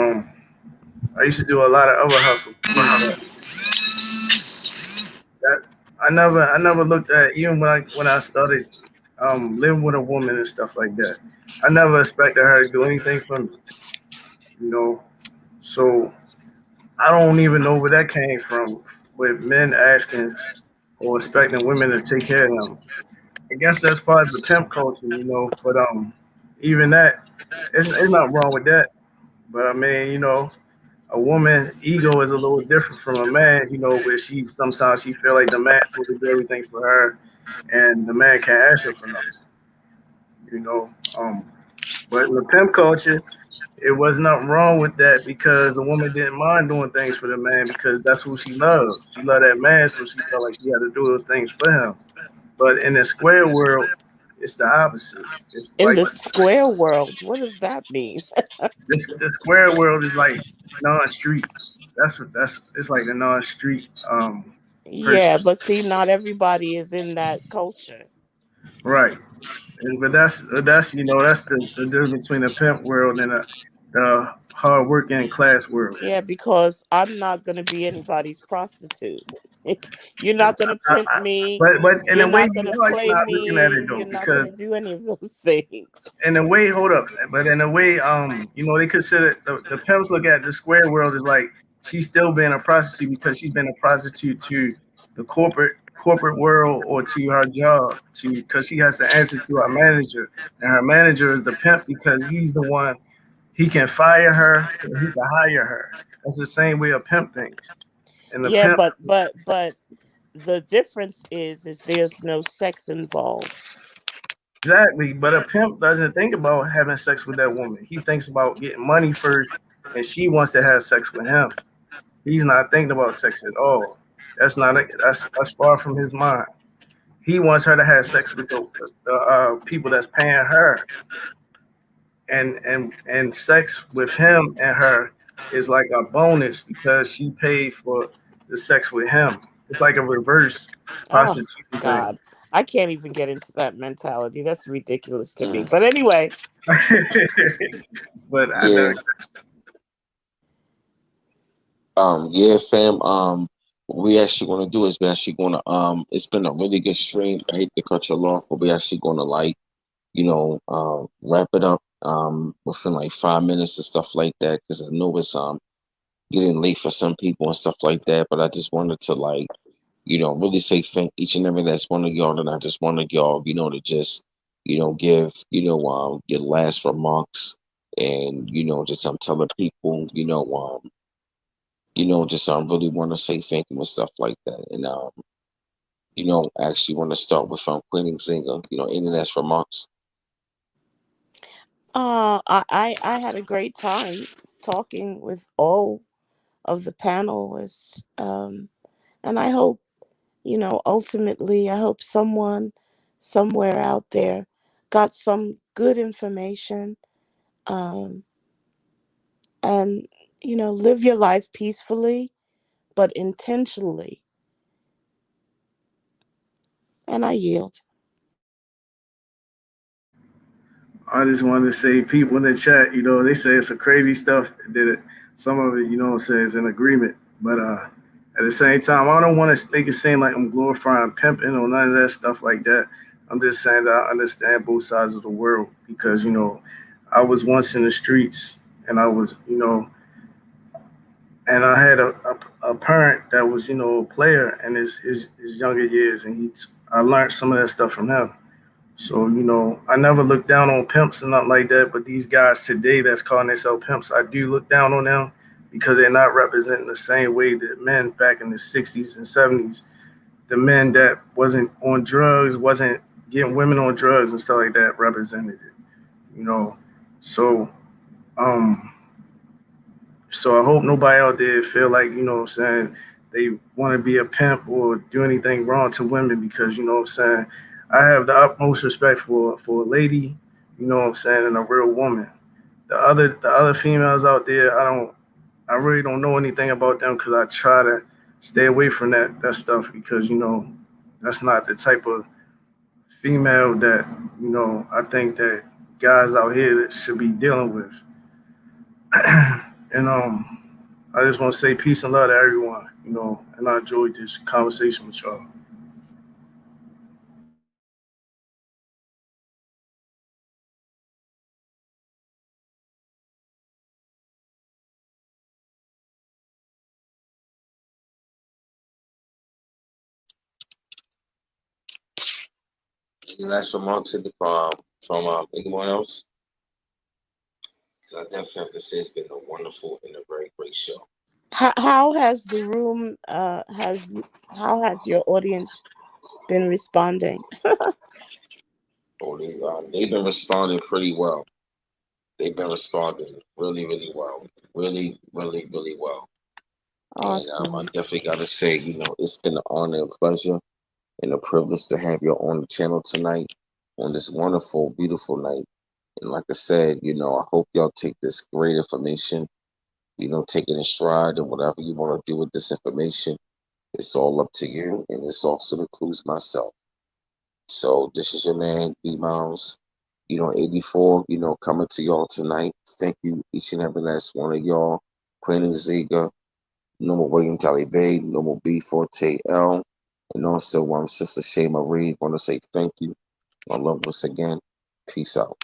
I used to do a lot of other hustles too, but that I never looked at, even when I started living with a woman and stuff like that. I never expected her to do anything for me, you know. So I don't even know where that came from, with men asking or expecting women to take care of them. I guess that's part of the pimp culture, you know. But even that, it's not wrong with that. But I mean, you know, a woman's ego is a little different from a man, you know, where she sometimes she feel like the man's supposed to do everything for her, and the man can't ask her for nothing, you know. But in the pimp culture, it was nothing wrong with that because the woman didn't mind doing things for the man because that's who she loved. She loved that man, so she felt like she had to do those things for him. But in the square world, it's the opposite. It's In like the square world, what does that mean? the square world is like non-street. That's it's like a non-street Yeah, person, but see, not everybody is in that culture. right? And but that's you know that's the difference between the pimp world and the hard working class world. Yeah, because I'm not going to be anybody's prostitute. You're I, not going to pimp me. but in You're a way not you going to are play not looking at me. it though You're not going because to do any of those things. in a way, hold up, but in a way, you know, they consider the pimps look at the square world as like she's still being a prostitute because she's been a prostitute to the corporate world or to her job to because she has to answer to her manager, and her manager is the pimp because he's the one he can fire her or he can hire her. That's the same way a pimp thinks, and the Yeah, pimp. but the difference is there's no sex involved. Exactly, but a pimp doesn't think about having sex with that woman. He thinks about getting money first, and she wants to have sex with him. He's not thinking about sex at all. That's far from his mind. He wants her to have sex with the people that's paying her, and sex with him and her is like a bonus because she paid for the sex with him. It's like a reverse Oh prostitution thing. God, I can't even get into that mentality. That's ridiculous to me. Mm. But anyway, But Yeah. Yeah, fam. What we actually gonna do is we actually gonna it's been a really good stream. I hate to cut you off, but we actually gonna like, wrap it up within like 5 minutes and stuff like that. Because I know it's getting late for some people and stuff like that. But I just wanted to like, really say thank each and every last one of y'all, and I just wanted y'all, to just, give, your last remarks, and just I'm telling people, just really want to say thank you and stuff like that. And actually want to start with Queen Singer, any last remarks? I had a great time talking with all of the panelists, and I hope, ultimately, I hope someone somewhere out there got some good information, um, and live your life peacefully but intentionally. And I yield. I just wanted to say, people in the chat, they say it's some crazy stuff. That some of it, says in agreement. But at the same time, I don't want to make it seem like I'm glorifying pimping or none of that stuff like that. I'm just saying that I understand both sides of the world because, I was once in the streets and I was, and I had a parent that was, a player in his younger years, and I learned some of that stuff from him. So, I never look down on pimps and nothing like that, but these guys today that's calling themselves pimps, I do look down on them because they're not representing the same way that men back in the 60s and 70s, the men that wasn't on drugs, wasn't getting women on drugs and stuff like that represented it, you know. So, um, so I hope nobody out there feel like, what I'm saying, they want to be a pimp or do anything wrong to women because, what I'm saying, I have the utmost respect for a lady, what I'm saying, and a real woman. The other females out there, I really don't know anything about them because I try to stay away from that stuff because, that's not the type of female that I think that guys out here that should be dealing with. And I just want to say peace and love to everyone. And I enjoyed this conversation with y'all. Any last remarks from anyone else? Because I definitely have to say it's been a wonderful and a very great show. How has the room has how has your audience been responding? Oh, they've been responding pretty well. They've been responding really, really well. Really, really, really well. And I Awesome. definitely got to say, it's been an honor and pleasure and a privilege to have you on the channel tonight on this wonderful, beautiful night. And like I said, I hope y'all take this great information, take it in stride and whatever you want to do with this information, it's all up to you. And this also includes myself. So this is your man, B Miles, 84, coming to y'all tonight. Thank you, each and every last one of y'all. Queen Ziga, Normal William Tally Bay, Normal B Forte L, and also Sister Shay Marie. Want to say thank you. I love once again. Peace out.